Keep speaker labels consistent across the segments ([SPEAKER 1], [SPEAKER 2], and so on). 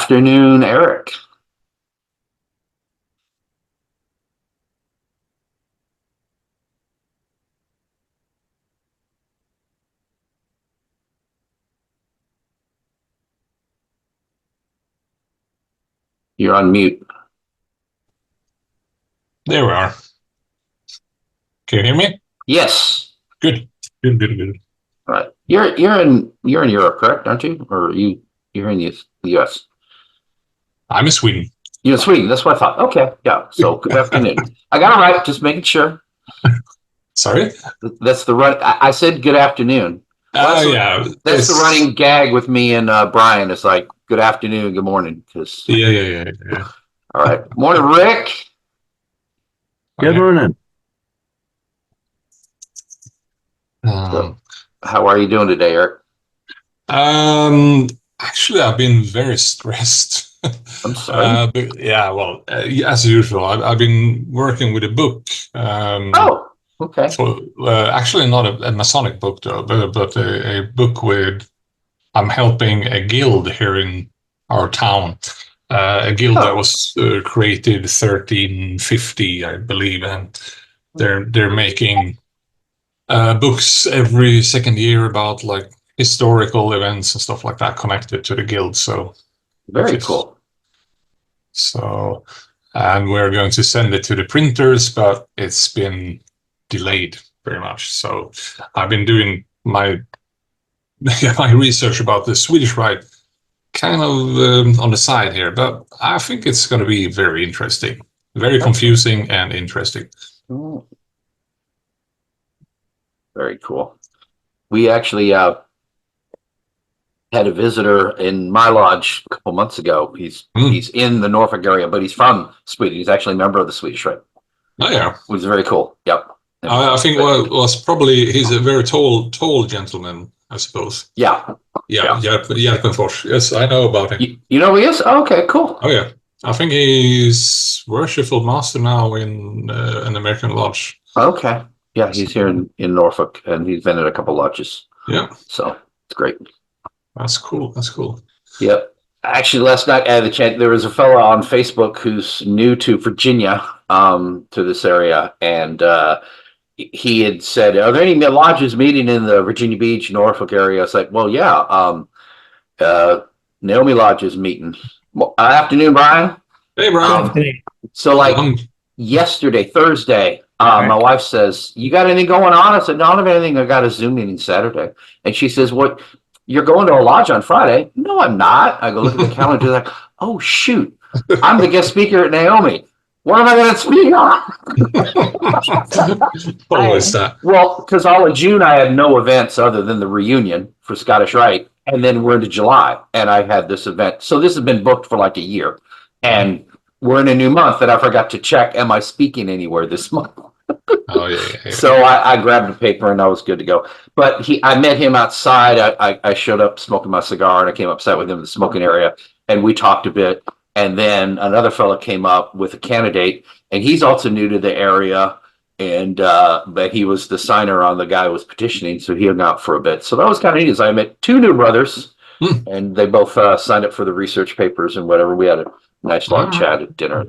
[SPEAKER 1] afternoon, Eric. You're on mute.
[SPEAKER 2] There we are. Can you hear me?
[SPEAKER 1] Yes.
[SPEAKER 2] Good. Good.
[SPEAKER 1] All right. You're in Europe, correct? Aren't you? Or you're in the US?
[SPEAKER 2] I'm in Sweden.
[SPEAKER 1] You're in Sweden. That's what I thought. Okay. Yeah. So good afternoon. I got it right. Just making sure.
[SPEAKER 2] Sorry?
[SPEAKER 1] That's the right. I said good afternoon.
[SPEAKER 2] Yeah.
[SPEAKER 1] That's the running gag with me and Brian. It's like good afternoon, good morning.
[SPEAKER 2] Yeah.
[SPEAKER 1] All right. Morning, Rick.
[SPEAKER 3] Good morning.
[SPEAKER 1] So, how are you doing today, Eric?
[SPEAKER 2] Actually, I've been very stressed.
[SPEAKER 1] I'm sorry.
[SPEAKER 2] As usual, I've been working with a book.
[SPEAKER 1] Oh, okay.
[SPEAKER 2] Actually, not a Masonic book though, but a book with. I'm helping a guild here in our town. A guild that was created 1350, I believe, and they're making books every second year about like historical events and stuff like that connected to the guild. So
[SPEAKER 1] very cool.
[SPEAKER 2] So, and we're going to send it to the printers, but it's been delayed very much. So I've been doing my research about the Swedish Rite kind of on the side here, but I think it's going to be very interesting, very confusing and interesting.
[SPEAKER 1] Very cool. We actually had a visitor in my lodge a couple months ago. He's in the Norfolk area, but he's from Sweden. He's actually a member of the Swedish Rite.
[SPEAKER 2] Oh yeah,
[SPEAKER 1] which is very cool. Yep.
[SPEAKER 2] I think was probably he's a very tall gentleman, I suppose.
[SPEAKER 1] Yeah.
[SPEAKER 2] Järpenfors. Yes, I know about him.
[SPEAKER 1] You know who he is? Oh, okay, cool.
[SPEAKER 2] Oh yeah, I think he's worshipful master now in an American lodge.
[SPEAKER 1] Okay. Yeah, he's here in Norfolk, and he's been at a couple lodges.
[SPEAKER 2] Yeah.
[SPEAKER 1] So it's great.
[SPEAKER 2] That's cool.
[SPEAKER 1] Yep. Actually, last night I had the chance. There was a fellow on Facebook who's new to Virginia, to this area, and he had said, "Are there any lodges meeting in the Virginia Beach, Norfolk area?" It's like, well, yeah. Naomi Lodge is meeting. Afternoon, Brian.
[SPEAKER 2] Hey, Brian.
[SPEAKER 1] So, like yesterday, Thursday, my wife says, "You got anything going on?" I said, "No, I don't have anything. I got a Zoom meeting Saturday." And she says, "What? You're going to a lodge on Friday?" "No, I'm not." I go look at the calendar, like, "Oh shoot, I'm the guest speaker at Naomi. What am I going to speak on?"
[SPEAKER 2] Always that.
[SPEAKER 1] Well, because all of June I had no events other than the reunion for Scottish Rite, and then we're into July, and I had this event. So this has been booked for like a year, and we're in a new month, and I forgot to check, am I speaking anywhere this month?
[SPEAKER 2] Oh yeah.
[SPEAKER 1] So I grabbed the paper and I was good to go. But I met him outside. I showed up smoking my cigar, and I came outside with him in the smoking area, and we talked a bit. And then another fellow came up with a candidate, and he's also new to the area. And but he was the signer on the guy who was petitioning, so he hung out for a bit. So that was kind of neat. I met two new brothers, and they both signed up for the research papers and whatever. We had a nice long chat at dinner.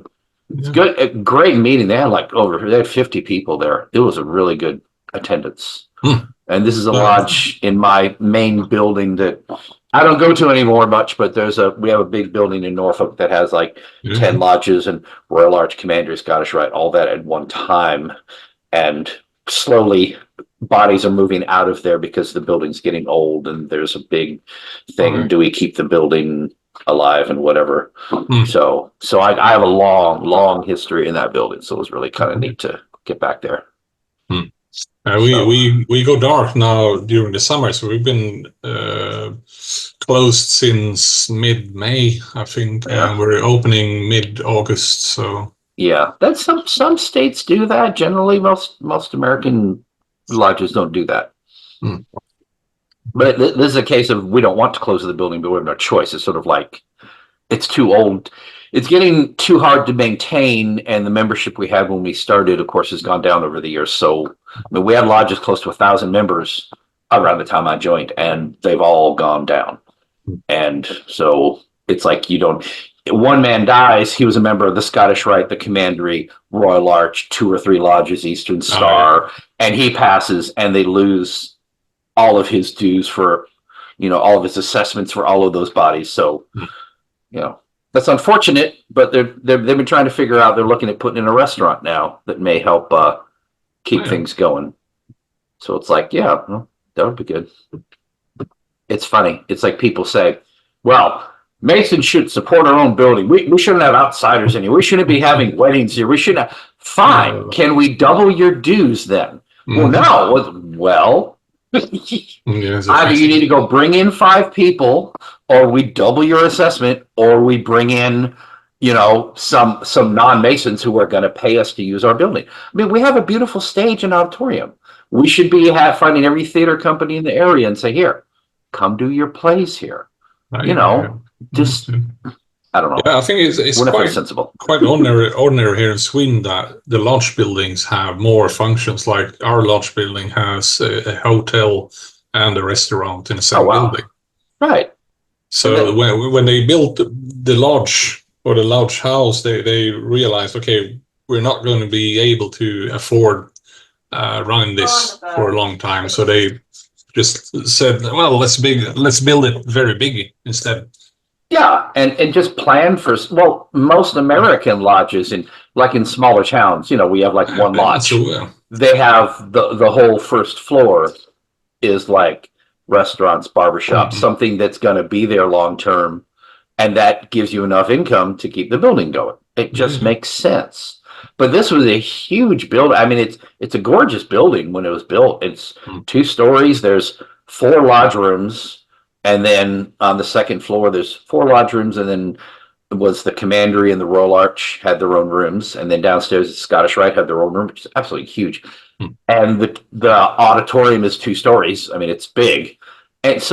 [SPEAKER 1] It's good, a great meeting. They had 50 people there. It was a really good attendance. And this is a lodge in my main building that I don't go to anymore much, but we have a big building in Norfolk that has like 10 lodges and Royal Arch Commander, Scottish Rite, all that at one time. And slowly bodies are moving out of there because the building's getting old, and there's a big thing. Do we keep the building alive and whatever? So I have a long history in that building, so it was really kind of neat to get back there.
[SPEAKER 2] We go dark now during the summer, so we've been closed since mid-May, I think, and we're opening mid-August. So
[SPEAKER 1] yeah, that's some states do that. Generally, most American lodges don't do that. But this is a case of we don't want to close the building, but we have no choice. It's sort of like it's too old. It's getting too hard to maintain, and the membership we had when we started, of course, has gone down over the years. So I mean, we had lodges close to 1,000 members around the time I joined, and they've all gone down. And so It's like one man dies, he was a member of the Scottish Rite, the Commandery, Royal Arch, 2 or 3 lodges, Eastern Star, and he passes and they lose all of his dues for, all of his assessments for all of those bodies. So, that's unfortunate, but they've been trying to figure out, they're looking at putting in a restaurant now that may help keep things going. So it's like, that would be good. It's funny. It's like people say, well, Mason should support our own building. We shouldn't have outsiders in here. We shouldn't be having weddings here. We shouldn't have. Fine. Can we double your dues then? Well, no. Well, either you need to go bring in 5 people, or we double your assessment, or we bring in, some non-Masons who are going to pay us to use our building. I mean, we have a beautiful stage and auditorium. We should be finding every theater company in the area and say, here, come do your plays here. Just, I don't know.
[SPEAKER 2] Yeah, I think it's quite sensible. Quite ordinary here in Sweden that the lodge buildings have more functions. Like our lodge building has a hotel and a restaurant in the same building.
[SPEAKER 1] Right.
[SPEAKER 2] So when they built the lodge or the lodge house, they realized, okay, we're not going to be able to afford running this for a long time. So they just said, well, let's build it very big instead.
[SPEAKER 1] Yeah, and just plan for, most American lodges in smaller towns, we have like one lodge. They have the whole first floor is like restaurants, barbershops, something that's going to be there long term, and that gives you enough income to keep the building going. It just makes sense. But this was a huge building. I mean, it's a gorgeous building when it was built. It's 2 stories. There's 4 lodge rooms. And then on the second floor, there's 4 lodge rooms, and then was the Commandery and the Royal Arch had their own rooms, and then downstairs the Scottish Rite had their own room, which is absolutely huge. And the auditorium is 2 stories. I mean, it's big, and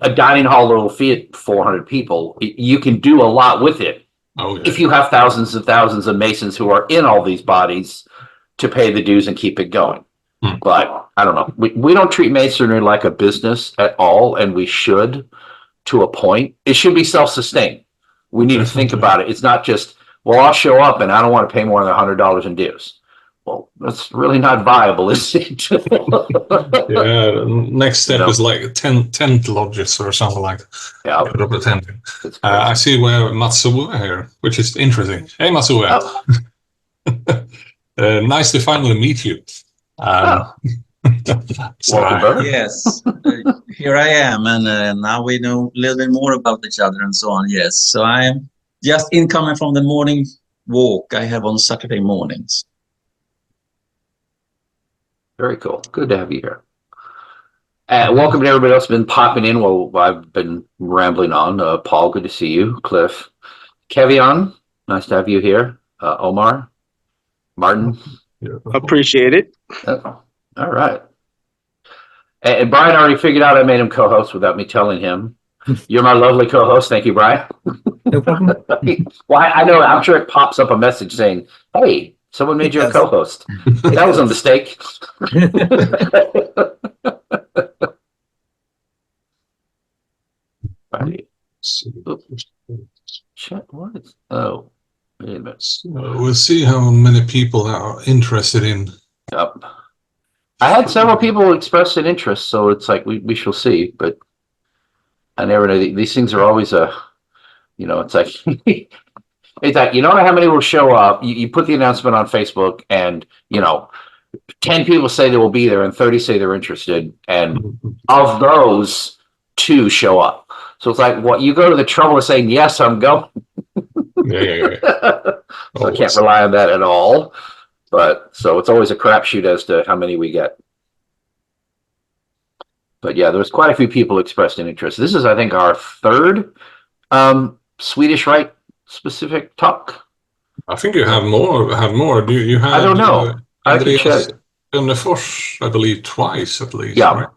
[SPEAKER 1] a dining hall that'll fit 400 people. You can do a lot with it if you have thousands and thousands of Masons who are in all these bodies to pay the dues and keep it going. But I don't know. We don't treat Masonry like a business at all, and we should, to a point. It should be self-sustained. We need to think about it. It's not just, I'll show up and I don't want to pay more than $100 in dues. Well, that's really not viable, is it?
[SPEAKER 2] Yeah. Next step is like 10 lodges or something like that. Yeah. I see where Mats Ove here, which is interesting. Hey, Mats Ove. Nice to finally meet you.
[SPEAKER 4] Yes, here I am, and now we know a little bit more about each other and so on. Yes, so I am just incoming from the morning walk I have on Saturday mornings.
[SPEAKER 1] Very cool. Good to have you here. Welcome to everybody else who's been popping in while I've been rambling on. Paul, good to see you. Cliff, Kevion, nice to have you here. Omar, Martin.
[SPEAKER 5] Appreciate it.
[SPEAKER 1] All right. And Brian already figured out I made him co-host without me telling him. You're my lovely co-host. Thank you, Brian.
[SPEAKER 3] No problem.
[SPEAKER 1] Well, I know. I'm sure it pops up a message saying, hey, someone made you a co-host. That was a mistake. Right. Chat, what is, oh, wait a minute.
[SPEAKER 2] So we'll see how many people are interested in.
[SPEAKER 1] Yep. I had several people express an interest, so it's like we shall see. But I never know. These things are always it's like it's like you don't know how many will show up. You put the announcement on Facebook, and 10 people say they will be there, and 30 say they're interested, and of those, 2 show up. So it's like, what, you go to the trouble of saying yes, I'm going.
[SPEAKER 2] Yeah.
[SPEAKER 1] So I can't rely on that at all. But so it's always a crapshoot as to how many we get. But yeah, there's quite a few people expressed an interest. This is, I think, our 3rd Swedish Rite specific talk.
[SPEAKER 2] I think you have more. Do you have?
[SPEAKER 1] I don't know. I can check.
[SPEAKER 2] Gunnefors, I believe, twice at least.
[SPEAKER 1] Yeah.
[SPEAKER 2] Right?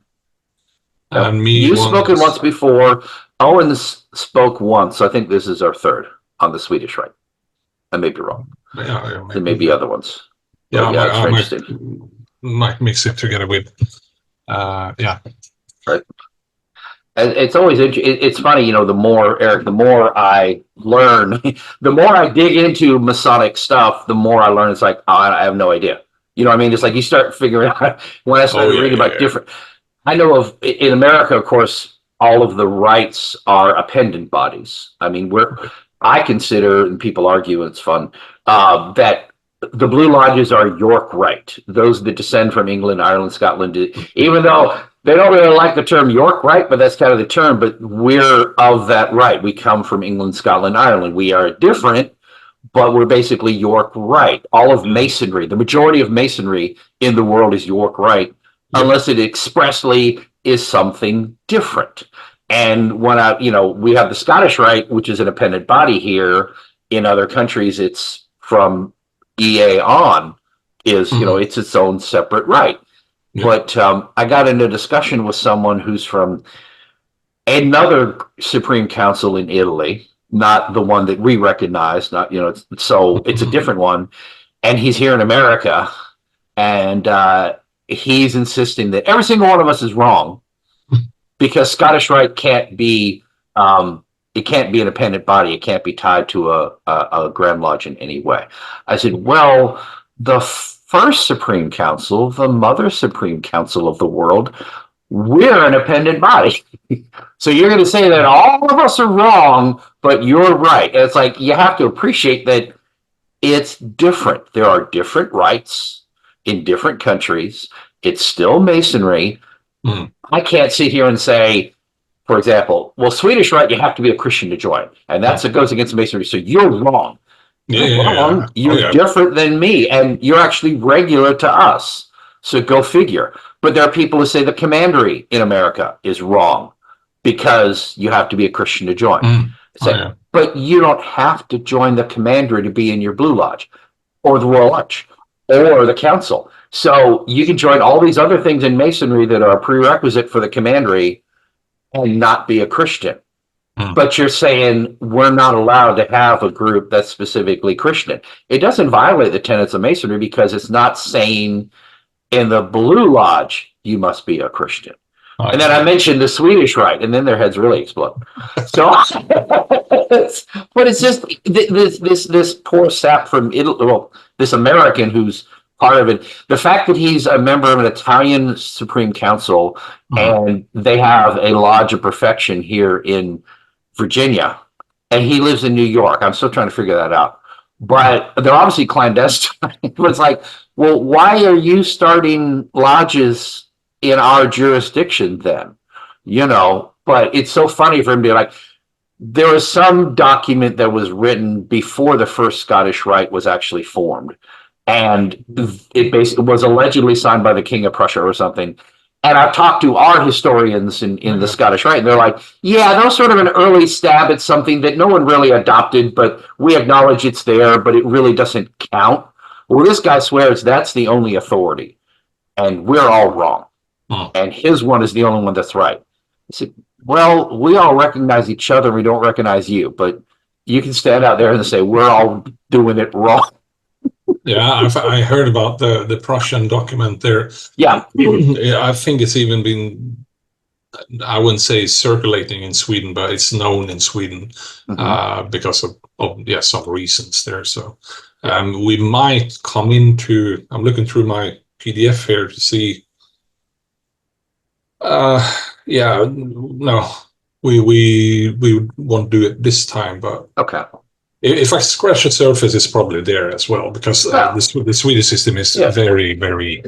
[SPEAKER 2] And me.
[SPEAKER 1] You've spoken once before. Owen spoke once. So I think this is our 3rd on the Swedish Rite. I may be wrong.
[SPEAKER 2] Yeah,
[SPEAKER 1] there may be other ones.
[SPEAKER 2] Yeah,
[SPEAKER 1] I
[SPEAKER 2] might mix it together with. Yeah.
[SPEAKER 1] Right. It's always it's funny, you know. The more, Eric, the more I learn, the more I dig into Masonic stuff, the more I learn. It's like, oh, I have no idea. You know what I mean? It's like you start figuring out when I started reading about different. I know of in America, of course, all of the rights are appendant bodies. I mean, I consider, and people argue, and it's fun, that the Blue Lodges are York Rite. Those that descend from England, Ireland, Scotland, even though they don't really like the term York Rite, but that's kind of the term, but we're of that right. We come from England, Scotland, Ireland. We are different, but we're basically York Rite. All of Masonry, the majority of Masonry in the world is York Rite, unless it expressly is something different. And when we have the Scottish Rite, which is an appendant body here. In other countries, it's from EA on, is, it's its own separate rite. Yeah. But I got into a discussion with someone who's from another Supreme Council in Italy, not the one that we recognize, so it's a different one. And he's here in America, and he's insisting that every single one of us is wrong because Scottish Rite can't be it can't be an appendant body. It can't be tied to a Grand Lodge in any way. I said, well, the first Supreme Council, the Mother Supreme Council of the world, we're an appendant body. So you're going to say that all of us are wrong, but you're right. And it's like, you have to appreciate that it's different. There are different rights in different countries. It's still Masonry. I can't sit here and say, for example, well, Swedish Rite, you have to be a Christian to join. And it goes against Masonry. So you're wrong. You're wrong. You're different than me. And you're actually regular to us. So go figure. But there are people who say the commandery in America is wrong because you have to be a Christian to join. But you don't have to join the commandery to be in your Blue Lodge or the Royal Lodge or the council. So you can join all these other things in Masonry that are a prerequisite for the commandery and not be a Christian. But you're saying we're not allowed to have a group that's specifically Christian. It doesn't violate the tenets of Masonry because it's not saying in the Blue Lodge you must be a Christian. And then I mentioned the Swedish Rite, and then their heads really explode. So, but it's just this poor sap from Italy, well, this American who's part of it. The fact that he's a member of an Italian Supreme Council, and they have a Lodge of Perfection here in Virginia, and he lives in New York. I'm still trying to figure that out. But they're obviously clandestine. It's like, well, why are you starting lodges in our jurisdiction then? But it's so funny for him to be like, there was some document that was written before the first Scottish Rite was actually formed. And it basically was allegedly signed by the King of Prussia or something. And I've talked to our historians in the Scottish Rite, and they're like, yeah, that was sort of an early stab at something that no one really adopted, but we acknowledge it's there, but it really doesn't count. Well, this guy swears that's the only authority, and we're all wrong. And his one is the only one that's right. I said, well, we all recognize each other, we don't recognize you, but you can stand out there and say, we're all doing it wrong.
[SPEAKER 2] Yeah, I heard about the Prussian document there.
[SPEAKER 1] Yeah.
[SPEAKER 2] I think it's even been, I wouldn't say circulating in Sweden, but it's known in Sweden because of some reasons there. So we might come into, I'm looking through my PDF here to see. No, we won't do it this time, but
[SPEAKER 1] okay.
[SPEAKER 2] If I scratch the surface, it's probably there as well, because the Swedish system is very, very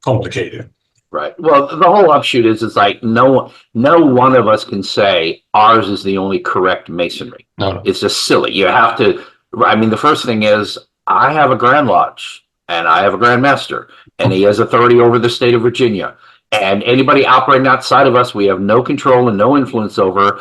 [SPEAKER 2] complicated.
[SPEAKER 1] Right. Well, the whole offshoot is like no one of us can say ours is the only correct Masonry.
[SPEAKER 2] No.
[SPEAKER 1] It's just silly. You have to. I mean, the first thing is I have a Grand Lodge and I have a Grand Master, and he has authority over the state of Virginia. And anybody operating outside of us, we have no control and no influence over.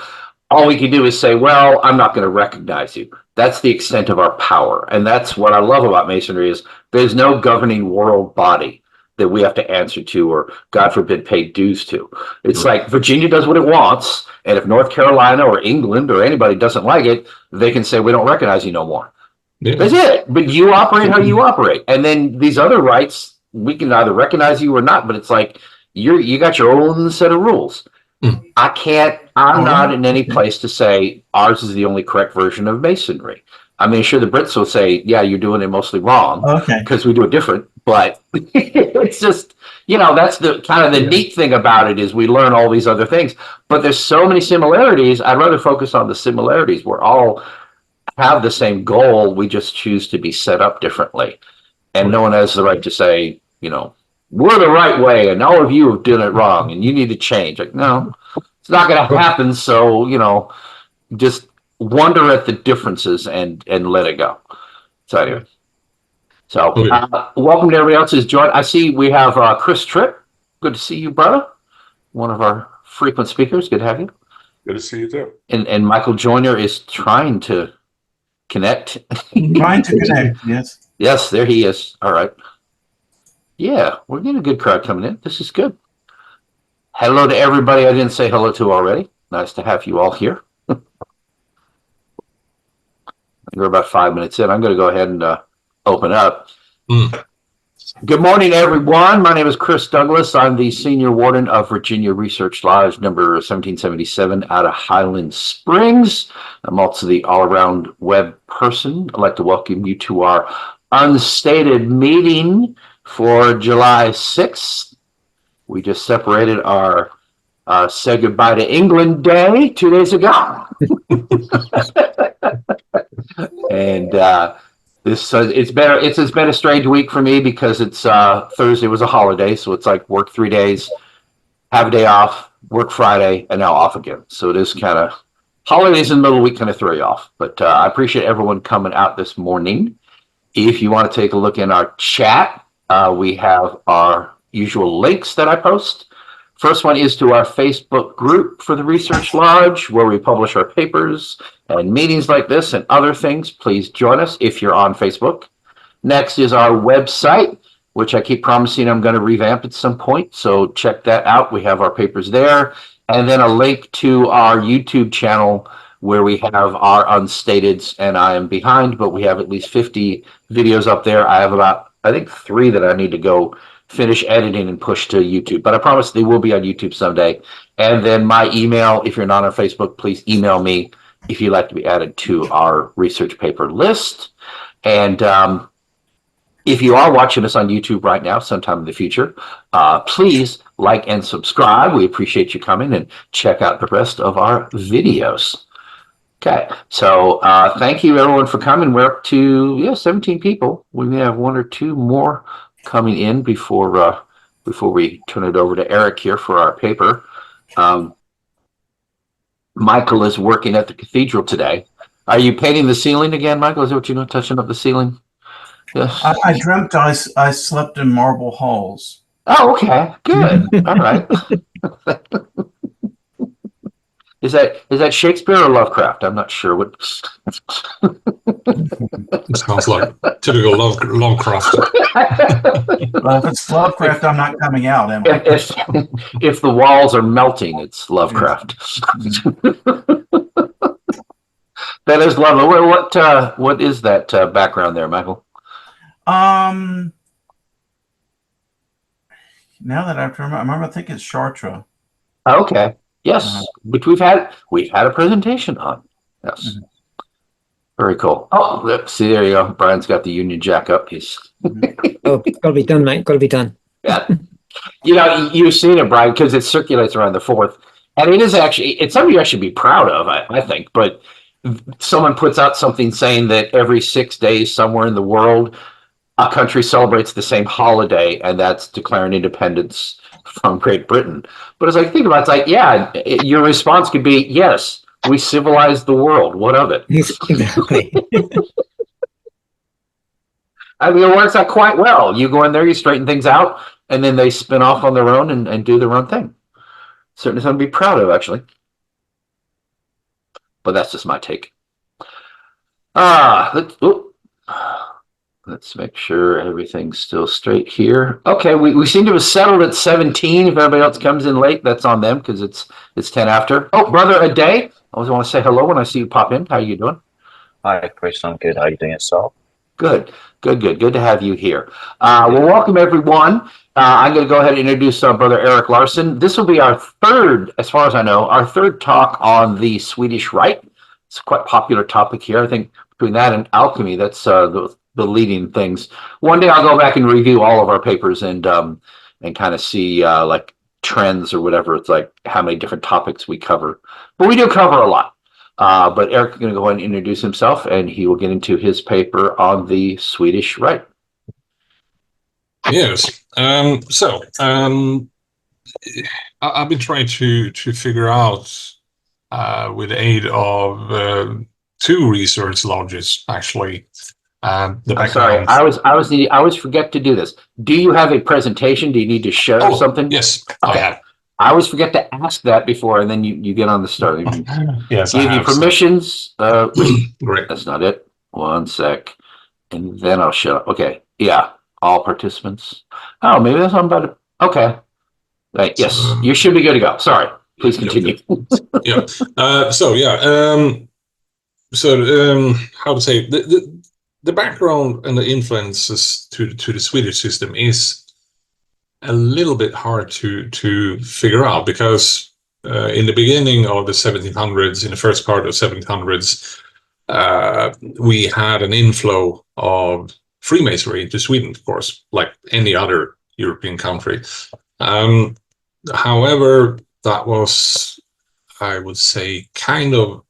[SPEAKER 1] All we can do is say, well, I'm not going to recognize you. That's the extent of our power. And that's what I love about Masonry is there's no governing world body that we have to answer to or, God forbid, pay dues to. It's like Virginia does what it wants. And if North Carolina or England or anybody doesn't like it, they can say, we don't recognize you no more. Yeah. That's it. But you operate how you operate. And then these other rights, we can either recognize you or not. But it's like you got your own set of rules. I'm not in any place to say ours is the only correct version of masonry. I mean, sure, the Brits will say, yeah, you're doing it mostly wrong
[SPEAKER 6] Okay.
[SPEAKER 1] because we do it different, but it's just, that's the kind of the neat thing about it is we learn all these other things, but there's so many similarities. I'd rather focus on the similarities. We're all have the same goal. We just choose to be set up differently. And no one has the right to say, we're the right way and all of you have done it wrong and you need to change. Like, no, it's not going to happen. So, just wonder at the differences and let it go. So anyway, welcome to everybody else who's joined. I see we have Chris Tripp. Good to see you, brother. One of our frequent speakers. Good to have you.
[SPEAKER 7] Good to see you too.
[SPEAKER 1] And Michael Joyner is trying to connect.
[SPEAKER 6] Trying to connect, yes.
[SPEAKER 1] Yes, there he is. All right. Yeah, we're getting a good crowd coming in. This is good. Hello to everybody I didn't say hello to already. Nice to have you all here. We're about 5 minutes in. I'm going to go ahead and open up. Good morning, everyone. My name is Chris Douglas. I'm the Senior Warden of Virginia Research Lodge, number 1777 out of Highland Springs. I'm also the all-around web person. I'd like to welcome you to our unstated meeting for July 6th. We just separated our say goodbye to England Day 2 days ago. And it's been a strange week for me because it's Thursday was a holiday, so it's like work 3 days, have a day off, work Friday, and now off again. So it is kind of holidays in the middle of the week kind of throw you off. But I appreciate everyone coming out this morning. If you want to take a look in our chat, we have our usual links that I post. First one is to our Facebook group for the Research Lodge, where we publish our papers and meetings like this and other things. Please join us if you're on Facebook. Next is our website, which I keep promising I'm going to revamp at some point. So check that out. We have our papers there. And then a link to our YouTube channel where we have our unstateds, and I am behind, but we have at least 50 videos up there. I have about, I think, 3 that I need to go finish editing and push to YouTube, but I promise they will be on YouTube someday. And then my email, if you're not on Facebook, please email me if you'd like to be added to our research paper list. And if you are watching us on YouTube right now, sometime in the future, please like and subscribe. We appreciate you coming and check out the rest of our videos. Okay, so thank you everyone for coming. We're up to 17 people. We may have 1 or 2 more coming in before we turn it over to Eric here for our paper. Michael is working at the cathedral today. Are you painting the ceiling again, Michael? Is that what you're doing, touching up the ceiling? Yes.
[SPEAKER 6] I dreamt I slept in marble halls.
[SPEAKER 1] Oh, okay, good. All right. Is that Shakespeare or Lovecraft? I'm not sure what.
[SPEAKER 2] It sounds like typical Lovecraft.
[SPEAKER 6] Well, if it's Lovecraft, I'm not coming out, am I?
[SPEAKER 1] If the walls are melting, it's Lovecraft. That is lovely. What is that background there, Michael?
[SPEAKER 6] Now that I remember, I think it's Chartres.
[SPEAKER 1] Okay. Yes, which we've had a presentation on. Yes. Very cool. Oh, see, there you go. Brian's got the Union Jack up. He's
[SPEAKER 8] Oh, gotta be done, mate. Gotta be done.
[SPEAKER 1] yeah. You've seen it, Brian, because it circulates around the 4th, and it is actually it's something you should be proud of, I think. But someone puts out something saying that every 6 days somewhere in the world a country celebrates the same holiday, and that's declaring independence from Great Britain. But as I think about it, it's like, yeah, your response could be, yes, we civilized the world. What of it?
[SPEAKER 8] Exactly.
[SPEAKER 1] I mean, it works out quite well. You go in there, you straighten things out, and then they spin off on their own and do their own thing. Certainly something to be proud of, actually. But that's just my take. Let's make sure everything's still straight here. Okay, we seem to have settled at 17. If everybody else comes in late, that's on them because it's 10 after. Oh, brother, Aday. I always want to say hello when I see you pop in. How are you doing?
[SPEAKER 9] Hi, Chris. I'm good. How are you doing yourself?
[SPEAKER 1] Good, good to have you here. Well, welcome everyone. I'm going to go ahead and introduce Brother Eric Larson. This will be our third, as far as I know, our third talk on the Swedish Rite. It's a quite popular topic here. I think between that and alchemy, that's the leading things. One day I'll go back and review all of our papers and kind of see like trends or whatever. It's like how many different topics we cover, but we do cover a lot. But Eric is going to go ahead and introduce himself, and he will get into his paper on the Swedish Rite.
[SPEAKER 2] Yes. I've been trying to figure out, with the aid of two research lodges, actually. The
[SPEAKER 1] I'm sorry,
[SPEAKER 2] background.
[SPEAKER 1] I always forget to do this. Do you have a presentation? Do you need to show something?
[SPEAKER 2] Yes,
[SPEAKER 1] Okay.
[SPEAKER 2] I have.
[SPEAKER 1] I always forget to ask that before, and then you get on the start.
[SPEAKER 2] Yes, I
[SPEAKER 1] Give you
[SPEAKER 2] have.
[SPEAKER 1] permissions.
[SPEAKER 2] Great.
[SPEAKER 1] That's not it. One sec, and then I'll shut up. Okay, yeah, all participants. Oh, maybe that's what I'm about to. Okay, right. Yes, you should be good to go. Sorry, please continue.
[SPEAKER 2] Yeah. How to say, the background and the influences to the Swedish system is a little bit hard to figure out, because in the beginning of the 1700s, in the first part of 1700s, we had an inflow of Freemasonry into Sweden, of course, like any other European country. However, that was, I would say, kind of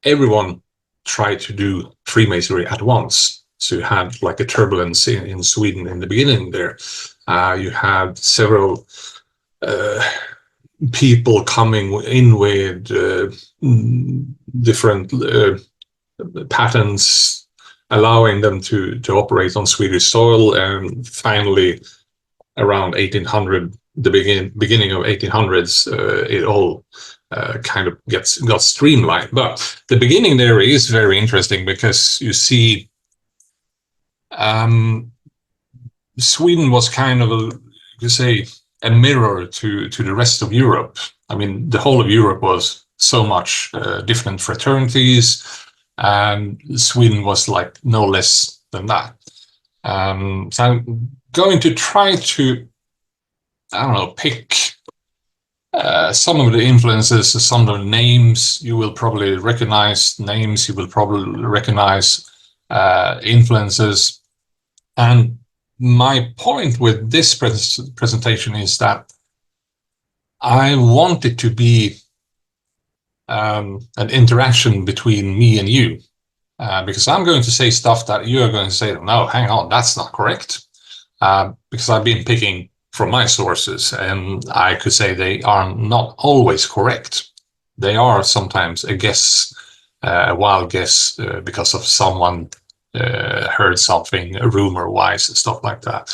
[SPEAKER 2] everyone tried to do Freemasonry at once. So you had like a turbulence in Sweden in the beginning there. You had several people coming in with different patents, allowing them to operate on Swedish soil, and finally around 1800, the beginning of 1800s, it all kind of got streamlined. But the beginning there is very interesting, because you see Sweden was kind of a mirror to the rest of Europe. I mean, the whole of Europe was so much different fraternities, and Sweden was like no less than that. So I'm going to try to, I don't know, pick some of the influences, some of the names you will probably recognize, influences. And my point with this presentation is that I want it to be an interaction between me and you, because I'm going to say stuff that you are going to say, no, hang on, that's not correct, because I've been picking from my sources, and I could say they are not always correct. They are sometimes a guess, a wild guess, because of someone heard something rumor-wise, stuff like that.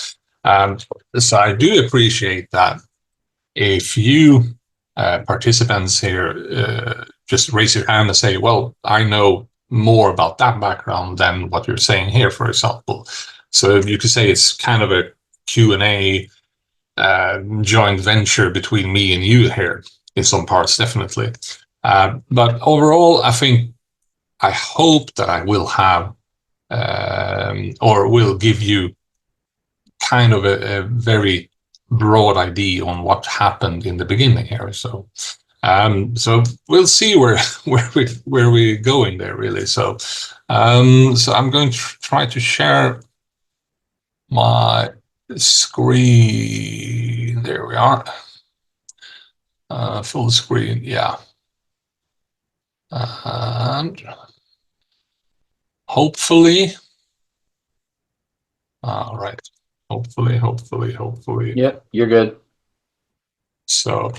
[SPEAKER 2] So I do appreciate that if you participants here just raise your hand and say, well, I know more about that background than what you're saying here, for example. So you could say it's kind of a Q&A joint venture between me and you here in some parts, definitely. But overall, I hope that I will have or will give you kind of a very broad idea on what happened in the beginning here. So we'll see where we're going there, really. So I'm going to try to share my screen. There we are. Full screen, yeah. And hopefully, all right. Hopefully.
[SPEAKER 1] Yep, you're good.
[SPEAKER 2] So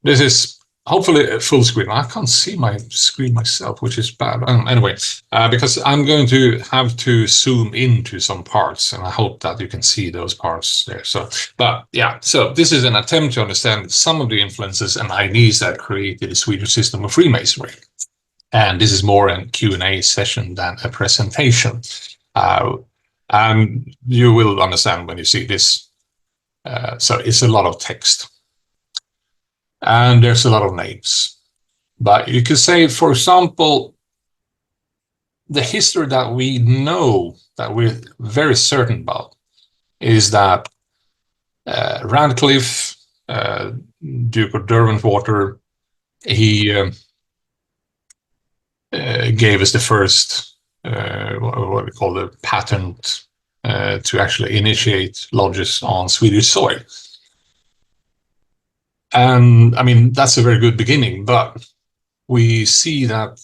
[SPEAKER 2] this is hopefully a full screen. I can't see my screen myself, which is bad. Anyway, because I'm going to have to zoom into some parts, and I hope that you can see those parts there. So, but yeah, so this is an attempt to understand some of the influences and ideas that created the Swedish system of Freemasonry. And this is more a Q&A session than a presentation. And you will understand when you see this. So it's a lot of text. And there's a lot of names. But you could say, for example, the history that we know, that we're very certain about, is that Radcliffe, Duke of Derwentwater, he gave us the first, what we call the patent to actually initiate lodges on Swedish soil. And I mean, that's a very good beginning, but we see that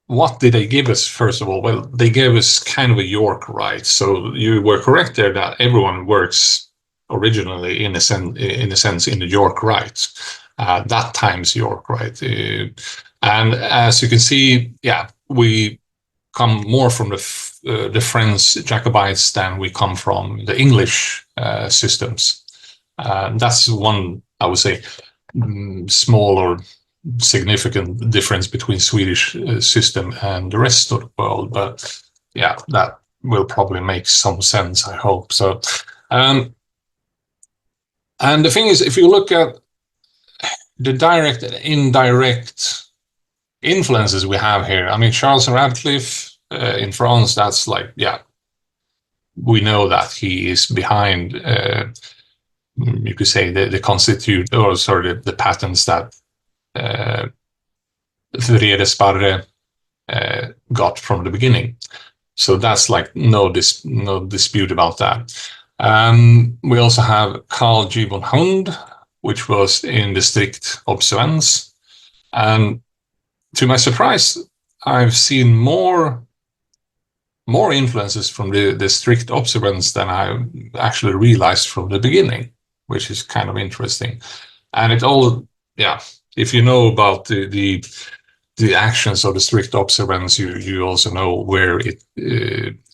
[SPEAKER 2] what did they give us, first of all? Well, they gave us kind of a York right. So you were correct there that everyone works originally in a sense in the York right. That time's York right. And as you can see, yeah, we come more from the French Jacobites than we come from the English systems. That's one, I would say, small or significant difference between Swedish system and the rest of the world. But yeah, that will probably make some sense, I hope. So, and the thing is, if you look at the direct and indirect influences we have here, I mean, Charles Radcliffe in France, that's like, yeah, we know that he is behind, you could say, the constitute, or sorry, the patents that Vrede Sparre got from the beginning. So that's like no dispute about that. We also have Carl Gibbon Hund, which was in the strict observance. And to my surprise, I've seen more influences from the strict observance than I actually realized from the beginning, which is kind of interesting. And it all, yeah, if you know about the actions of the strict observance, you also know where it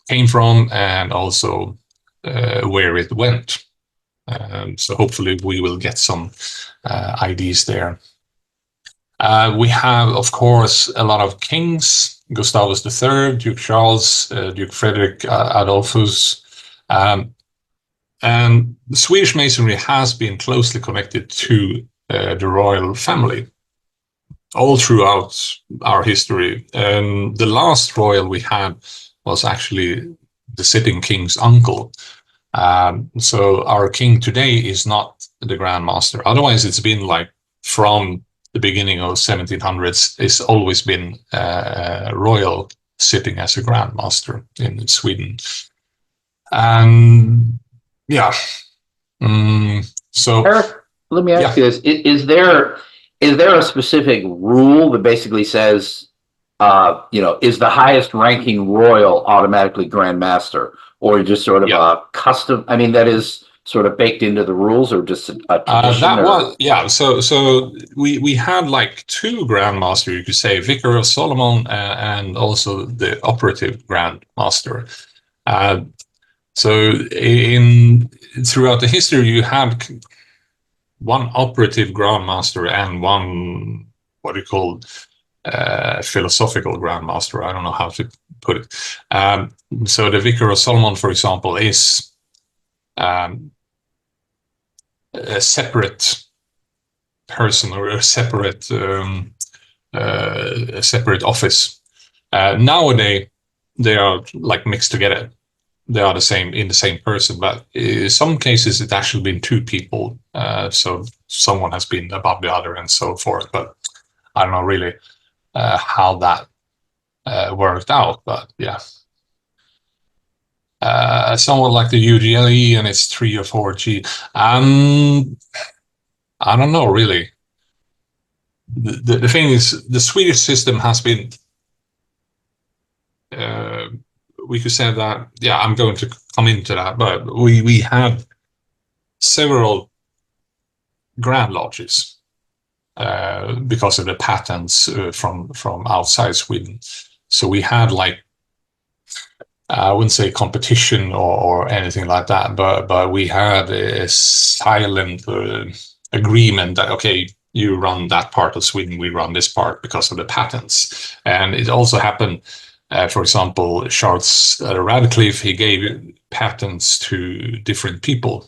[SPEAKER 2] came from and also where it went. So hopefully we will get some ideas there. We have, of course, a lot of kings: Gustavus III, Duke Charles, Duke Frederick Adolphus. And the Swedish Masonry has been closely connected to the royal family all throughout our history. And the last royal we had was actually the sitting king's uncle. So our king today is not the Grand Master. Otherwise, it's been like from the beginning of 1700s, it's always been royal sitting as a Grand Master in Sweden. And yeah. So
[SPEAKER 1] Eric, let me ask you this: is there a specific rule that basically says, is the highest ranking royal automatically Grand Master, or just sort of a custom? I mean, that is sort of baked into the rules, or just a tradition?
[SPEAKER 2] So we had like two Grand Master, you could say, Vicar of Solomon and also the operative Grand Master. So throughout the history, you had one operative Grand Master and one, what do you call, philosophical Grand Master. I don't know how to put it. So the Vicar of Solomon, for example, is a separate person, or a separate office. Nowadays, they are like mixed together. They are in the same person, but in some cases it's actually been two people. So someone has been above the other and so forth. But I don't know really how that worked out. But yeah, somewhat like the UGLE and its 3 or 4G. I don't know really. The thing is, the Swedish system has been. We could say that, yeah, I'm going to come into that, but we had several Grand Lodges because of the patents from outside Sweden. So we had like, I wouldn't say competition or anything like that, but we had a silent agreement that, okay, you run that part of Sweden, we run this part because of the patents. And it also happened. For example, Charles Radcliffe, he gave patents to different people,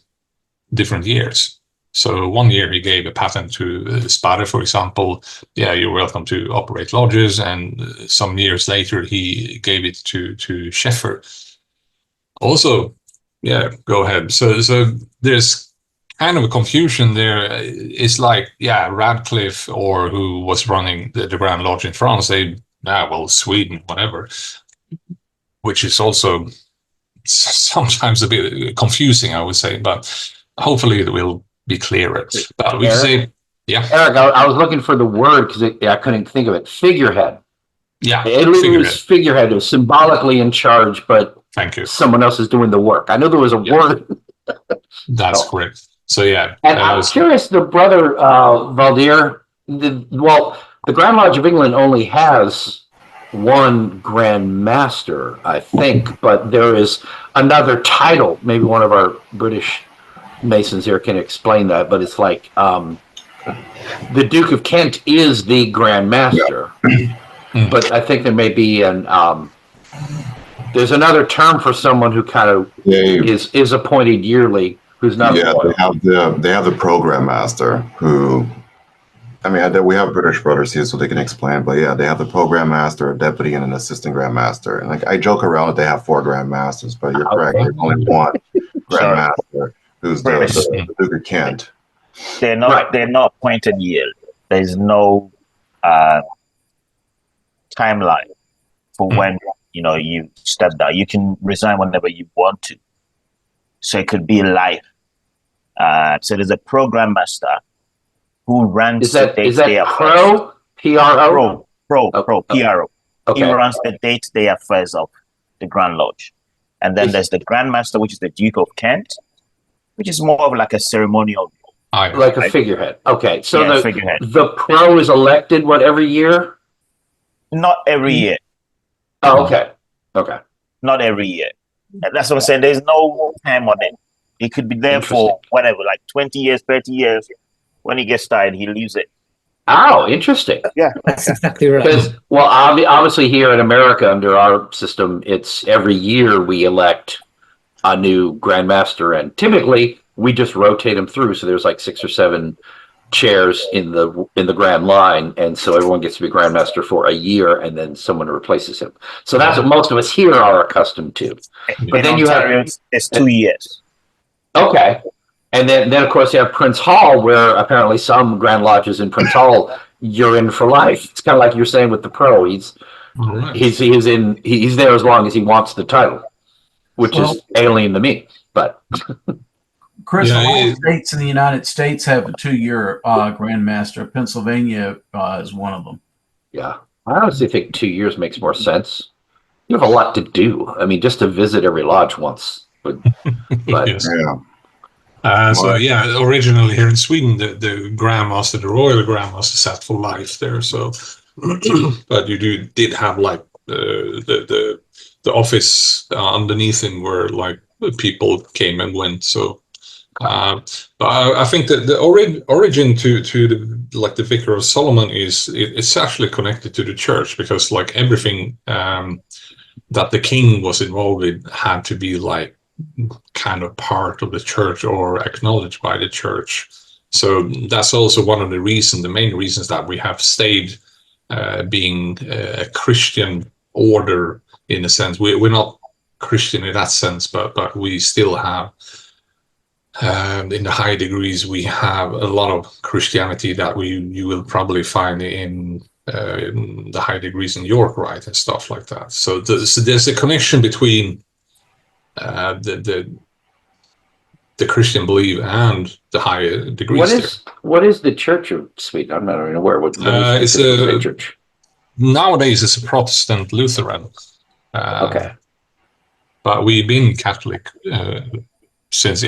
[SPEAKER 2] different years. So 1 year he gave a patent to Sparre, for example. Yeah, you're welcome to operate lodges. And some years later, he gave it to Scheffer. Also, yeah, go ahead. So there's kind of a confusion there. It's like, yeah, Radcliffe or who was running the Grand Lodge in France, Sweden, whatever, which is also sometimes a bit confusing, I would say, but hopefully it will be clearer. But we can say, yeah.
[SPEAKER 1] Eric, I was looking for the word because I couldn't think of it. Figurehead.
[SPEAKER 2] Yeah,
[SPEAKER 1] It was figurehead. It was symbolically in charge, but
[SPEAKER 2] thank you.
[SPEAKER 1] someone else is doing the work. I know there was a word.
[SPEAKER 2] That's correct. So yeah.
[SPEAKER 1] And I'm curious, the brother Valdir, the Grand Lodge of England only has one Grand Master, I think, but there is another title. Maybe one of our British Masons here can explain that, but it's like the Duke of Kent is the Grand Master, but I think there may be there's another term for someone who kind of is appointed yearly, who's not.
[SPEAKER 7] Yeah, they have the Program Master who. I mean, we have British brothers here, so they can explain. But yeah, they have the Program Master, a deputy, and an assistant Grand Master. And like I joke around that they have 4 Grand Masters, but you're correct. There's only one Grand Master, who's the Duke of Kent.
[SPEAKER 9] They're not appointed yearly. There's no timeline for when you step down. You can resign whenever you want to. So it could be life. So there's a Program Master who runs the day-to-day affairs.
[SPEAKER 1] Pro?
[SPEAKER 9] PRO.
[SPEAKER 1] Okay.
[SPEAKER 9] He runs the day-to-day affairs of the Grand Lodge. And then there's the Grand Master, which is the Duke of Kent, which is more of like a ceremonial.
[SPEAKER 1] Like a figurehead. Okay. So
[SPEAKER 9] the
[SPEAKER 1] Pro is elected, every year?
[SPEAKER 9] Not every year.
[SPEAKER 1] Oh, okay. Okay.
[SPEAKER 9] Not every year. That's what I'm saying. There's no time on it. He could be there for whatever, like 20 years, 30 years. When he gets tired, he leaves it.
[SPEAKER 1] Oh, interesting.
[SPEAKER 9] Yeah.
[SPEAKER 8] That's exactly right.
[SPEAKER 1] Because, obviously here in America, under our system, it's every year we elect a new Grand Master, and typically we just rotate them through. So there's like 6 or 7 chairs in the Grand Line, and so everyone gets to be Grand Master for a year, and then someone replaces him. So that's what most of us here are accustomed to. But then you have
[SPEAKER 9] it's 2 years.
[SPEAKER 1] Okay. And then of course you have Prince Hall, where apparently some Grand Lodges in Prince Hall you're in for life. It's kind of like you're saying with the Pro. He's there as long as he wants the title, which is alien to me. But
[SPEAKER 6] Chris, all states in the United States have a 2-year Grand Master. Pennsylvania is one of them.
[SPEAKER 1] Yeah, I honestly think 2 years makes more sense. You have a lot to do. I mean, just to visit every lodge once. But
[SPEAKER 2] yes. Originally here in Sweden, the Grand Master, the Royal Grand Master, sat for life there. So, but you did have like the office underneath him where like people came and went. So, but I think that the origin to the Vicar of Solomon it's actually connected to the church, because like everything that the king was involved with had to be like kind of part of the church or acknowledged by the church. So that's also one of the main reasons that we have stayed being a Christian order in a sense. We're not Christian in that sense, but we still have in the high degrees we have a lot of Christianity that you will probably find in the high degrees in York Rite and stuff like that. So there's a connection between the Christian belief and the higher degrees.
[SPEAKER 1] What is the Church of Sweden? I'm not even aware what
[SPEAKER 2] it's
[SPEAKER 1] the church.
[SPEAKER 2] Nowadays it's a Protestant Lutheran.
[SPEAKER 1] Okay.
[SPEAKER 2] But we've been Catholic since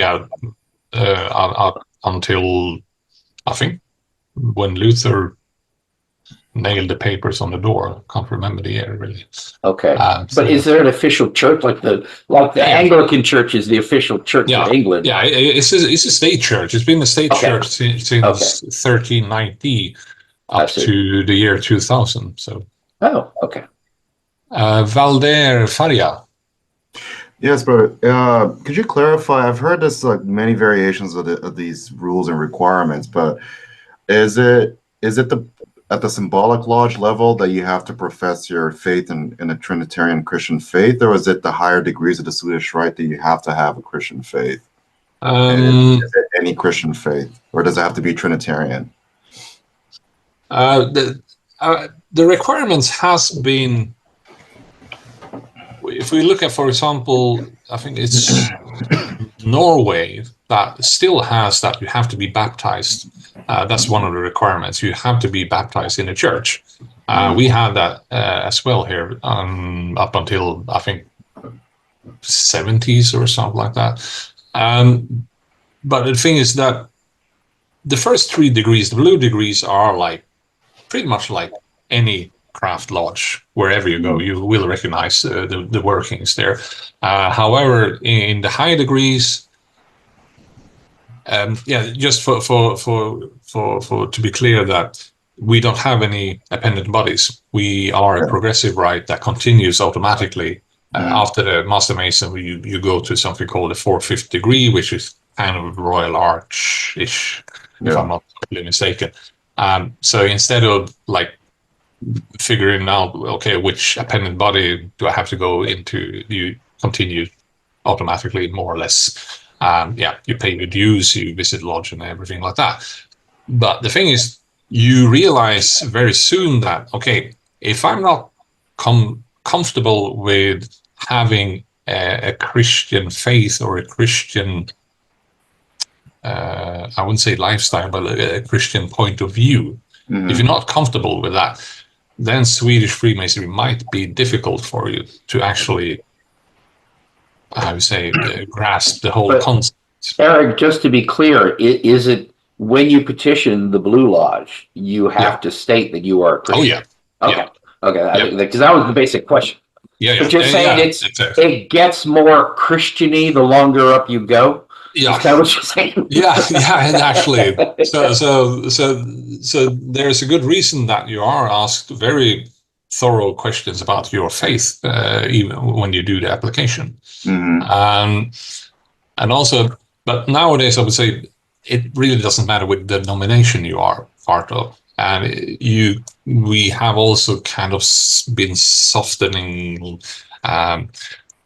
[SPEAKER 2] until I think when Luther nailed the papers on the door. I can't remember the year really.
[SPEAKER 1] Okay, but is there an official church like the Anglican Church is the official church of England?
[SPEAKER 2] Yeah, it's a state church. It's been a state church since 1390 up to the year 2000. So.
[SPEAKER 1] Oh, okay.
[SPEAKER 2] Valder Faria.
[SPEAKER 7] Yes, brother. Could you clarify? I've heard this like many variations of these rules and requirements, but is it at the symbolic lodge level that you have to profess your faith in a Trinitarian Christian faith, or is it the higher degrees of the Swedish Rite that you have to have a Christian faith? And is it any Christian faith, or does it have to be Trinitarian?
[SPEAKER 2] The requirements has been, if we look at, for example, I think it's Norway that still has that you have to be baptized. That's one of the requirements. You have to be baptized in a church. We had that as well here up until, I think, 70s or something like that. But the thing is that the first 3 degrees, the blue degrees, are like pretty much like any craft lodge. Wherever you go, you will recognize the workings there. However, in the high degrees, just for to be clear, that we don't have any appendant bodies. We are a progressive rite that continues automatically. After the Master Mason, you go to something called the 4/5 degree, which is kind of Royal Arch-ish, if I'm not totally mistaken. So instead of like figuring out, okay, which appendant body do I have to go into, you continue automatically, more or less. You pay your dues, you visit lodge and everything like that. But the thing is, you realize very soon that, okay, if I'm not comfortable with having a Christian faith or a Christian, I wouldn't say lifestyle, but a Christian point of view, if you're not comfortable with that, then Swedish Freemasonry might be difficult for you to actually, I would say, grasp the whole concept.
[SPEAKER 1] Eric, just to be clear, is it when you petition the Blue Lodge, you have to state that you are a Christian?
[SPEAKER 2] Oh, yeah.
[SPEAKER 1] Okay. Okay. Because that was the basic question. But you're saying it gets more Christian-y the longer up you go?
[SPEAKER 2] Yeah.
[SPEAKER 1] Is that what you're saying?
[SPEAKER 2] And actually, so there's a good reason that you are asked very thorough questions about your faith, even when you do the application. And also, but nowadays I would say it really doesn't matter which denomination you are part of. And we have also kind of been softening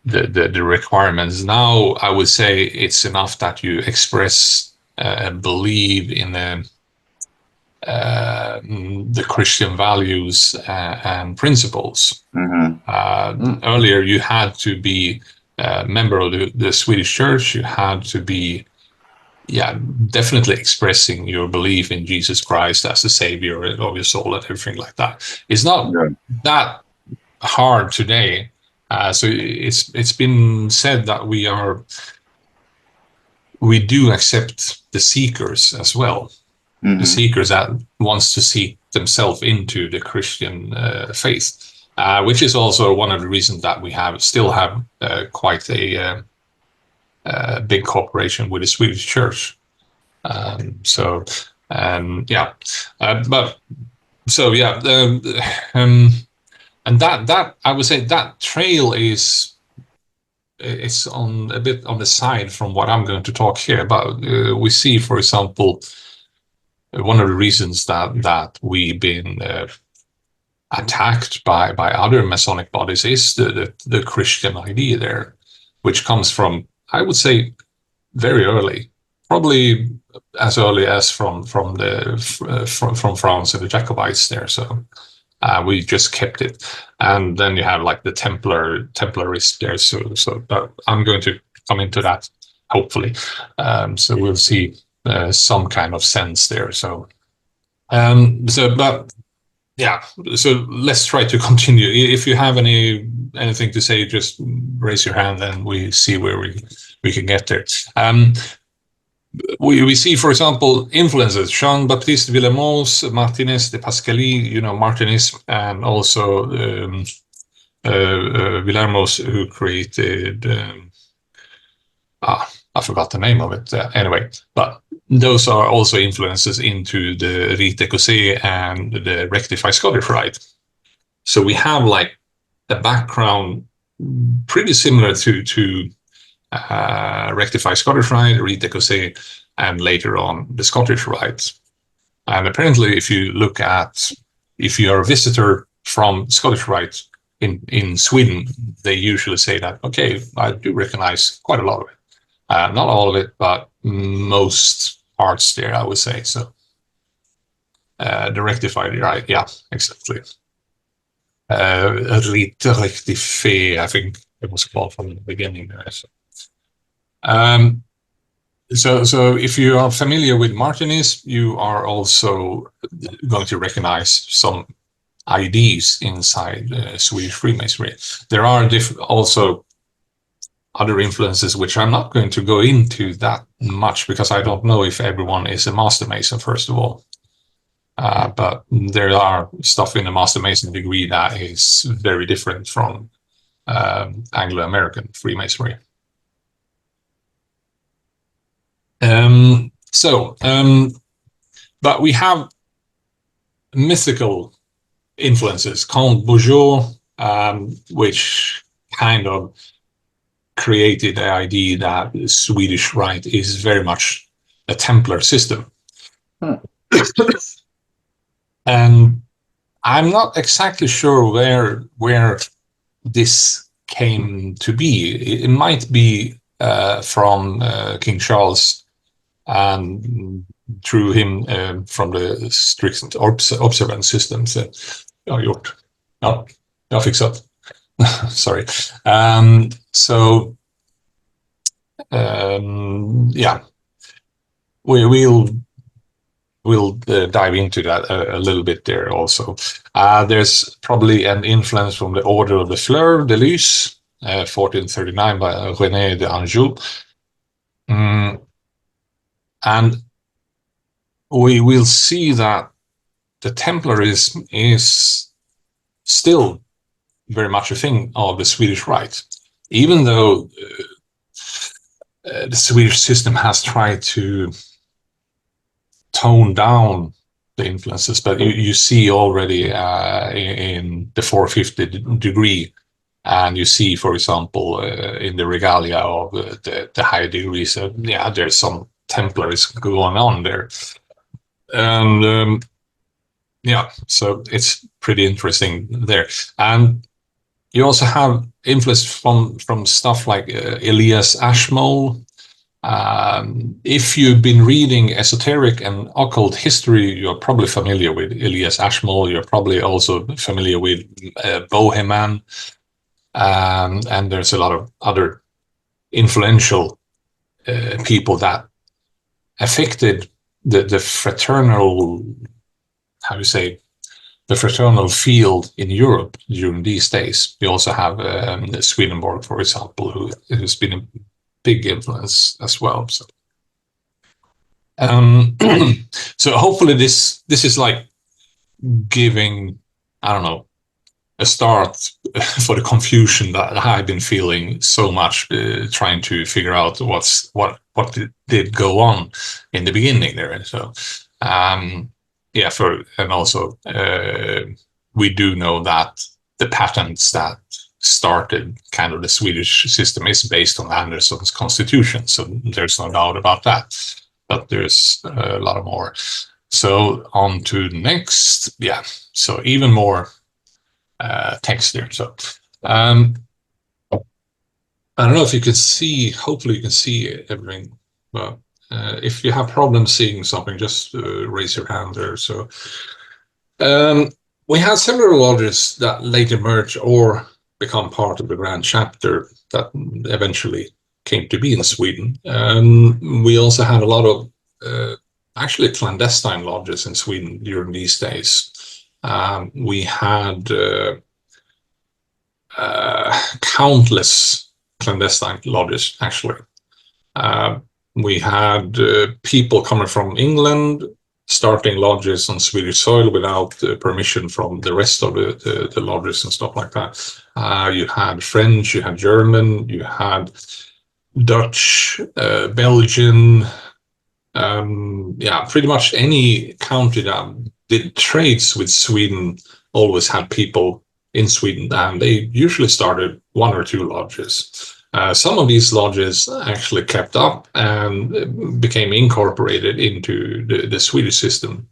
[SPEAKER 2] the requirements. Now I would say it's enough that you express believe in the Christian values and principles. Earlier, you had to be a member of the Swedish Church. You had to be, definitely expressing your belief in Jesus Christ as the Savior of your soul and everything like that. It's not that hard today. So it's been said that we do accept the seekers as well. The seekers that wants to seek themselves into the Christian faith, which is also one of the reasons that we still have quite a big cooperation with the Swedish Church. And that I would say that trail is on a bit on the side from what I'm going to talk here about. We see, for example, one of the reasons that we've been attacked by other Masonic bodies is the Christian idea there, which comes from, I would say, very early, probably as early as from France and the Jacobites there. So we just kept it, and then you have like the Templarists there. So I'm going to come into that hopefully. So we'll see some kind of sense there. So let's try to continue. If you have anything to say, just raise your hand and we see where we can get there. We see, for example, influences: Jean-Baptiste Villemose, Martinez de Pascaly, Martinism, and also Villemose, who created I forgot the name of it. Anyway, but those are also influences into the Rite Écossais and the Rectify Scottish Rite. So we have like a background pretty similar to Rectify Scottish Rite, Rite d'Écossais, and later on the Scottish Rite. And apparently, if you are a visitor from Scottish Rite in Sweden, they usually say that, okay, I do recognize quite a lot of it. Not all of it, but most parts there, I would say. So the Rectified Rite, yeah, exactly. Rite Rectifié, I think it was called from the beginning there. So if you are familiar with Martinis, you are also going to recognize some IDs inside Swedish Freemasonry. There are also other influences, which I'm not going to go into that much because I don't know if everyone is a Master Mason, first of all. But there are stuff in the Master Mason degree that is very different from Anglo-American Freemasonry. But we have mythical influences. Count Beaujeu, which kind of created the idea that the Swedish Rite is very much a Templar system. And I'm not exactly sure where this came to be. It might be from King Charles and through him from the strict observance systems. Gjort. Ja, jag har fixat. Sorry. Yeah, we'll dive into that a little bit there also. There's probably an influence from the Order of the Fleur de Lys, 1439 by René d'Anjou. And we will see that the Templarism is still very much a thing of the Swedish Rite, even though the Swedish system has tried to tone down the influences, but you see already in the 450 degree, and you see, for example, in the regalia of the higher degrees, yeah, there's some Templarism going on there. And yeah, so it's pretty interesting there. And you also have influence from stuff like Elias Ashmole. If you've been reading esoteric and occult history, you're probably familiar with Elias Ashmole. You're probably also familiar with Boheman. And there's a lot of other influential people that affected the fraternal, how do you say, the fraternal field in Europe during these days. We also have Swedenborg, for example, who's been a big influence as well. So, so hopefully this is like giving, I don't know, a start for the confusion that I've been feeling so much, trying to figure out what did go on in the beginning there. And so, yeah, and also we do know that the patents that started kind of the Swedish system is based on Anderson's constitution, so there's no doubt about that. But there's a lot more. So on to the next, yeah. So even more text there. So I don't know if you can see. Hopefully you can see everything. But if you have problems seeing something, just raise your hand there. So we had several lodges that later merged or become part of the Grand Chapter that eventually came to be in Sweden. We also had a lot of actually clandestine lodges in Sweden during these days. We had countless clandestine lodges, actually. We had people coming from England starting lodges on Swedish soil without permission from the rest of the lodges and stuff like that. You had French, you had German, you had Dutch, Belgian, yeah, pretty much any country that did trades with Sweden always had people in Sweden, and they usually started 1 or 2 lodges. Some of these lodges actually kept up and became incorporated into the Swedish system,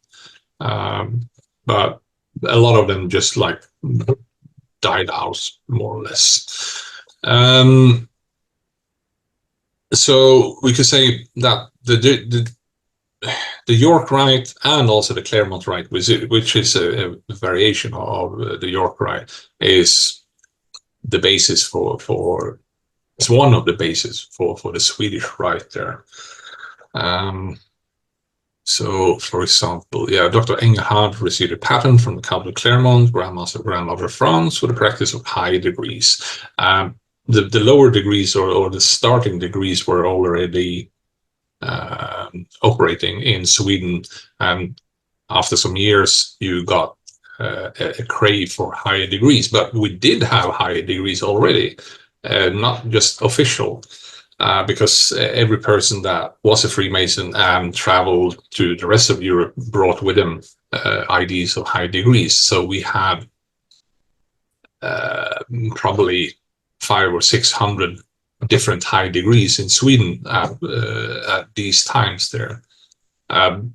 [SPEAKER 2] but a lot of them just like died out more or less. So we could say that the York Rite and also the Claremont Rite, which is a variation of the York Rite, is the basis for it's one of the bases for the Swedish Rite there. So, for example, Dr. Engelhard received a patent from the Count of Claremont, Grand Master of Grand Lodge of France, for the practice of high degrees. The lower degrees or the starting degrees were already operating in Sweden, and after some years you got a crave for higher degrees. But we did have higher degrees already, not just official, because every person that was a Freemason and traveled to the rest of Europe brought with them IDs of high degrees. So we had probably 500 or 600 different high degrees in Sweden at these times there,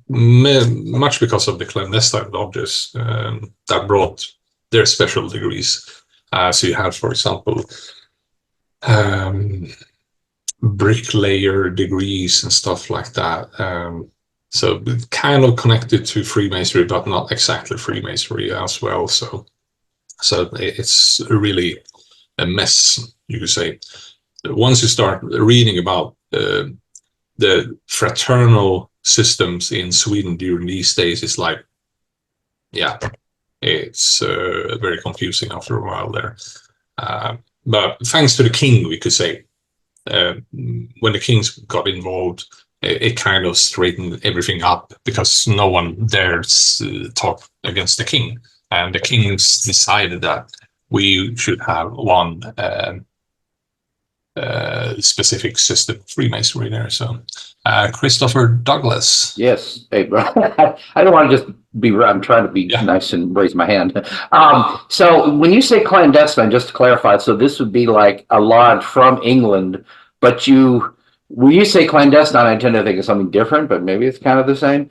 [SPEAKER 2] much because of the clandestine lodges that brought their special degrees. So you had, for example, bricklayer degrees and stuff like that. So kind of connected to Freemasonry, but not exactly Freemasonry as well. So it's really a mess, you could say. Once you start reading about the fraternal systems in Sweden during these days, it's like, it's very confusing after a while there. But thanks to the king, we could say, when the kings got involved, it kind of straightened everything up, because no one dares talk against the king. And the kings decided that we should have one specific system, Freemasonry there. So, Christopher Douglas.
[SPEAKER 1] Yes. Hey, I don't want to just be, I'm trying to be nice and raise my hand. So when you say clandestine, just to clarify, so this would be like a lodge from England, but when you say clandestine, I tend to think of something different, but maybe it's kind of the same.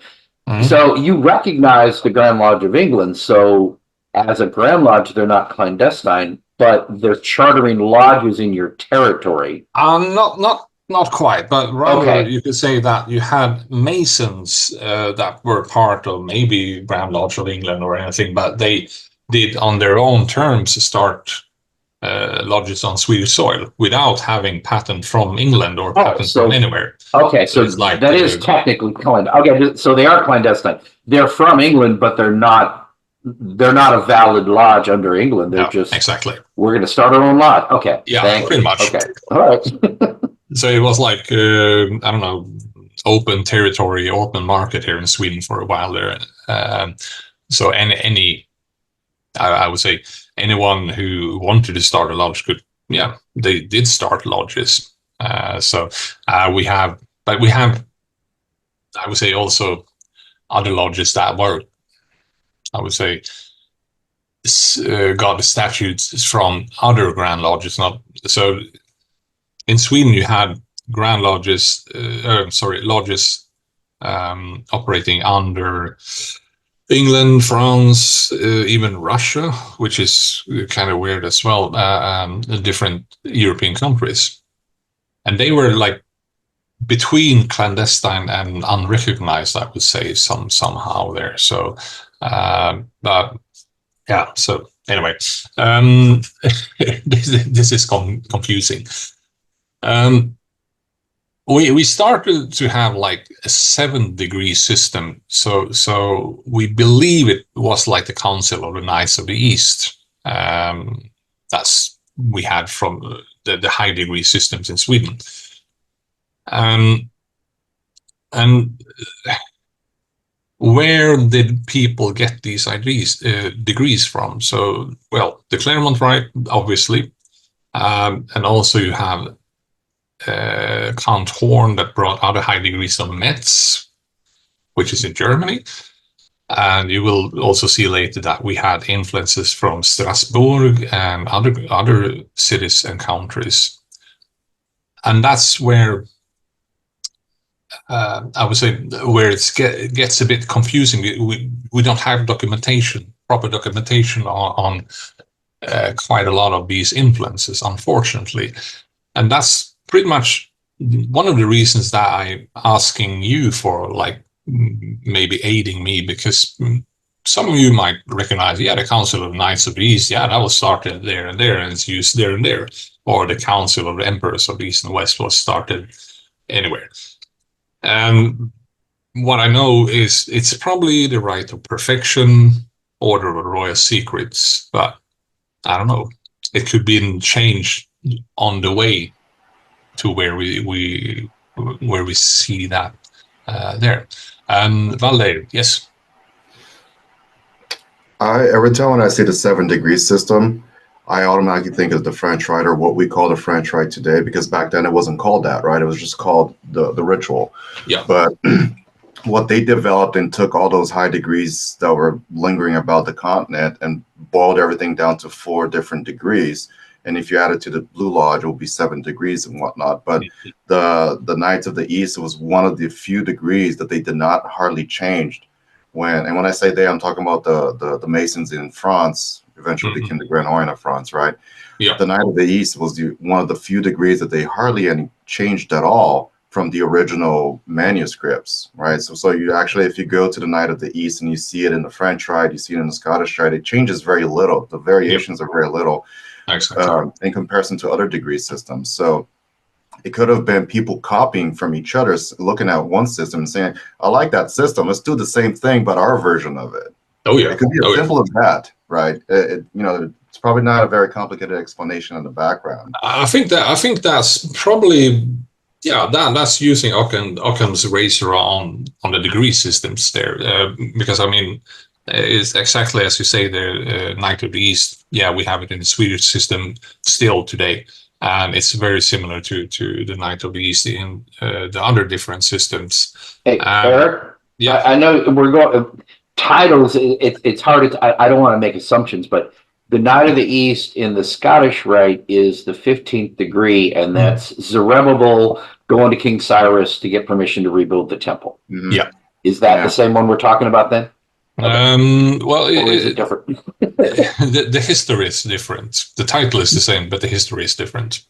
[SPEAKER 1] Mm-hmm. So you recognize the Grand Lodge of England. So as a Grand Lodge, they're not clandestine, but they're chartering lodges in your territory.
[SPEAKER 2] Not quite, but rather you could say that you had Masons that were part of maybe Grand Lodge of England or anything, but they did on their own terms start lodges on Swedish soil without having patent from England or patent from anywhere.
[SPEAKER 1] Okay, so like that is technically clandestine. Okay, so they are clandestine. They're from England, but they're not a valid lodge under England. They're just
[SPEAKER 2] exactly.
[SPEAKER 1] We're going to start our own lodge. Okay.
[SPEAKER 2] Yeah, pretty much.
[SPEAKER 1] Okay. All right.
[SPEAKER 2] So it was like I don't know, open territory, open market here in Sweden for a while there. So I would say anyone who wanted to start a lodge could. Yeah, they did start lodges. So we have, I would say, also other lodges that were, I would say, got the statutes from other Grand Lodges. Not so. In Sweden, you had Grand Lodges, lodges operating under England, France, even Russia, which is kind of weird as well. Different European countries, and they were like between clandestine and unrecognized, I would say, somehow there. So, but yeah. So anyway, this is confusing. We started to have like a 7-degree system. So we believe it was like the Council of the Knights of the East. That's we had from the high degree systems in Sweden. And where did people get these degrees from? So, well, the Claremont Rite, obviously, and also you have Count Horn that brought other high degrees of Metz, which is in Germany. And you will also see later that we had influences from Strasbourg and other cities and countries. And that's where I would say where it gets a bit confusing. We don't have proper documentation on quite a lot of these influences, unfortunately. And that's pretty much one of the reasons that I'm asking you for, like, maybe aiding me, because some of you might recognize, the Council of Knights of the East, that was started there and there, and it's used there and there. Or the Council of the Emperors of the East and West was started anywhere. And what I know is it's probably the Rite of Perfection, Order of the Royal Secrets, but I don't know. It could be changed on the way to where we see that there. Valdir, yes.
[SPEAKER 7] Every time when I see the 7 degree system, I automatically think of the French Rite, or what we call the French Rite today, because back then it wasn't called that, right? It was just called the ritual.
[SPEAKER 2] Yeah.
[SPEAKER 7] But what they developed and took all those high degrees that were lingering about the continent and boiled everything down to 4 different degrees. And if you add it to the Blue Lodge, it will be 7 degrees and whatnot. But the Knights of the East was one of the few degrees that they did not hardly change. When I say they, I'm talking about the Masons in France, eventually became the Grand Orient of France, right?
[SPEAKER 2] Yeah.
[SPEAKER 7] The Knight of the East was one of the few degrees that they hardly any changed at all from the original manuscripts, right? So you actually, if you go to the Knight of the East and you see it in the French Rite, you see it in the Scottish Rite, it changes very little. The variations are very little.
[SPEAKER 2] Exactly.
[SPEAKER 7] In comparison to other degree systems. So it could have been people copying from each other, looking at one system and saying, I like that system, let's do the same thing, but our version of it.
[SPEAKER 2] Oh, yeah.
[SPEAKER 7] It could be as simple as that, right? It's probably not a very complicated explanation in the background.
[SPEAKER 2] I think that's probably, that's using Occam's razor on the degree systems there, because I mean, it's exactly as you say, the Knight of the East. Yeah, we have it in the Swedish system still today, and it's very similar to the Knight of the East in the other different systems.
[SPEAKER 1] Hey, Eric?
[SPEAKER 2] Yeah.
[SPEAKER 1] I know we're going titles. It's hard to, I don't want to make assumptions, but the Knight of the East in the Scottish Rite is the 15th degree, and that's Zerubbabel going to King Cyrus to get permission to rebuild the temple.
[SPEAKER 7] Mm-hmm.
[SPEAKER 2] Yeah.
[SPEAKER 1] Is that the same one we're talking about then?
[SPEAKER 2] Well,
[SPEAKER 1] Or is it different?
[SPEAKER 2] the history is different. The title is the same, but the history is different.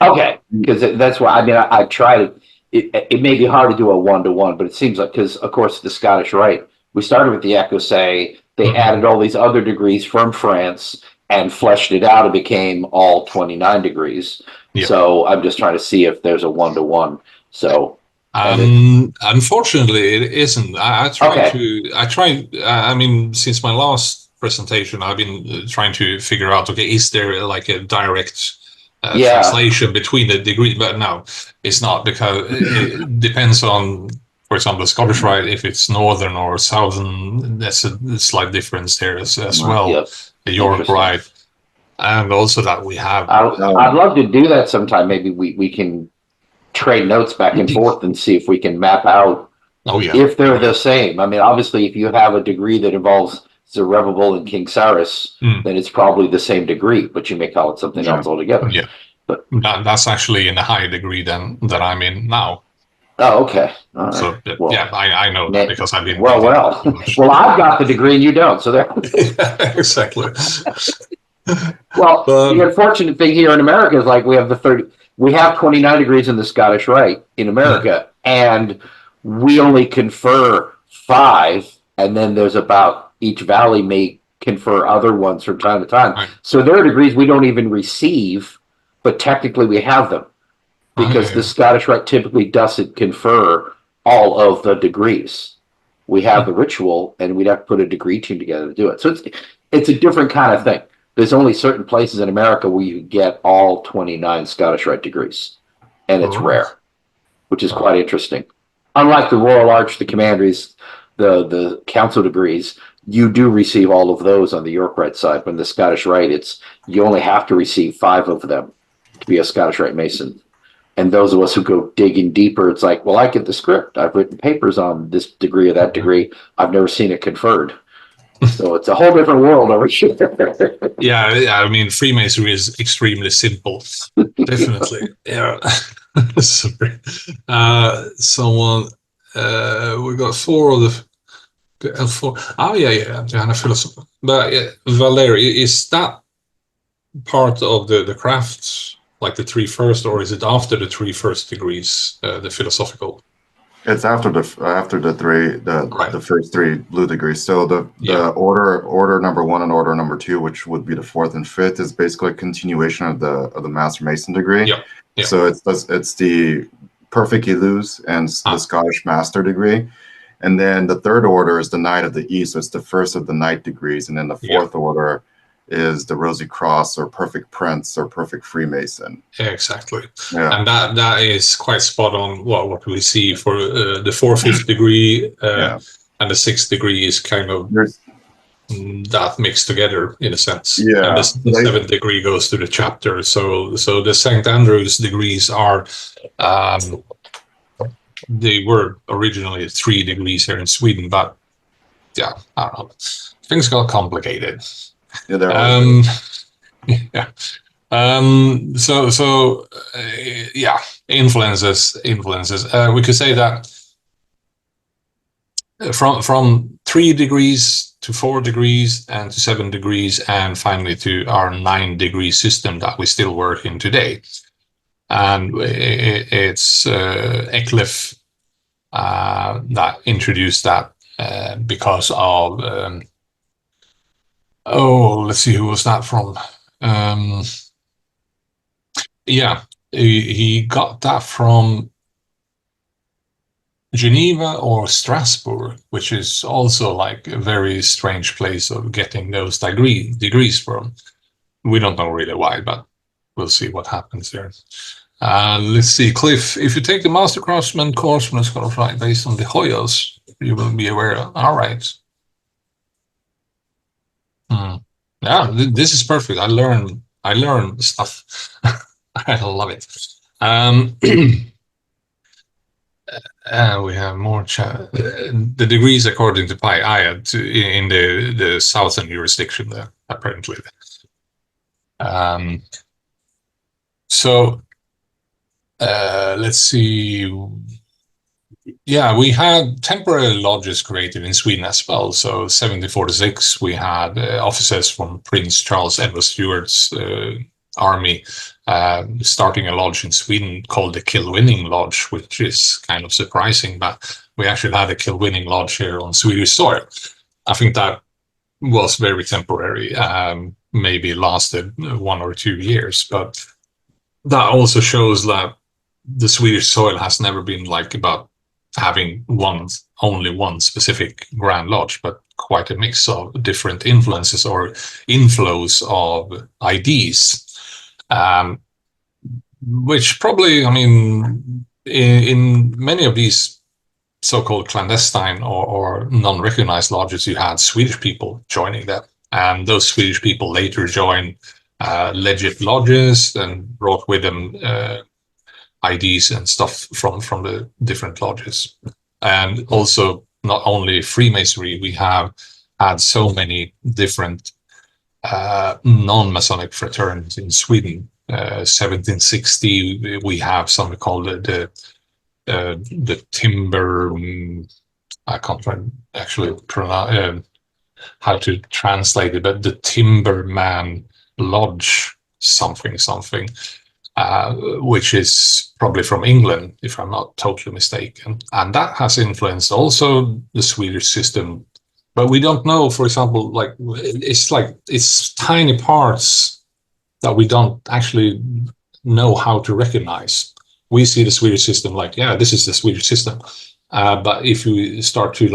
[SPEAKER 1] Okay, because that's why, I mean, I try to, it may be hard to do a 1-to-1, but it seems like, because of course the Scottish Rite, we started with the Écossais, they added all these other degrees from France and fleshed it out. It became all 29 degrees.
[SPEAKER 2] Yeah.
[SPEAKER 1] So I'm just trying to see if there's a 1-to-1. So
[SPEAKER 2] unfortunately, it isn't. I mean, since my last presentation, I've been trying to figure out, okay, is there like a direct translation between the degree? But no, it's not, because it depends on, for example, the Scottish Rite, if it's northern or southern, that's a slight difference there as well.
[SPEAKER 1] Yep.
[SPEAKER 2] The York Rite. And also that we have...
[SPEAKER 1] I'd love to do that sometime. Maybe we can trade notes back and forth and see if we can map out if they're the same. I mean, obviously, if you have a degree that involves Zerubbabel and King Cyrus, then it's probably the same degree, but you may call it something else altogether.
[SPEAKER 2] Yeah,
[SPEAKER 1] but
[SPEAKER 2] that's actually in a higher degree than that I'm in now.
[SPEAKER 1] Oh, okay. All right.
[SPEAKER 2] So I know that because I've been...
[SPEAKER 1] Well, I've got the degree and you don't, so there.
[SPEAKER 2] Exactly.
[SPEAKER 1] Well, the unfortunate thing here in America is, like, we have 29 degrees in the Scottish Rite in America, and we only confer 5, and then there's about, each valley may confer other ones from time to time.
[SPEAKER 2] Right.
[SPEAKER 1] So there are degrees we don't even receive, but technically we have them, because the Scottish Rite typically doesn't confer all of the degrees. We have the ritual, and we'd have to put a degree team together to do it. So it's a different kind of thing. There's only certain places in America where you get all 29 Scottish Rite degrees, and it's rare, which is quite interesting. Unlike the Royal Arch, the Commanderies, the Council degrees, you do receive all of those on the York Rite side. When the Scottish Rite, you only have to receive 5 of them to be a Scottish Rite Mason. And those of us who go digging deeper, it's like, well, I get the script. I've written papers on this degree or that degree. I've never seen it conferred. So it's a whole different world over here.
[SPEAKER 2] Yeah, I mean, Freemasonry is extremely simple. Definitely. Yeah. Sorry. Someone, we got 4 of the 4. Oh, yeah, Johanna Philosophy. But Valerie, is that part of the craft, like the 3 first, or is it after the 3 first degrees, the philosophical?
[SPEAKER 7] It's after the first 3 blue degrees. So the order number 1 and order number 2, which would be the 4th and 5th, is basically a continuation of the Master Mason degree.
[SPEAKER 2] Yeah. Yeah.
[SPEAKER 7] So it's the Perfect Elus and the Scottish Master degree, and then the 3rd order is the Knight of the East. So it's the first of the Knight degrees, and then the 4th order is the Rosy Cross or Perfect Prince or Perfect Freemason.
[SPEAKER 2] Yeah, exactly.
[SPEAKER 7] Yeah.
[SPEAKER 2] And that is quite spot on what we see for the 4th, 5th degree, and the 6th degree is kind of that mixed together in a sense.
[SPEAKER 7] Yeah.
[SPEAKER 2] And the 7th degree goes to the chapter. So the St. Andrews degrees are they were originally 3 degrees here in Sweden, but yeah, I don't know. Things got complicated.
[SPEAKER 7] Yeah,
[SPEAKER 2] yeah. Yeah, influences. We could say that from 3 degrees to 4 degrees and to 7 degrees, and finally to our 9 degree system that we still work in today. And it's Eckleff that introduced that because of let's see, who was that from? He got that from Geneva or Strasbourg, which is also like a very strange place of getting those degrees from. We don't know really why, but we'll see what happens there. Let's see, Cliff, if you take the Master Craftsman course from the School of Light based on the Hoyos, you will be aware of. All right. Yeah, this is perfect. I learn stuff. I love it. We have more chat. The degrees according to Pi I had in the southern jurisdiction there, apparently. So let's see. Yeah, we had temporary lodges created in Sweden as well. So 1746, we had officers from Prince Charles Edward Stuart's army starting a lodge in Sweden called the Kilwinning Lodge, which is kind of surprising, but we actually had a Kilwinning Lodge here on Swedish soil. I think that was very temporary, maybe lasted 1 or 2 years, but that also shows that the Swedish soil has never been like about having only one specific Grand Lodge, but quite a mix of different influences or inflows of ideas. Which probably, I mean, in many of these so-called clandestine or non-recognized lodges, you had Swedish people joining them, and those Swedish people later joined legit lodges and brought with them ideas and stuff from the different lodges. And also, not only Freemasonry, we have had so many different non-Masonic fraternities in Sweden. 1760, we have something called the Timber. I can't actually pronounce how to translate it, but the Timberman Lodge, something, which is probably from England, if I'm not totally mistaken, and that has influenced also the Swedish system. But we don't know, for example, it's tiny parts that we don't actually know how to recognize. We see the Swedish system like, yeah, this is the Swedish system. But if you start to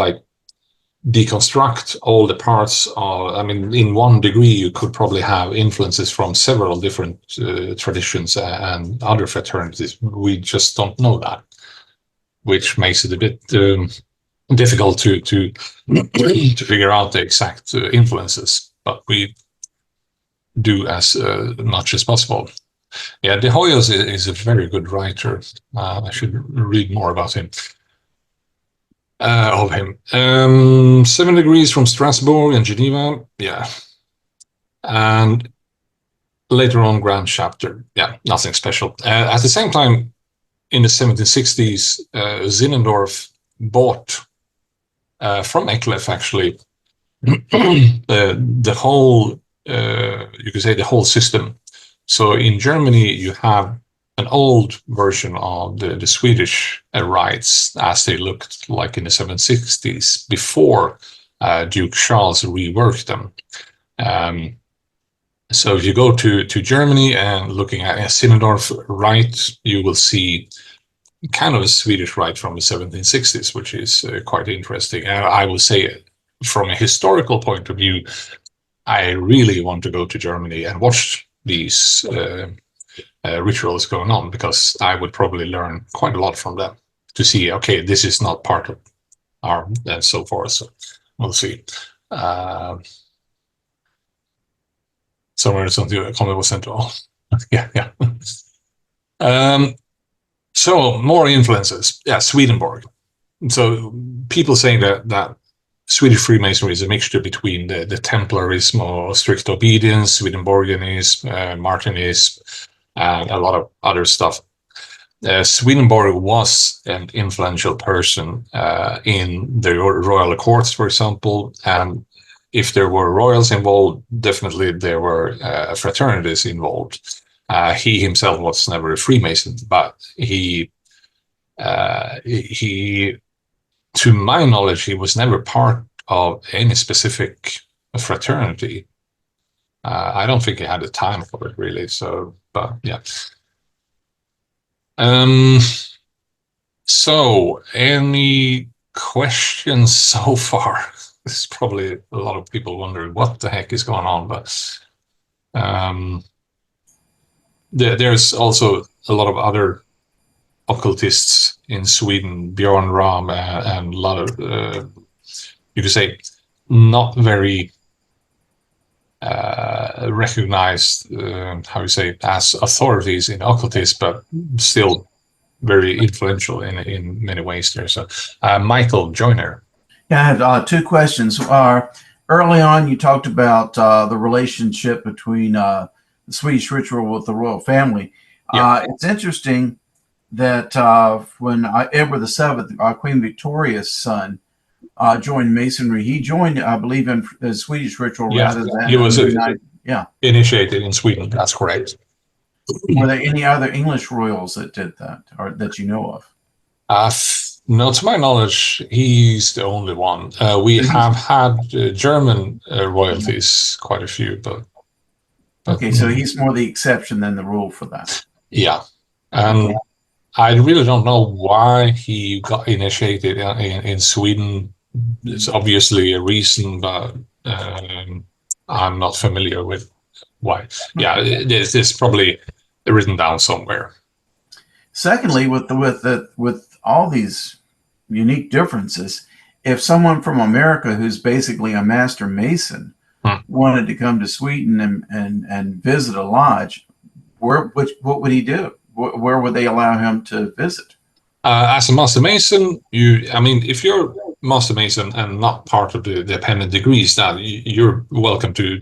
[SPEAKER 2] deconstruct all the parts of, I mean, in 1 degree, you could probably have influences from several different traditions and other fraternities. We just don't know that, which makes it a bit difficult to figure out the exact influences, but we do as much as possible. Yeah, De Hoyos is a very good writer. I should read more about him. Of him. 7 Degrees from Strasbourg and Geneva. Yeah. And later on, Grand Chapter. Yeah, nothing special. At the same time, in the 1760s, Zinzendorf bought from Eklef, actually, the whole, you could say, the whole system. So in Germany, you have an old version of the Swedish rites as they looked like in the 1760s before Duke Charles reworked them. So if you go to Germany and looking at a Zinzendorf rite, you will see kind of a Swedish rite from the 1760s, which is quite interesting. And I will say, from a historical point of view, I really want to go to Germany and watch these rituals going on, because I would probably learn quite a lot from them to see, okay, this is not part of our and so forth. So we'll see. Somewhere something comment was sent to yeah. So more influences. Yeah, Swedenborg. So people saying that Swedish Freemasonry is a mixture between the Templarism or strict obedience, Swedenborgianism, Martinism, and a lot of other stuff. Swedenborg was an influential person in the royal courts, for example, and if there were royals involved, definitely there were fraternities involved. He himself was never a Freemason, but he, to my knowledge, he was never part of any specific fraternity. I don't think he had the time for it, really. So, but yeah. So, any questions so far? There's probably a lot of people wondering what the heck is going on, but there's also a lot of other occultists in Sweden, Björn Rahm, and a lot of, you could say, not very recognized, how you say, as authorities in occultism, but still very influential in many ways there. So, Michael Joyner.
[SPEAKER 6] Yeah, I have 2 questions. Early on, you talked about the relationship between the Swedish ritual with the royal family.
[SPEAKER 2] Yeah.
[SPEAKER 6] It's interesting that when Edward VII, Queen Victoria's son, joined Masonry, he joined, I believe, in the Swedish ritual rather than
[SPEAKER 2] he was
[SPEAKER 6] yeah.
[SPEAKER 2] initiated in Sweden. That's correct.
[SPEAKER 6] Were there any other English royals that did that, or that you know of?
[SPEAKER 2] No, to my knowledge, he's the only one. We have had German royalties, quite a few, but
[SPEAKER 6] okay, so he's more the exception than the rule for that.
[SPEAKER 2] Yeah, and I really don't know why he got initiated in Sweden. It's obviously a reason, but I'm not familiar with why. Yeah, it's probably written down somewhere.
[SPEAKER 6] Secondly, with all these unique differences, if someone from America who's basically a master Mason wanted to come to Sweden and visit a lodge, what would he do? Where would they allow him to visit?
[SPEAKER 2] As a Master Mason, if you're Master Mason and not part of the dependent degrees, that you're welcome to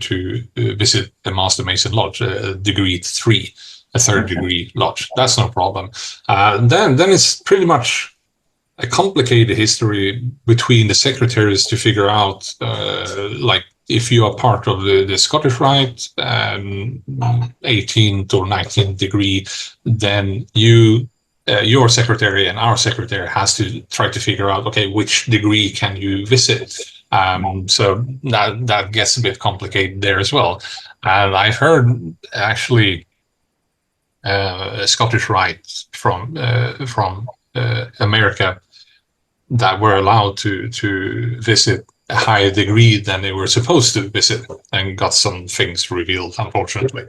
[SPEAKER 2] visit a Master Mason lodge, degree 3, a 3rd degree lodge. That's no problem. Then it's pretty much a complicated history between the secretaries to figure out, like, if you are part of the Scottish Rite, 18th or 19th degree, then your secretary and our secretary has to try to figure out, okay, which degree can you visit? So that gets a bit complicated there as well. And I've heard actually a Scottish Rite from America that were allowed to visit a higher degree than they were supposed to visit, and got some things revealed, unfortunately.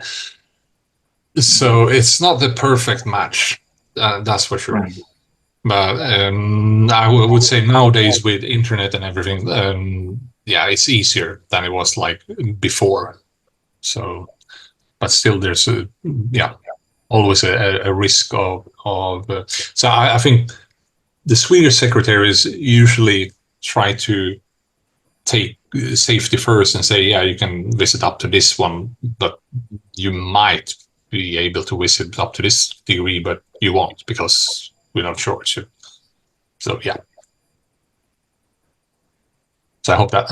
[SPEAKER 2] So it's not the perfect match, that's for sure. Right. But I would say nowadays, with internet and everything, it's easier than it was like before. So, but still, there's always a risk of so I think the Swedish secretaries usually try to take safety first and say, yeah, you can visit up to this one, but you might be able to visit up to this degree, but you won't because we're not sure. So yeah. So I hope that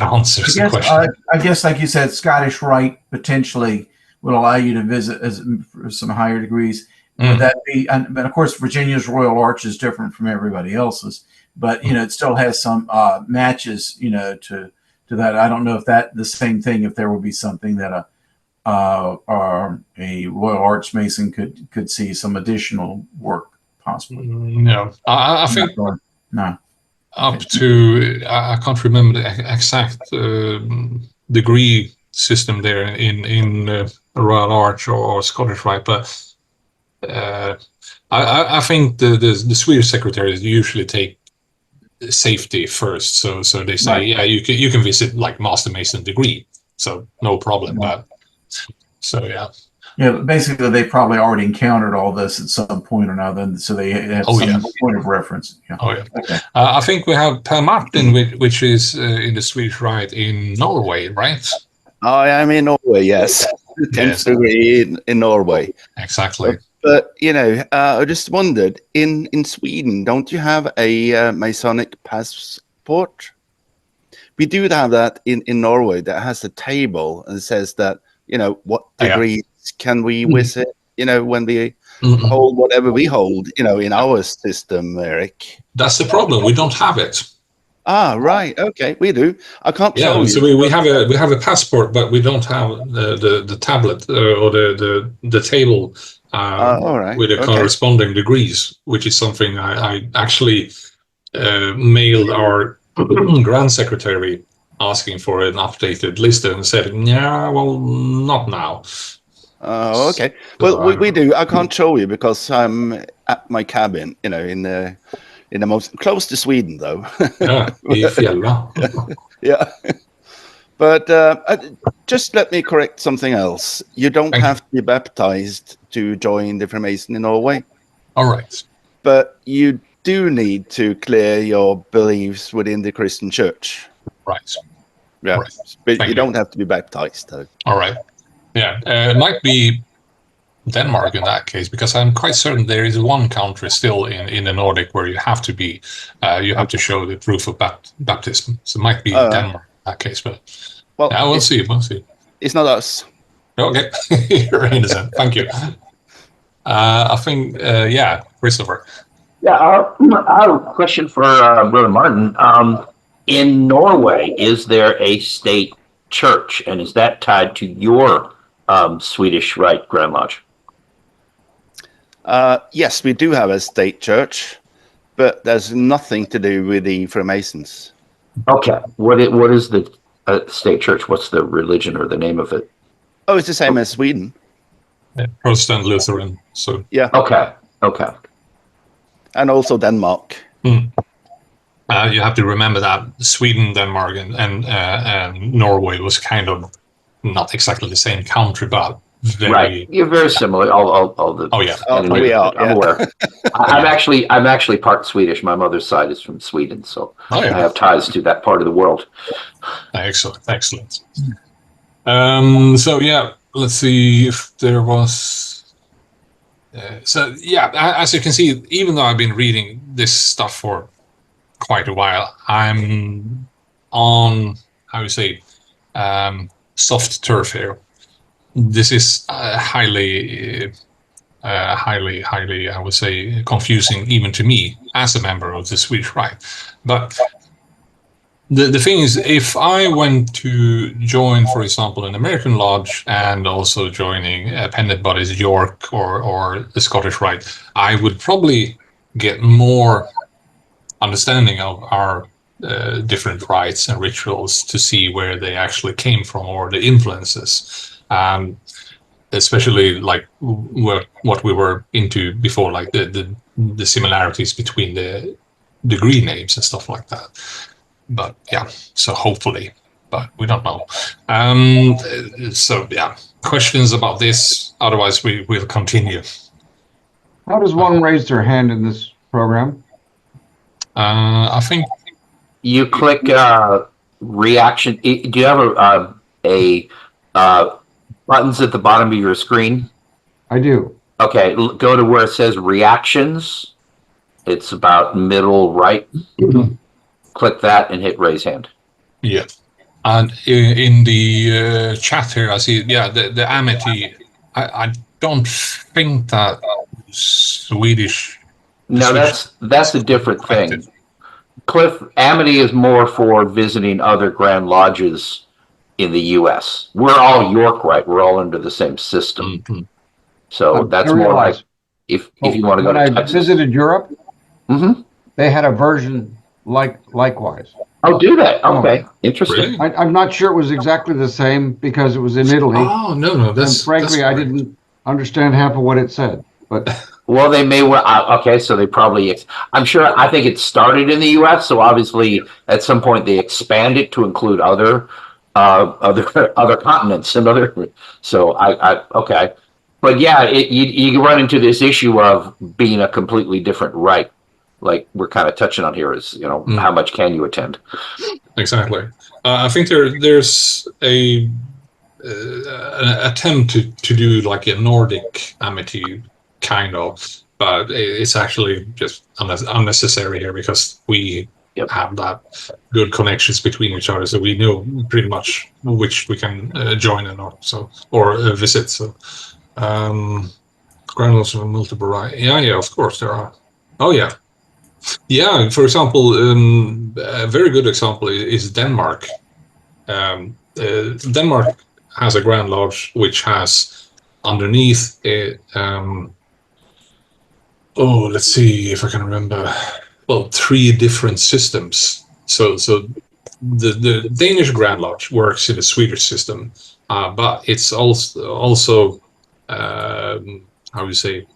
[SPEAKER 2] answers the question.
[SPEAKER 6] I guess, like you said, Scottish Rite potentially would allow you to visit as some higher degrees. Would that be? But of course, Virginia's Royal Arch is different from everybody else's. But it still has some matches, to that. I don't know if that the same thing. If there would be something that a Royal Arch Mason could see some additional work possibly.
[SPEAKER 2] No, I think
[SPEAKER 6] no.
[SPEAKER 2] Up to I can't remember the exact degree system there in Royal Arch or Scottish Rite, but I think the Swedish secretaries usually take safety first, so they say, right, yeah, you can visit like Master Mason degree, so no problem. Right. But so yeah.
[SPEAKER 6] Yeah, basically, they probably already encountered all this at some point or another, so they have some point of reference. Yeah.
[SPEAKER 2] Oh, yeah. Okay. I think we have Per Martin, which is in the Swedish Rite in Norway, right?
[SPEAKER 10] I am in Norway, yes. 10th degree in Norway.
[SPEAKER 2] Exactly.
[SPEAKER 10] But I just wondered, in Sweden, don't you have a Masonic passport? We do have that in Norway that has a table and says that, what degree can we visit, when we hold whatever we hold, in our system, Eric?
[SPEAKER 2] That's the problem. We don't have it.
[SPEAKER 10] Ah, right. Okay, we do. I can't show you.
[SPEAKER 2] So we have a passport, but we don't have the tablet or the table
[SPEAKER 10] all right.
[SPEAKER 2] with the corresponding degrees, which is something I actually mailed our Grand Secretary asking for an updated list and said, yeah, well, not now.
[SPEAKER 10] Oh, okay. Well, we do. I can't show you because I'm at my cabin, in the most close to Sweden, though.
[SPEAKER 2] Yeah,
[SPEAKER 10] yeah. But just let me correct something else. You don't have to be baptized to join the Freemason in Norway.
[SPEAKER 2] All right.
[SPEAKER 10] But you do need to clear your beliefs within the Christian Church.
[SPEAKER 2] Right.
[SPEAKER 10] Yeah.
[SPEAKER 2] Right.
[SPEAKER 10] But you don't have to be baptized, though.
[SPEAKER 2] All right. Yeah. It might be Denmark in that case, because I'm quite certain there is one country still in the Nordic where you have to be, you have to show the proof of baptism. So it might be Denmark in that case, but we'll see. We'll see.
[SPEAKER 10] It's not us.
[SPEAKER 2] Okay. You're innocent. Thank you. I think, Christopher.
[SPEAKER 1] Yeah, our question for Brother Martin. In Norway, is there a state church, and is that tied to your Swedish Rite Grand Lodge?
[SPEAKER 10] Yes, we do have a state church, but there's nothing to do with the Freemasons.
[SPEAKER 1] Okay. What is the state church? What's the religion or the name of it?
[SPEAKER 10] Oh, it's the same as Sweden.
[SPEAKER 2] Yeah, Protestant Lutheran. So
[SPEAKER 10] yeah.
[SPEAKER 1] Okay.
[SPEAKER 10] And also Denmark.
[SPEAKER 2] You have to remember that Sweden, Denmark, and Norway was kind of not exactly the same country, but very...
[SPEAKER 1] Right. You're very similar. All the.
[SPEAKER 2] Oh yeah.
[SPEAKER 10] We are.
[SPEAKER 1] I'm aware. I'm actually part Swedish. My mother's side is from Sweden, so I have ties to that part of the world.
[SPEAKER 2] Excellent. So yeah, let's see if there was. As you can see, even though I've been reading this stuff for quite a while, I'm on, soft turf here. This is highly, I would say, confusing even to me as a member of the Swedish Rite. But the thing is, if I went to join, for example, an American lodge and also joining Appended Bodies York or the Scottish Rite, I would probably get more understanding of our different rites and rituals to see where they actually came from or the influences, especially like what we were into before, like the similarities between the degree names and stuff like that. But yeah, so hopefully but we don't know. So yeah, questions about this? Otherwise, we will continue.
[SPEAKER 11] How does one raise their hand in this program?
[SPEAKER 2] I think
[SPEAKER 1] You click reaction. Do you have a buttons at the bottom of your screen?
[SPEAKER 11] I do.
[SPEAKER 1] Okay, go to where it says reactions. It's about middle right. Click that and hit raise hand.
[SPEAKER 2] yeah. And in the chat here, I see the Amity. I don't think that Swedish.
[SPEAKER 1] No, that's a different thing. Cliff, Amity is more for visiting other Grand Lodges in the U.S. We're all York, right? We're all under the same system.
[SPEAKER 2] Mhm.
[SPEAKER 1] So that's
[SPEAKER 11] I
[SPEAKER 1] more like
[SPEAKER 11] realize.
[SPEAKER 1] if you want to go
[SPEAKER 11] When
[SPEAKER 1] to
[SPEAKER 11] I
[SPEAKER 1] Texas.
[SPEAKER 11] visited Europe,
[SPEAKER 1] Mm-hmm.
[SPEAKER 11] they had a version likewise.
[SPEAKER 1] Oh, do they? Okay, interesting.
[SPEAKER 2] Really?
[SPEAKER 11] I'm not sure it was exactly the same because it was in Italy.
[SPEAKER 2] Oh no,
[SPEAKER 11] And
[SPEAKER 2] that's
[SPEAKER 11] frankly, I
[SPEAKER 2] correct.
[SPEAKER 11] didn't understand half of what it said. But
[SPEAKER 1] Well, they may well. Okay, so they probably. I'm sure. I think it started in the U.S. So obviously, at some point, they expand it to include other continents and other. So okay, but yeah, you run into this issue of being a completely different right. Like we're kind of touching on here is how much can you attend?
[SPEAKER 2] Exactly. I think there's an attempt to do like a Nordic Amity kind of, but it's actually just unnecessary here because we have that good connections between each other, so we know pretty much which we can join and not, so or visit. So, granules of multiple right. Yeah, of course there are. Oh yeah. Yeah, for example, a very good example is Denmark. Denmark has a Grand Lodge which has underneath it. Let's see if I can remember. Well, 3 different systems. So the Danish Grand Lodge works in the Swedish system, but it's also how you say,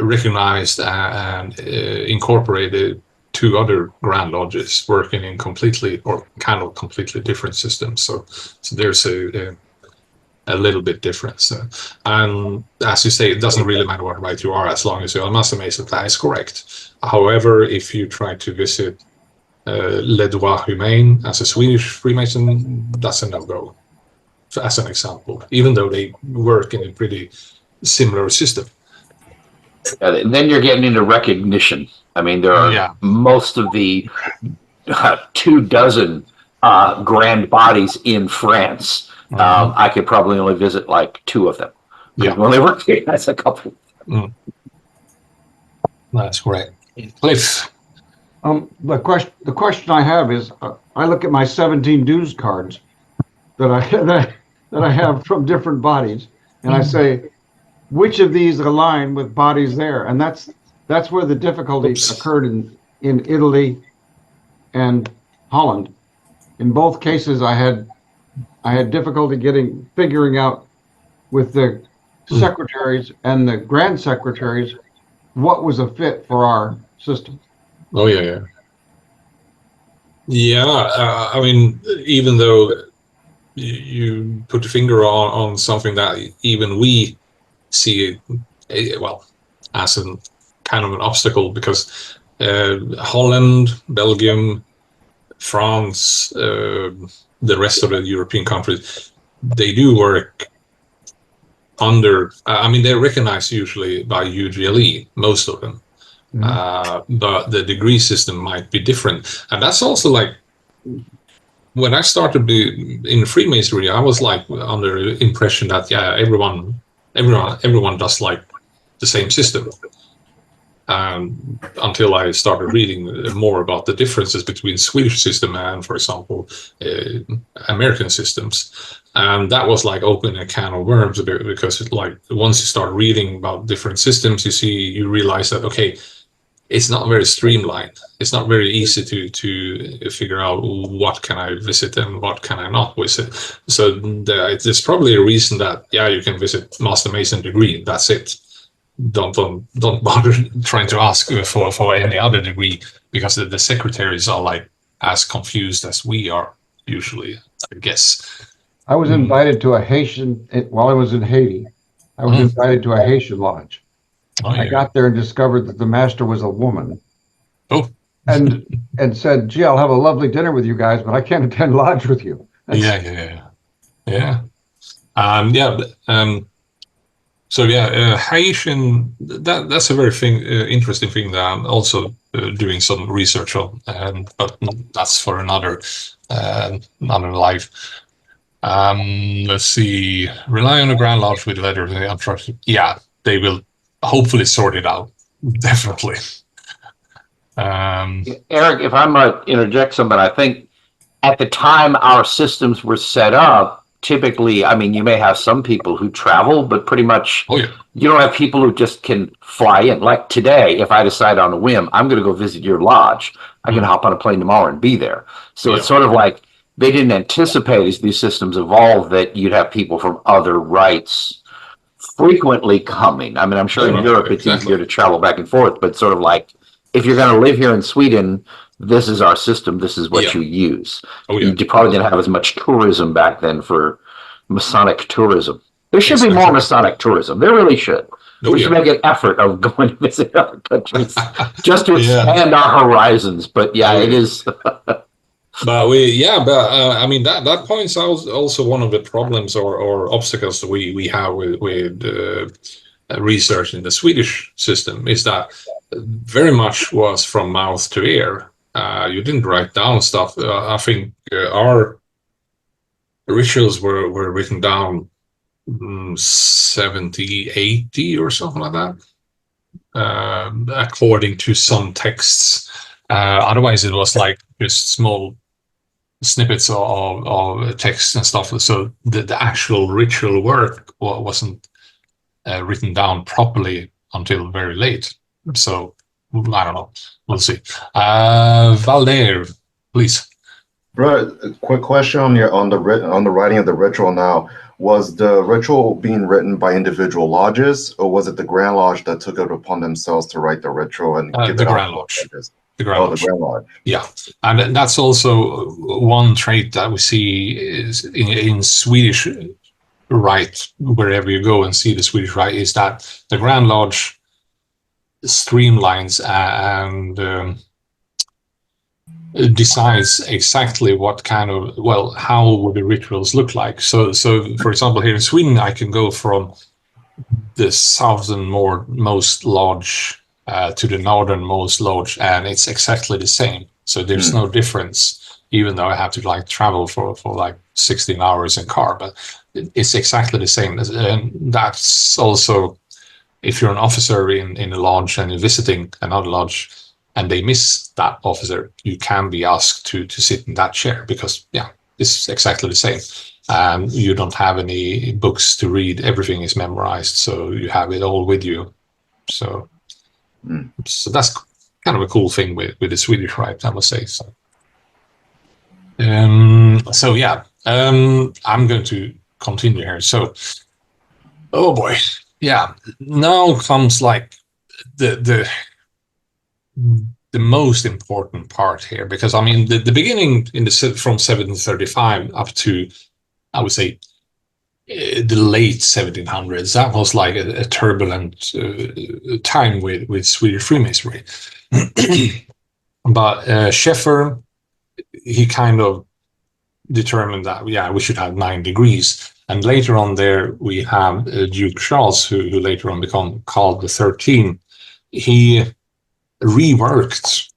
[SPEAKER 2] recognized and incorporated 2 other Grand Lodges working in completely different systems. So there's a little bit difference. And as you say, it doesn't really matter what right you are as long as you're a Master Mason. That is correct. However, if you try to visit Les Droits Humains as a Swedish Freemason, that's a no-go, as an example, even though they work in a pretty similar system.
[SPEAKER 1] And then you're getting into recognition. I mean, there are most of the 24 grand bodies in France. I could probably only visit like 2 of them. Yeah, when they work here, that's a couple.
[SPEAKER 2] That's correct. Cliff.
[SPEAKER 11] the question I have is, I look at my 17 dues cards that I have from different bodies, and I say, which of these align with bodies there? And that's where the difficulty occurred in Italy and Holland. In both cases, I had difficulty figuring out with the secretaries and the grand secretaries what was a fit for our system.
[SPEAKER 2] Oh yeah. I mean, even though you put the finger on something that even we see as a kind of an obstacle, because Holland, Belgium, France, the rest of the European countries, they do work under, they're recognized usually by UGLE, most of them. But the degree system might be different. And that's also like, when I started in Freemasonry, I was like under the impression that, everyone does like the same system. Until I started reading more about the differences between Swedish system and, for example, American systems. And that was like opening a can of worms a bit, because like once you start reading about different systems, you realize that, okay, it's not very streamlined. It's not very easy to figure out what can I visit and what can I not visit. So there's probably a reason that, you can visit Master Mason degree. That's it. Don't bother trying to ask for any other degree, because the secretaries are like as confused as we are usually. I guess.
[SPEAKER 11] I was invited to a Haitian, while I was in Haiti, I was invited to a Haitian lodge.
[SPEAKER 2] Oh, yeah.
[SPEAKER 11] I got there and discovered that the master was a woman.
[SPEAKER 2] Oh.
[SPEAKER 11] And said, gee, I'll have a lovely dinner with you guys, but I can't attend lodge with you.
[SPEAKER 2] Yeah. So yeah, Haitian. That's a very interesting thing that I'm also doing some research on, but that's for another life. Let's see. Rely on a Grand Lodge with letter. Yeah, they will hopefully sort it out. Definitely.
[SPEAKER 1] Eric, if I might interject something, I think at the time our systems were set up, typically, I mean, you may have some people who travel, but pretty much you don't have people who just can fly in. Like today, if I decide on a whim, I'm going to go visit your lodge, I can hop on a plane tomorrow and be there. So it's sort of like they didn't anticipate as these systems evolved that you'd have people from other rites frequently coming. I mean, I'm sure in Europe it's easier to travel back and forth, but sort of like, if you're going to live here in Sweden, this is our system. This is what you use. You probably didn't have as much tourism back then for Masonic tourism. There should be more Masonic tourism. There really should. We should make an effort of going to visit other countries just to expand our horizons. But it is.
[SPEAKER 2] But I mean that points out also one of the problems or obstacles that we have with research in the Swedish system is that very much was from mouth to ear. You didn't write down stuff. I think our rituals were written down 70, 80 or something like that, according to some texts. Otherwise, it was like just small snippets of text and stuff. So the actual ritual work wasn't written down properly until very late. So I don't know. We'll see. Valder, please.
[SPEAKER 7] Bro, a quick question on the writing of the ritual now. Was the ritual being written by individual lodges, or was it the Grand Lodge that took it upon themselves to write the ritual and give
[SPEAKER 2] the
[SPEAKER 7] it
[SPEAKER 2] Grand
[SPEAKER 7] out?
[SPEAKER 2] Lodge.
[SPEAKER 7] The Grand Lodge.
[SPEAKER 2] Yeah, and that's also one trait that we see is in Swedish rite, wherever you go and see the Swedish rite, is that the Grand Lodge streamlines and decides exactly what kind of, how would the rituals look like. So for example, here in Sweden, I can go from the southernmost lodge to the northernmost lodge, and it's exactly the same. So there's no difference, even though I have to travel for like 16 hours in car, but it's exactly the same. And that's also, if you're an officer in a lodge and you're visiting another lodge and they miss that officer, you can be asked to sit in that chair because it's exactly the same. You don't have any books to read. Everything is memorized, so you have it all with you. So that's kind of a cool thing with the Swedish rite, I must say. So I'm going to continue here. So, oh boy, now comes like the most important part here, because I mean the beginning from 1735 up to, I would say, the late 1700s, that was like a turbulent time with Swedish Freemasonry. But Scheffer, he kind of determined that we should have 9 degrees, and later on there we have Duke Charles, who later on became Carl XIII. He reworked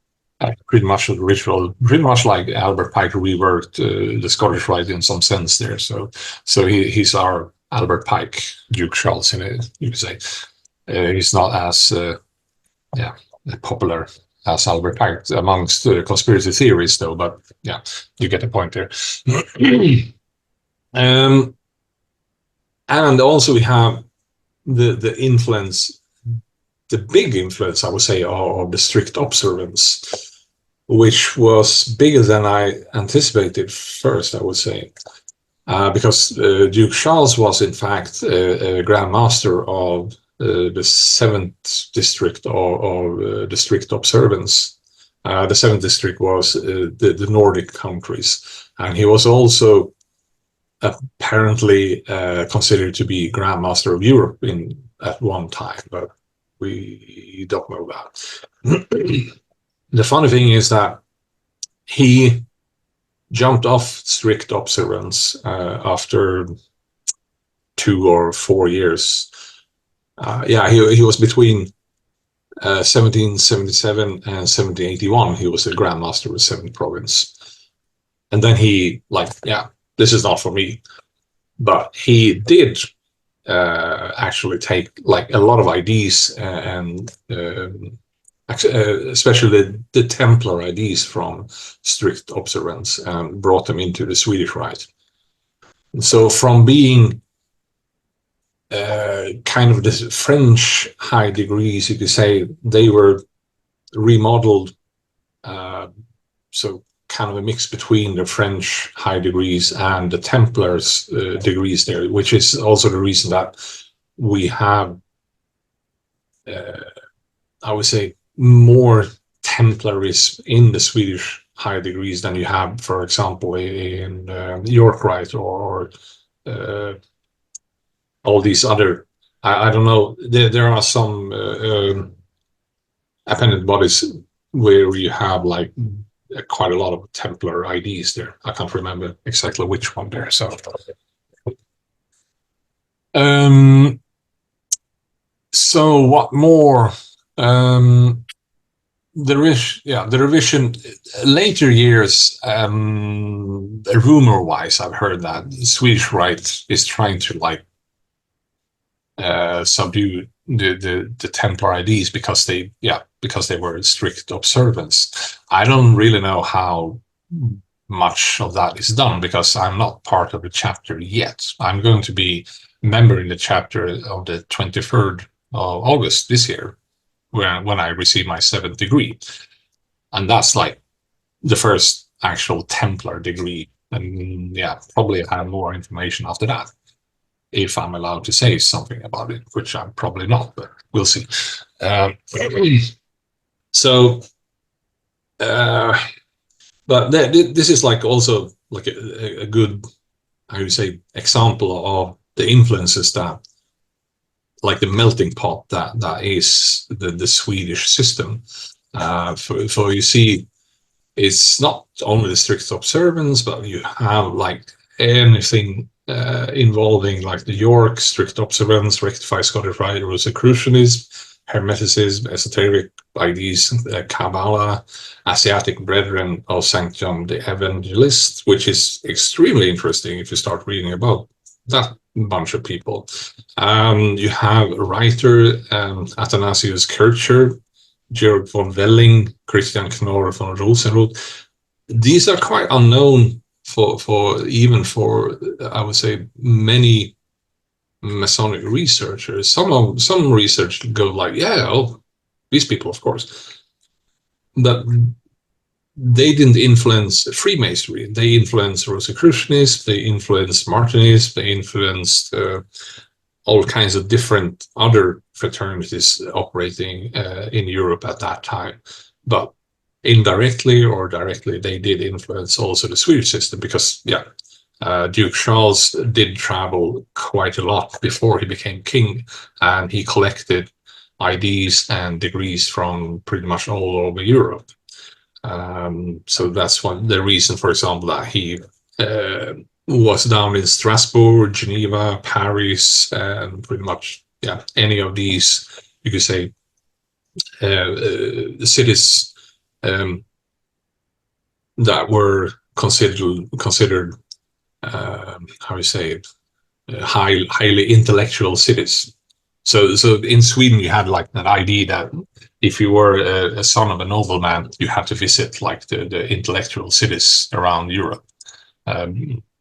[SPEAKER 2] pretty much the ritual, pretty much like Albert Pike reworked the Scottish Rite in some sense there. So he's our Albert Pike, Duke Charles, you could say. He's not as popular as Albert Pike amongst conspiracy theories, though. But you get the point there. And also we have the influence. The big influence, I would say, of the strict observance, which was bigger than I anticipated first, I would say. Because Duke Charles was, in fact, a Grand Master of the 7th district of the strict observance. The seventh district was the Nordic countries, and he was also apparently considered to be Grand Master of Europe at one time, but we don't know that. The funny thing is that he jumped off strict observance after 2 or 4 years. He was between 1777 and 1781. He was the Grand Master of the Seventh Province, and then he this is not for me. But he did actually take like a lot of IDs and especially the Templar IDs from strict observance and brought them into the Swedish Rite. So from being kind of the French high degrees, you could say, they were remodeled. So kind of a mix between the French high degrees and the Templars degrees there, which is also the reason that we have, I would say, more Templarism in the Swedish high degrees than you have, for example, in York Rite or all these other. I don't know. There are some appended bodies where you have like quite a lot of Templar IDs there. I can't remember exactly which one there. So, so what more? The revision later years. Rumor-wise, I've heard that the Swedish Rite is trying to like subdue the Templar IDs because they were strict observance. I don't really know how much of that is done because I'm not part of the chapter yet. I'm going to be a member in the chapter of the 23rd of August this year, when I receive my 7th degree, and that's like the first actual Templar degree. And probably I have more information after that, if I'm allowed to say something about it, which I'm probably not, but we'll see. But this is like also like a good, I would say, example of the influences that, like the melting pot that is the Swedish system. For you see, it's not only the strict observance, but you have like anything involving like the York strict observance, rectified Scottish Rite, Rosicrucianism, Hermeticism, esoteric IDs, Kabbalah, Asiatic Brethren of St. John the Evangelist, which is extremely interesting if you start reading about that bunch of people. You have a writer, Athanasius Kircher, Georg von Welling, Christian Knorr von Rosenroth. These are quite unknown for I would say many Masonic researchers. Some research go like, these people, of course, but they didn't influence Freemasonry. They influenced Rosicrucianism, they influenced Martinism, they influenced all kinds of different other fraternities operating in Europe at that time. But indirectly or directly, they did influence also the Swedish system because, Duke Charles did travel quite a lot before he became king, and he collected IDs and degrees from pretty much all over Europe. So that's the reason, for example, that he was down in Strasbourg, Geneva, Paris, and pretty much any of these, you could say, cities that were considered how you say it, highly intellectual cities. So in Sweden you had like that idea that if you were a son of a nobleman, you had to visit like the intellectual cities around Europe.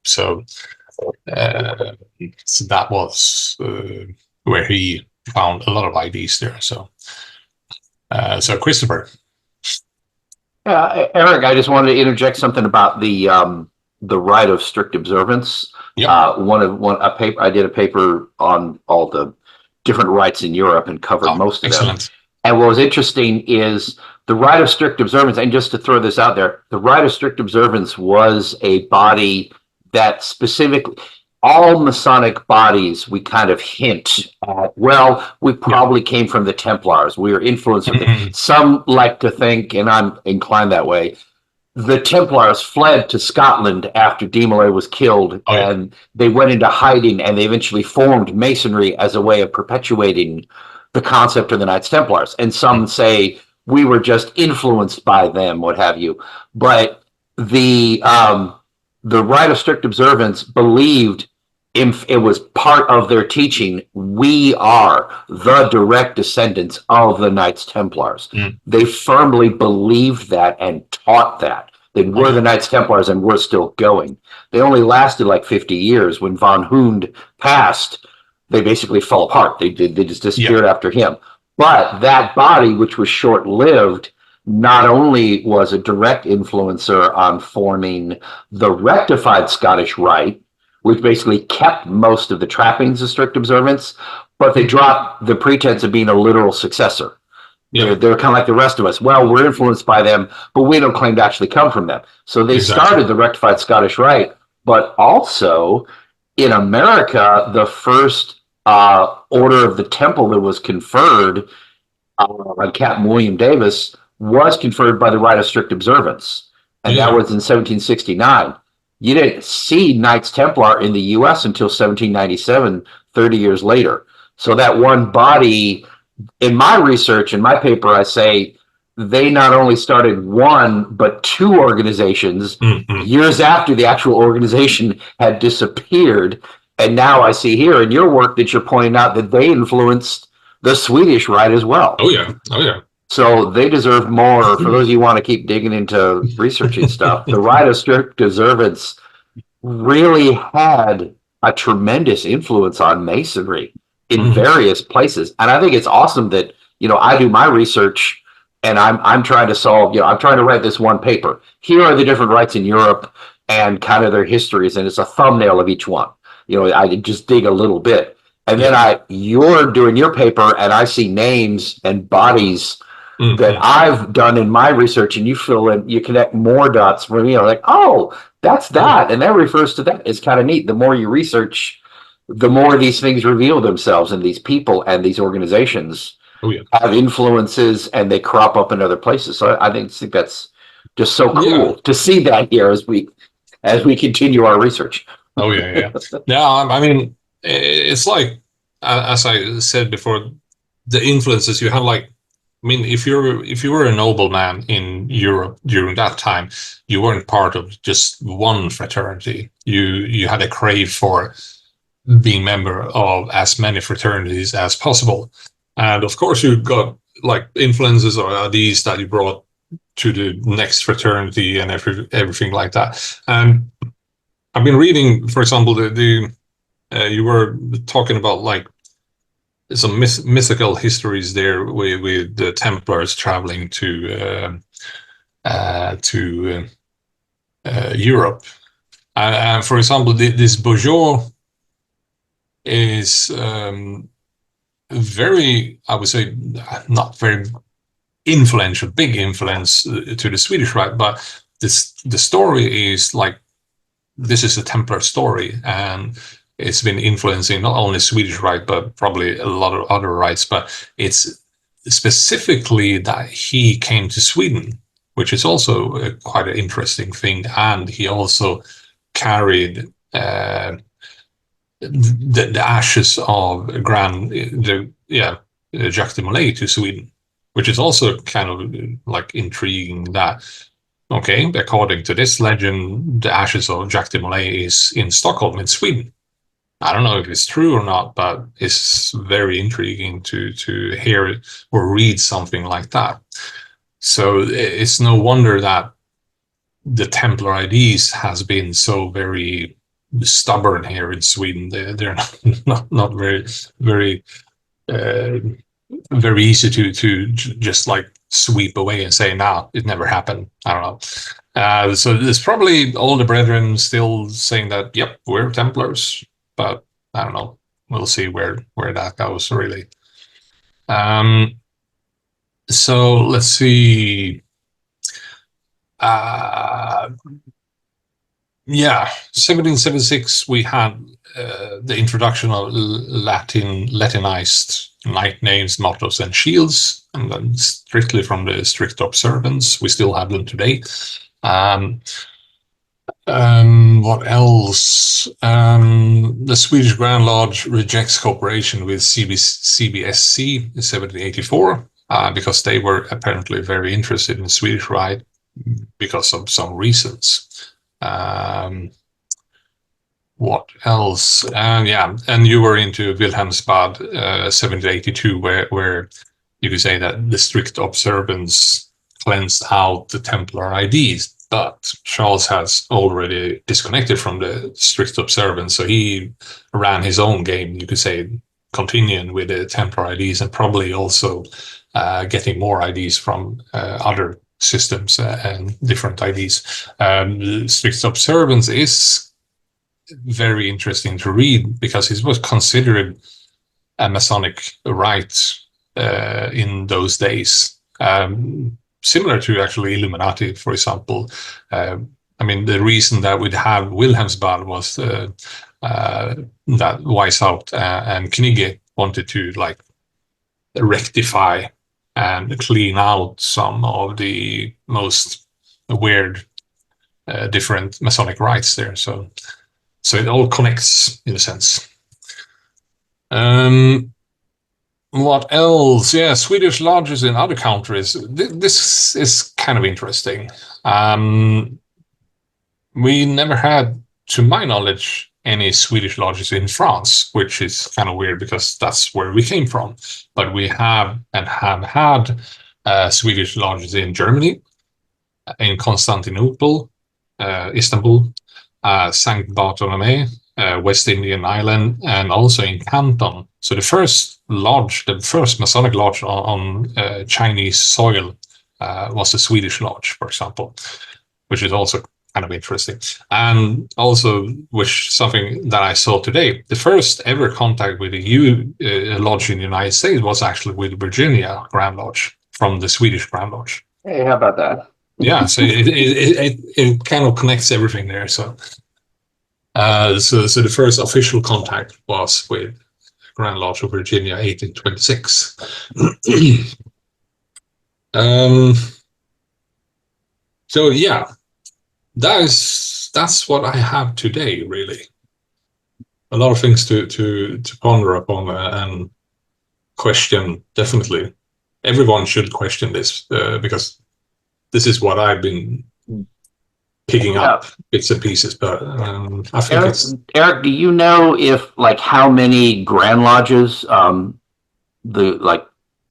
[SPEAKER 2] So that was where he found a lot of IDs there. So Christopher.
[SPEAKER 1] Eric, I just wanted to interject something about the rite of strict observance.
[SPEAKER 2] Yep.
[SPEAKER 1] I did a paper on all the different rites in Europe and covered most of them. And what was interesting is the Rite of Strict Observance, and just to throw this out there, the Rite of Strict Observance was a body that specifically, all Masonic bodies, we kind of hint at, well, we probably came from the Templars. We were influenced with it. Some like to think, and I'm inclined that way, the Templars fled to Scotland after De Molay was killed, and they went into hiding, and they eventually formed Masonry as a way of perpetuating the concept of the Knights Templars. And some say we were just influenced by them, what have you. But the Rite of Strict Observance believed, if it was part of their teaching, we are the direct descendants of the Knights Templars. They firmly believed that and taught that. They were the Knights Templars and we're still going. They only lasted like 50 years. When von Hund passed, they basically fell apart. They just disappeared after him. But that body, which was short-lived, not only was a direct influencer on forming the rectified Scottish Rite, which basically kept most of the trappings of strict observance, but they dropped the pretense of being a literal successor. They're kind of like the rest of us. Well, we're influenced by them, but we don't claim to actually come from them. So they started the rectified Scottish Rite, but also in America, the first Order of the Temple that was conferred on Captain William Davis was conferred by the Rite of Strict Observance, and that was in 1769. You didn't see Knights Templar in the U.S. until 1797, 30 years later. So that one body, in my research, in my paper, I say they not only started one, but two organizations years after the actual organization had disappeared. And now I see here in your work that you're pointing out that they influenced the Swedish Rite as well.
[SPEAKER 2] Oh, yeah.
[SPEAKER 1] So they deserve more. For those of you who want to keep digging into researching stuff, the Rite of Strict Observance really had a tremendous influence on Masonry in various places. And I think it's awesome that, I do my research and I'm trying to solve, I'm trying to write this one paper. Here are the different rites in Europe and kind of their histories, and it's a thumbnail of each one. I just dig a little bit. And then you're doing your paper and I see names and bodies that I've done in my research, and you fill in, you connect more dots for me. Like, oh, that's that. And that refers to that. It's kind of neat. The more you research, the more these things reveal themselves, and these people and these organizations have influences and they crop up in other places. So I think that's just so cool to see that here as we continue our research.
[SPEAKER 2] Oh, yeah. I mean, it's like, as I said before, the influences you have, like, I mean, if you were a nobleman in Europe during that time, you weren't part of just one fraternity. You had a crave for being member of as many fraternities as possible, and of course you got like influences or ideas that you brought to the next fraternity and everything like that. And I've been reading, for example, the you were talking about like some mythical histories there with the Templars traveling to Europe. For example, this Beaujeu is very, I would say, not very influential, big influence to the Swedish Rite, but the story is like, this is a Templar story, and it's been influencing not only Swedish Rite, but probably a lot of other rites. But it's specifically that he came to Sweden, which is also quite an interesting thing. And he also carried the ashes of Jacques de Molay to Sweden, which is also kind of like intriguing that, okay, according to this legend, the ashes of Jacques de Molay is in Stockholm in Sweden. I don't know if it's true or not, but it's very intriguing to hear or read something like that. So it's no wonder that the Templar ideas has been so very stubborn here in Sweden. They're not very very easy to just like sweep away and say, no, it never happened. I don't know. So there's probably all the brethren still saying that, yep, we're Templars. But I don't know. We'll see where that goes, really. So let's see. Yeah, 1776 we had the introduction of Latinized knight names, mottos, and shields, and then strictly from the strict observance. We still have them today. What else? The Swedish Grand Lodge rejects cooperation with CBSC in 1784 because they were apparently very interested in Swedish rite because of some reasons. What else? And you were into Wilhelmsbad 1782, where you could say that the strict observance cleansed out the Templar IDs. But Charles has already disconnected from the strict observance, so he ran his own game, you could say, continuing with the Templar IDs and probably also getting more IDs from other systems and different IDs. Strict observance is very interesting to read because it was considered a Masonic rite in those days. Similar to actually Illuminati, for example. I mean, the reason that we'd have Wilhelmsbad was that Weishaupt and Knigge wanted to like rectify and clean out some of the most weird different Masonic rites there. So it all connects in a sense. What else? Yeah, Swedish lodges in other countries. This is kind of interesting. We never had, to my knowledge, any Swedish lodges in France, which is kind of weird because that's where we came from. But we have and have had Swedish lodges in Germany, in Constantinople, Istanbul, St. Bartholomew, West Indian Island, and also in Canton. So the first Masonic lodge on Chinese soil was a Swedish lodge, for example, which is also kind of interesting. And also, which something that I saw today, the first ever contact with a lodge in the United States was actually with Virginia Grand Lodge from the Swedish Grand Lodge.
[SPEAKER 1] Hey, how about that?
[SPEAKER 2] Yeah, so it kind of connects everything there. So the first official contact was with Grand Lodge of Virginia, 1826. So yeah, that's what I have today, really. A lot of things to ponder upon and question. Definitely, everyone should question this because this is what I've been picking up bits and pieces. But I think
[SPEAKER 1] Eric, do you know if how many Grand Lodges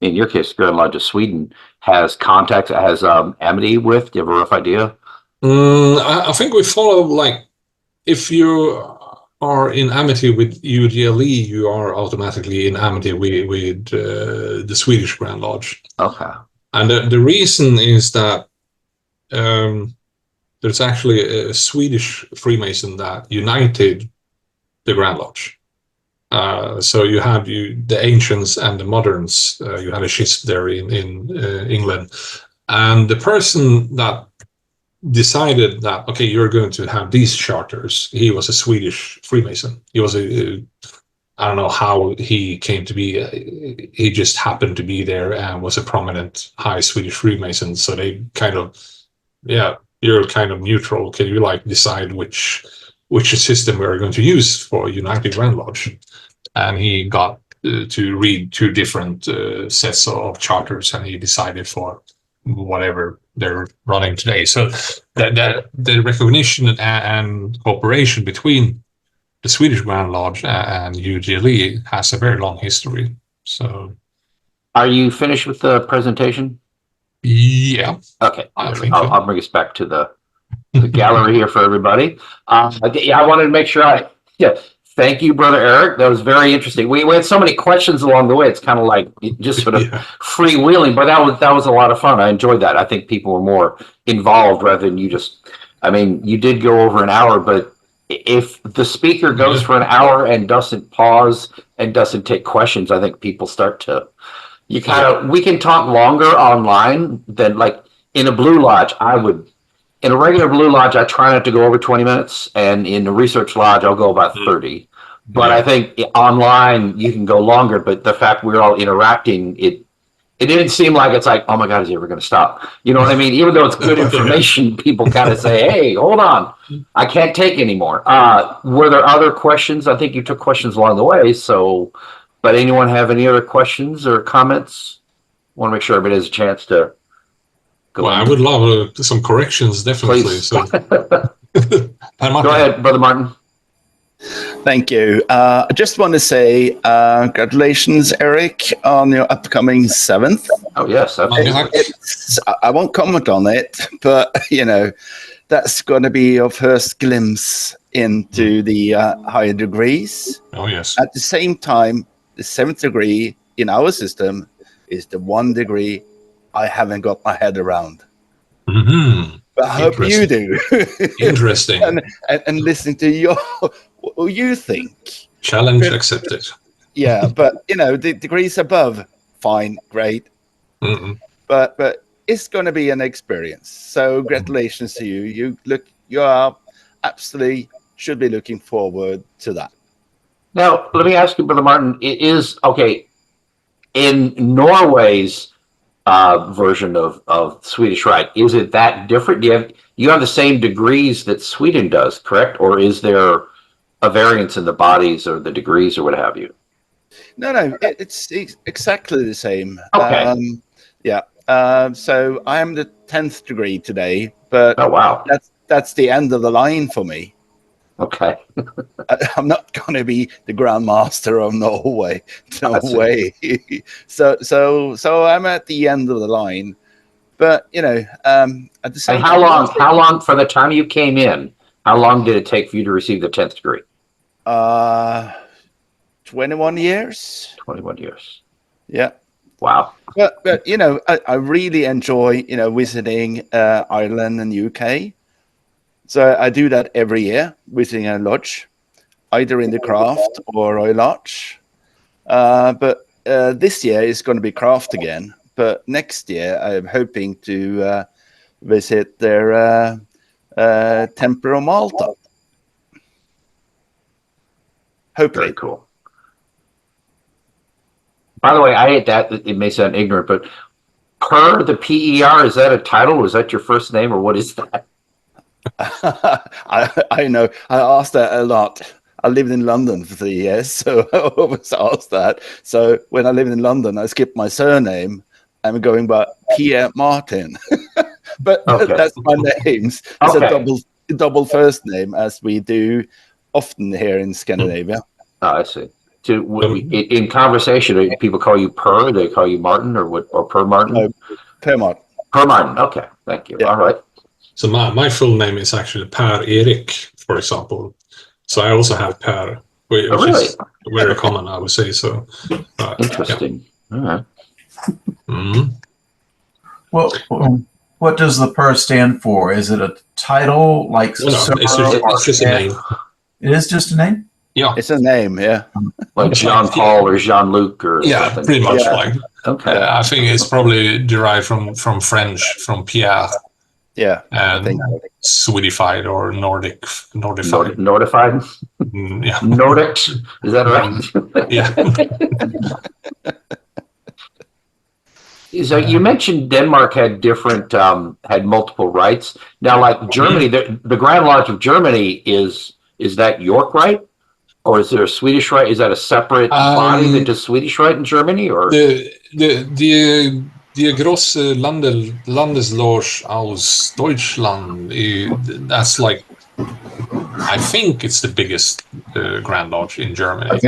[SPEAKER 1] in your case, Grand Lodge of Sweden has contacts, has amity with? Do you have a rough idea?
[SPEAKER 2] I think we follow if you are in amity with UGLE, you are automatically in amity with the Swedish Grand Lodge.
[SPEAKER 1] Okay.
[SPEAKER 2] And the reason is that there's actually a Swedish Freemason that united the Grand Lodge. So you had the ancients and the moderns. You had a schism there in England, and the person that decided that okay, you're going to have these charters. He was a Swedish Freemason. He was I don't know how he came to be. He just happened to be there and was a prominent high Swedish Freemason. So they kind of, you're kind of neutral. Can you decide which system we're going to use for United Grand Lodge? And he got to read two different sets of charters, and he decided for whatever they're running today. So the recognition and cooperation between the Swedish Grand Lodge and UGLE has a very long history. So,
[SPEAKER 1] are you finished with the presentation?
[SPEAKER 2] Yeah.
[SPEAKER 1] Okay.
[SPEAKER 2] I'll
[SPEAKER 1] bring us back to the gallery here for everybody. I wanted to make sure thank you, Brother Eric. That was very interesting. We had so many questions along the way. It's kind of just sort of freewheeling, but that was a lot of fun. I enjoyed that. I think people were more involved rather than you just. I mean, you did go over an hour, but if the speaker goes for an hour and doesn't pause and doesn't take questions, I think people start to You kind of, we can talk longer online than like in a Blue Lodge. In a regular Blue Lodge, I try not to go over 20 minutes, and in the Research Lodge, I'll go about 30. But I think online you can go longer. But the fact we're all interacting, it didn't seem like it's like, oh my God, is he ever going to stop? You know what I mean? Even though it's good information, people kind of say, hey, hold on, I can't take anymore. Were there other questions? I think you took questions along the way. So, but anyone have any other questions or comments? Want to make sure everybody has a chance to go.
[SPEAKER 2] Well, I would love some corrections, definitely.
[SPEAKER 1] Please.
[SPEAKER 2] So.
[SPEAKER 1] Go ahead, Brother Martin.
[SPEAKER 10] Thank you. I just want to say congratulations, Eric, on your upcoming 7th.
[SPEAKER 1] Oh, yes.
[SPEAKER 10] I won't comment on it, but, you know, that's going to be your first glimpse into the higher degrees.
[SPEAKER 2] Oh, yes.
[SPEAKER 10] At the same time, the 7th degree in our system is the 1 degree I haven't got my head around.
[SPEAKER 2] Mm-hmm.
[SPEAKER 10] But I hope you do.
[SPEAKER 2] Interesting.
[SPEAKER 10] and listening to what you think.
[SPEAKER 2] Challenge accepted.
[SPEAKER 10] Yeah, but you know, the degrees above, fine, great.
[SPEAKER 2] Mm-hmm.
[SPEAKER 10] But it's going to be an experience. So congratulations to you. You are absolutely should be looking forward to that.
[SPEAKER 1] Now, let me ask you, Brother Martin, it is okay in Norway's version of Swedish Rite. Is it that different? You have the same degrees that Sweden does, correct? Or is there a variance in the bodies or the degrees or what have you?
[SPEAKER 10] No, it's exactly the same.
[SPEAKER 1] Okay.
[SPEAKER 10] So I am the 10th degree today, but
[SPEAKER 1] oh wow,
[SPEAKER 10] that's the end of the line for me.
[SPEAKER 1] Okay.
[SPEAKER 10] I'm not going to be the Grand Master of Norway. No way. So I'm at the end of the line. But, you know, at the same
[SPEAKER 1] and how long from the time you came in, how long did it take for you to receive the 10th degree?
[SPEAKER 10] 21 years.
[SPEAKER 1] 21 years.
[SPEAKER 10] Yeah.
[SPEAKER 1] Wow.
[SPEAKER 10] But you know, I really enjoy, you know, visiting Ireland and UK. So I do that every year, visiting a lodge, either in the Craft or Royal Lodge. But this year is going to be Craft again. But next year, I'm hoping to visit their Temple of Malta. Hopefully.
[SPEAKER 1] Very cool. By the way, I hate that. It may sound ignorant, but Per, the PER, is that a title? Was that your first name or what is that?
[SPEAKER 10] I know. I asked that a lot. I lived in London for 3 years, so I always asked that. So when I lived in London, I skipped my surname. I'm going by Pierre Martin. but that's my names. It's a double first name, as we do often here in Scandinavia.
[SPEAKER 1] Oh, I see. In conversation, people call you Per, they call you Martin, or Per Martin?
[SPEAKER 10] No, Per Martin.
[SPEAKER 1] Per Martin, okay. Thank you.
[SPEAKER 10] Yeah.
[SPEAKER 1] All right.
[SPEAKER 2] So my full name is actually Per Erik, for example. So I also have Per, which is very common, I would say. So
[SPEAKER 1] interesting. Yeah. All right.
[SPEAKER 2] Mm-hmm.
[SPEAKER 6] Well, what does the Per stand for? Is it a title like?
[SPEAKER 2] No, it's just a name.
[SPEAKER 6] It is just a name.
[SPEAKER 2] Yeah,
[SPEAKER 10] it's a name. Yeah,
[SPEAKER 1] like Jean Paul or Jean Luc or something.
[SPEAKER 2] Pretty much
[SPEAKER 1] like.
[SPEAKER 2] Okay. I think it's probably derived from French, from Pierre.
[SPEAKER 10] Yeah,
[SPEAKER 2] and Swedified or Nordified.
[SPEAKER 1] Nordified?
[SPEAKER 2] Yeah.
[SPEAKER 1] Nordic? Is that right?
[SPEAKER 2] Yeah.
[SPEAKER 1] So you mentioned Denmark had different, had multiple rites. Now, like Germany, the Grand Lodge of Germany is that York Rite? Or is there a Swedish Rite? Is that a separate body that does Swedish Rite in Germany? Or
[SPEAKER 2] Die große Landesloge aus Deutschland, that's like, I think it's the biggest Grand Lodge in Germany.
[SPEAKER 7] I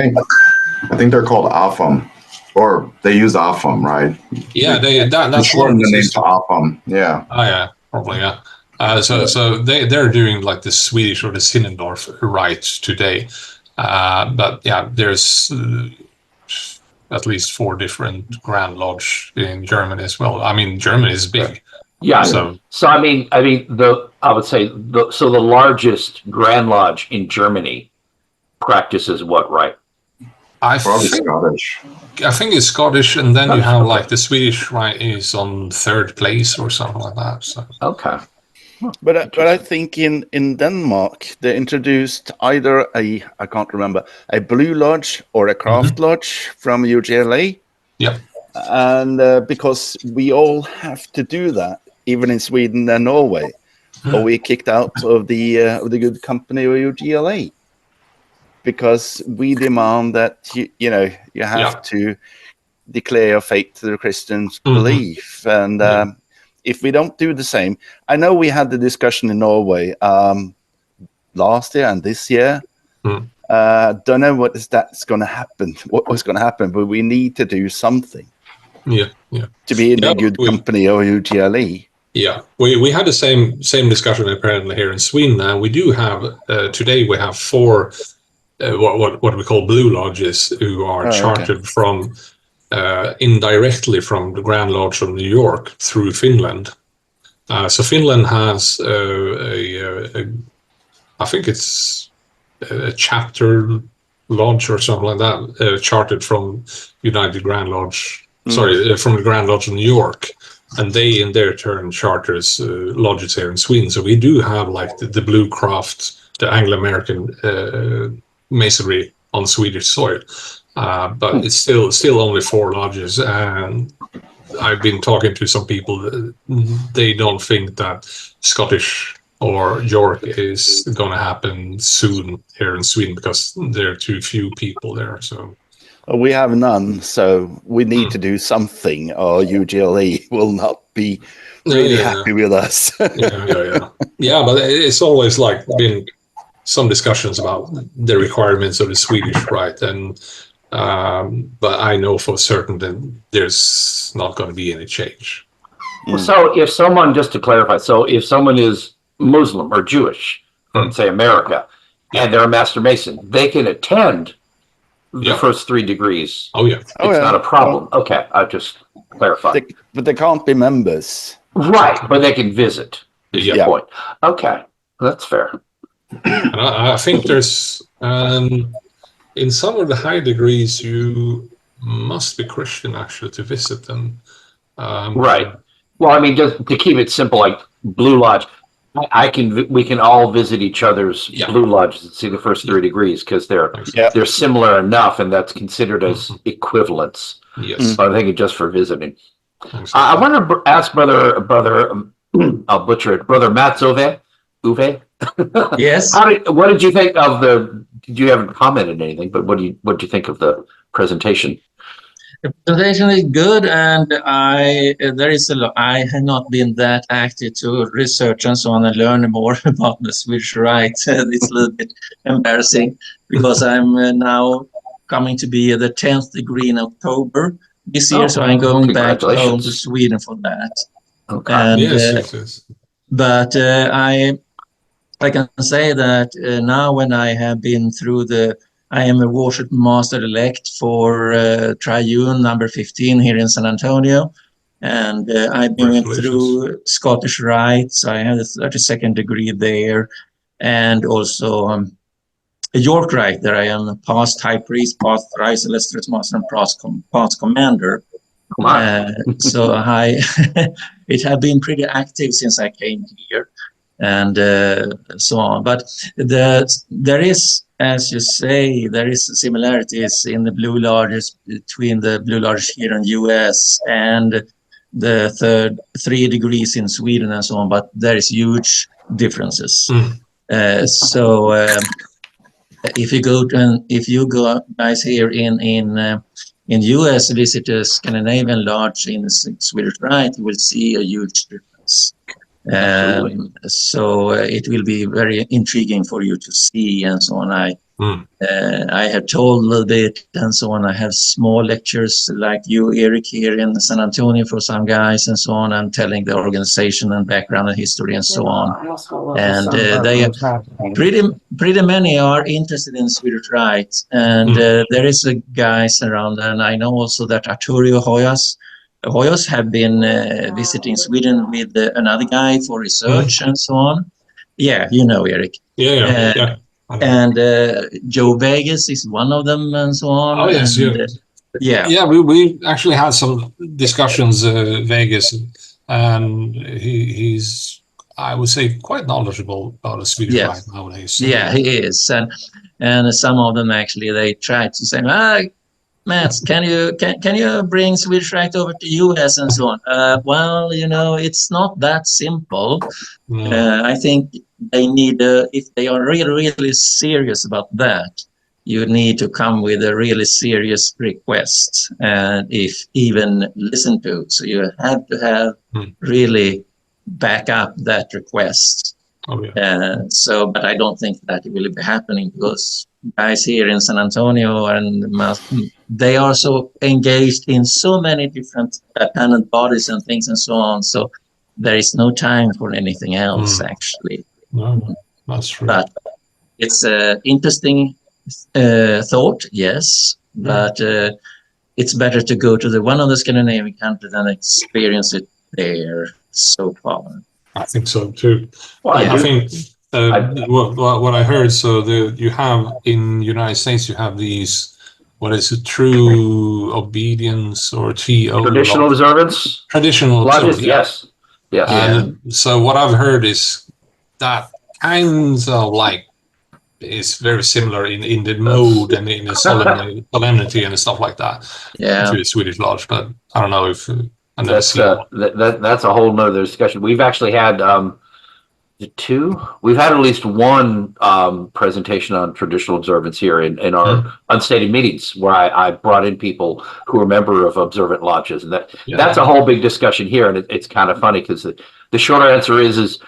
[SPEAKER 7] think they're called AFAM, or they use AFAM, right?
[SPEAKER 2] Yeah, that's
[SPEAKER 7] shorten the name to AFAM. Yeah.
[SPEAKER 2] Oh yeah, probably yeah. So they're doing like the Swedish or the Sinnendorf Rite today, but yeah, there's at least 4 different Grand Lodge in Germany as well. I mean, Germany is big.
[SPEAKER 1] Yeah. So I mean, I would say the largest Grand Lodge in Germany practices what rite?
[SPEAKER 7] Probably
[SPEAKER 2] think
[SPEAKER 7] Scottish.
[SPEAKER 2] it's Scottish, and then you have like the Swedish Rite is on third place or something like that. So
[SPEAKER 1] Okay.
[SPEAKER 10] But I think in Denmark they introduced either I can't remember, a Blue Lodge or a Craft Lodge from UGLA.
[SPEAKER 2] Yep.
[SPEAKER 10] And because we all have to do that, even in Sweden and Norway, or we kicked out of the good company of UGLA, because we demand that you have to declare your faith to the Christian belief, and if we don't do the same, I know we had the discussion in Norway last year and this year. Don't know that's going to happen. What was going to happen, but we need to do something. To be in a good company or UGLE.
[SPEAKER 2] Yeah, we had the same discussion apparently here in Sweden. Now we do have today we have 4 what we call Blue Lodges who are chartered from indirectly from the Grand Lodge of New York through Finland. So Finland has I think it's a chapter lodge or something like that, chartered from United Grand Lodge. Sorry, from the Grand Lodge of New York, and they in their turn charters lodges here in Sweden. So we do have like the Blue Craft, the Anglo-American masonry on Swedish soil, but it's still only 4 lodges. And I've been talking to some people that they don't think that Scottish or York is going to happen soon here in Sweden because there are too few people there. So.
[SPEAKER 10] We have none, so we need to do something, or UGLE will not be really happy with us.
[SPEAKER 2] Yeah, but it's always like been some discussions about the requirements of the Swedish Rite, and but I know for certain that there's not going to be any change.
[SPEAKER 1] So if someone, just to clarify, so if someone is Muslim or Jewish from, say, America, and they're a Master Mason, they can attend the first 3 degrees.
[SPEAKER 2] Oh, yeah.
[SPEAKER 1] It's not a problem. Okay, I'll just clarify.
[SPEAKER 10] But they can't be members.
[SPEAKER 1] Right, but they can visit. Is your point. Okay, that's fair.
[SPEAKER 2] And I think there's, in some of the high degrees, you must be Christian, actually, to visit them.
[SPEAKER 1] Right. Well, I mean, just to keep it simple, like Blue Lodge, we can all visit each other's Blue Lodges and see the first 3 degrees because they're similar enough, and that's considered as equivalence.
[SPEAKER 2] Yes.
[SPEAKER 1] So I think it's just for visiting. I want to ask brother, I'll butcher it, Brother Mats Uwe.
[SPEAKER 4] Yes.
[SPEAKER 1] What did you think of you haven't commented anything, but what did you think of the presentation?
[SPEAKER 4] The presentation is good, and there is a lot. I have not been that active to research and so on and learn more about the Swedish Rite. It's a little bit embarrassing because I'm now coming to be the 10th degree in October this year, so I'm going back home to Sweden for that.
[SPEAKER 1] Okay.
[SPEAKER 4] And,
[SPEAKER 2] Yes.
[SPEAKER 4] But I can say that now when I have been through I am a worship master elect for Triune number 15 here in San Antonio. And I've been through Scottish Rites. I have the 32nd degree there. And also a York Rite. There I am a past high priest, past thrice illustrious master, and past commander. So it has been pretty active since I came here. And so on. But there is, as you say, there is similarities in the Blue Lodges between the Blue Lodge here in the US and the 3 degrees in Sweden and so on, but there is huge differences. So if you go guys here in US, visit a Scandinavian Lodge in the Swedish Rite, you will see a huge difference. So it will be very intriguing for you to see and so on. I have told a little bit and so on. I have small lectures like you, Eric, here in San Antonio for some guys and so on, and telling the organization and background and history and so on. And they pretty many are interested in Swedish Rite, and there is a guys around, and I know also that Arturo Hoyos have been visiting Sweden with another guy for research and so on. Yeah, you know, Eric.
[SPEAKER 2] Yeah.
[SPEAKER 4] and Joe Vegas is one of them, and so on.
[SPEAKER 2] Oh yes,
[SPEAKER 4] and,
[SPEAKER 2] yeah. Yeah, we actually had some discussions, Vegas, and he's, I would say, quite knowledgeable about the Swedish life nowadays. So.
[SPEAKER 4] Yeah, he is, and some of them actually they try to say, Mats, can you bring Swedish Rite over to US and so on? Well, it's not that simple.
[SPEAKER 2] No.
[SPEAKER 4] I think they need, if they are really serious about that, you need to come with a really serious request, and if even listened to. So you have to have really back up that request.
[SPEAKER 2] Oh, yeah.
[SPEAKER 4] But I don't think that it will be happening, because guys here in San Antonio and they are so engaged in so many different tenant bodies and things and so on. So there is no time for anything else, actually.
[SPEAKER 2] No, that's true.
[SPEAKER 4] But it's an interesting thought, yes. But it's better to go to one of the Scandinavian countries and experience it there so far.
[SPEAKER 2] I think so too.
[SPEAKER 1] Well,
[SPEAKER 2] I think what I heard. So you have in United States, you have these. What is it? True obedience or TO?
[SPEAKER 1] Traditional observance.
[SPEAKER 2] Traditional
[SPEAKER 1] lodges, yes.
[SPEAKER 2] And so what I've heard is that kind of like is very similar in the mode and in the solemnity and stuff like that.
[SPEAKER 4] Yeah.
[SPEAKER 2] To the Swedish Lodge, but I don't know if.
[SPEAKER 1] That's a whole nother discussion. We've actually had we've had at least one presentation on traditional observance here in our unstated meetings, where I brought in people who are member of observant lodges, and that's a whole big discussion here. And it's kind of funny, because the shorter answer is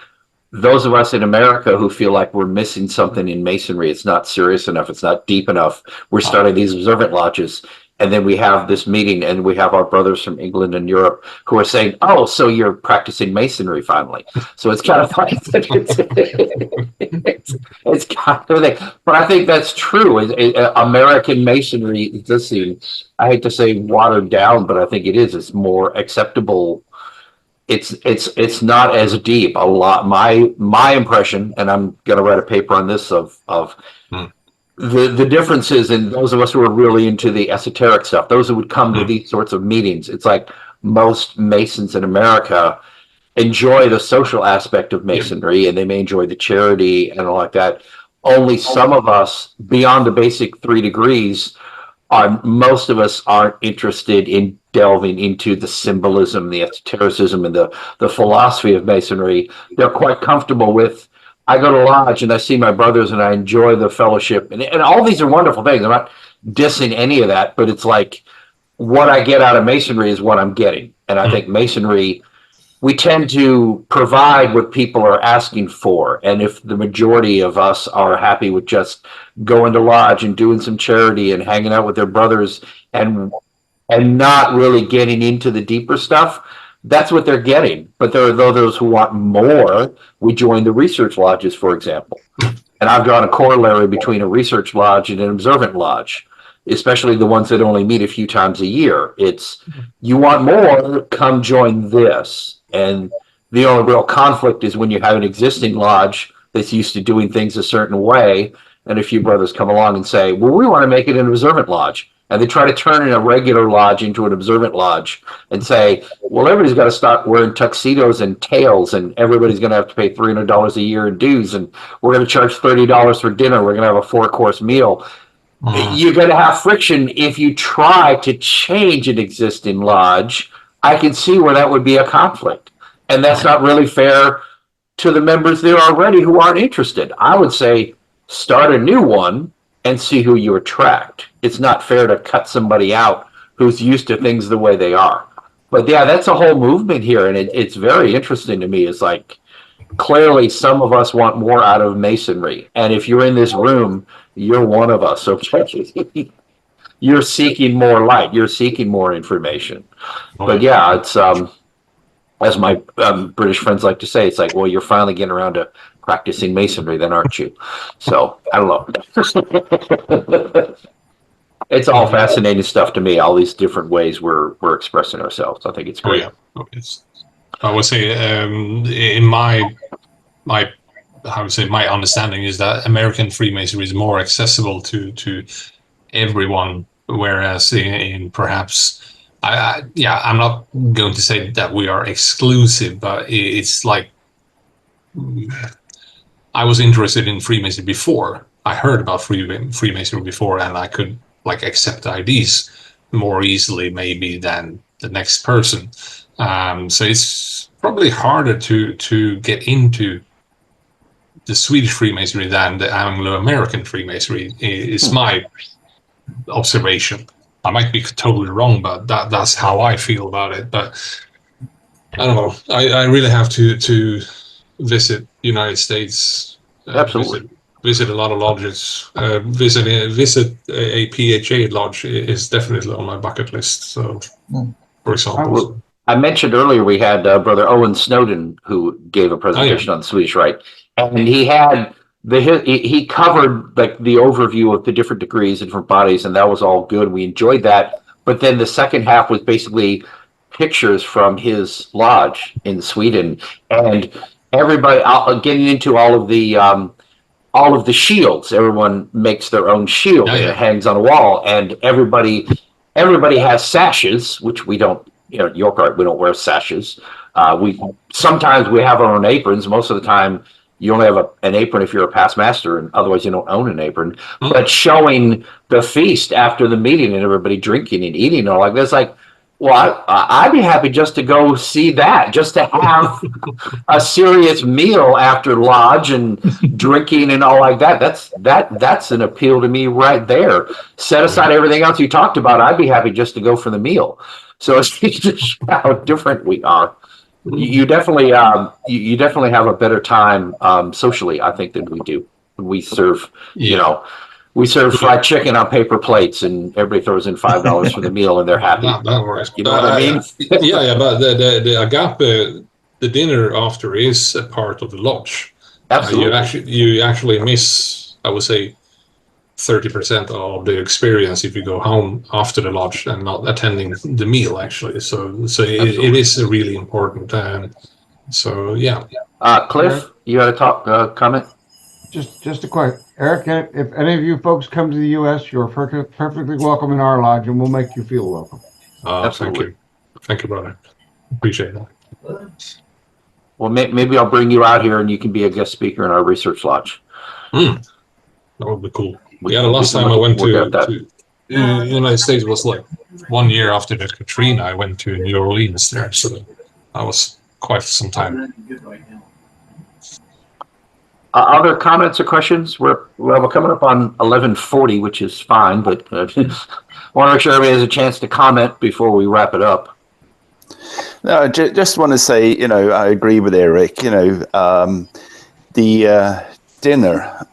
[SPEAKER 1] those of us in America who feel like we're missing something in Masonry, it's not serious enough, it's not deep enough, we're starting these observant lodges. And then we have this meeting, and we have our brothers from England and Europe who are saying, "Oh, so you're practicing Masonry finally." So it's kind of funny. It's kind of a thing. But I think that's true. American Masonry does seem, I hate to say watered down, but I think it is. It's more acceptable. It's not as deep. A lot. My impression, and I'm going to write a paper on this of. The differences in those of us who are really into the esoteric stuff, those who would come to these sorts of meetings, it's like most Masons in America enjoy the social aspect of Masonry, and they may enjoy the charity and all like that. Only some of us, beyond the basic 3 degrees, most of us aren't interested in delving into the symbolism, the esotericism, and the philosophy of Masonry. They're quite comfortable with, I go to lodge and I see my brothers and I enjoy the fellowship, and all these are wonderful things. I'm not dissing any of that, but it's like what I get out of Masonry is what I'm getting. And I think Masonry, we tend to provide what people are asking for. And if the majority of us are happy with just going to lodge and doing some charity and hanging out with their brothers and not really getting into the deeper stuff, that's what they're getting. But there are those who want more. We join the research lodges, for example. And I've drawn a corollary between a research lodge and an observant lodge, especially the ones that only meet a few times a year. It's, you want more, come join this. And the only real conflict is when you have an existing lodge that's used to doing things a certain way, and a few brothers come along and say, well, we want to make it an observant lodge. And they try to turn in a regular lodge into an observant lodge and say, well, everybody's got to start wearing tuxedos and tails, and everybody's going to have to pay $300 a year in dues, and we're going to charge $30 for dinner. We're going to have a 4-course meal. You're going to have friction if you try to change an existing lodge. I can see where that would be a conflict. And that's not really fair to the members there already who aren't interested. I would say start a new one and see who you attract. It's not fair to cut somebody out who's used to things the way they are. But yeah, that's a whole movement here, and it's very interesting to me. It's like, clearly some of us want more out of Masonry. And if you're in this room, you're one of us. Okay? You're seeking more light. You're seeking more information. But yeah, it's as my British friends like to say, it's like, well, you're finally getting around to practicing Masonry then, aren't you? So I don't know. It's all fascinating stuff to me, all these different ways we're expressing ourselves. I think it's great.
[SPEAKER 2] I would say in my how to say, my understanding is that American Freemasonry is more accessible to everyone, whereas in perhaps, I'm not going to say that we are exclusive, but it's like, I was interested in Freemasonry before. I heard about Freemasonry before, and I could like accept IDs more easily maybe than the next person. So it's probably harder to get into the Swedish Freemasonry than the Anglo-American Freemasonry is my observation. I might be totally wrong, but that's how I feel about it. But I don't know. I really have to visit United States.
[SPEAKER 1] Absolutely.
[SPEAKER 2] Visit a lot of lodges. Visit a PHA lodge is definitely on my bucket list. So, for example.
[SPEAKER 1] I mentioned earlier we had Brother Owen Snowden who gave a presentation on the Swedish Rite, and he had he covered like the overview of the different degrees and different bodies, and that was all good. We enjoyed that, but then the second half was basically pictures from his lodge in Sweden, and everybody getting into all of the shields. Everyone makes their own shield and it hangs on a wall, and everybody has sashes, which we don't. At York Rite, we don't wear sashes. Sometimes we have our own aprons. Most of the time, you only have an apron if you're a past master, and otherwise you don't own an apron. But showing the feast after the meeting and everybody drinking and eating and all like this, like, well, I'd be happy just to go see that, just to have a serious meal after lodge and drinking and all like that. That's an appeal to me right there. Set aside everything else you talked about. I'd be happy just to go for the meal. So it's just how different we are. You definitely have a better time socially, I think, than we do. We serve, we serve fried chicken on paper plates, and everybody throws in $5 for the meal, and they're happy.
[SPEAKER 2] That works.
[SPEAKER 1] You know what I mean?
[SPEAKER 2] But the agape, the dinner after is a part of the lodge.
[SPEAKER 1] Absolutely.
[SPEAKER 2] You actually miss, I would say, 30% of the experience if you go home after the lodge and not attending the meal, actually. So it is really important.
[SPEAKER 1] Cliff, you had a comment?
[SPEAKER 11] Just a quick, Eric, if any of you folks come to the U.S., you're perfectly welcome in our lodge, and we'll make you feel welcome.
[SPEAKER 2] Absolutely. Thank you, brother. Appreciate that.
[SPEAKER 1] Well, maybe I'll bring you out here, and you can be a guest speaker in our research lodge.
[SPEAKER 2] That would be cool. The last time I went to the United States was like 1 year after the Katrina. I went to New Orleans there, so that was quite some time.
[SPEAKER 1] Other comments or questions? We're coming up on 11:40, which is fine, but I want to make sure everybody has a chance to comment before we wrap it up.
[SPEAKER 10] No, I just want to say, I agree with Eric. The dinner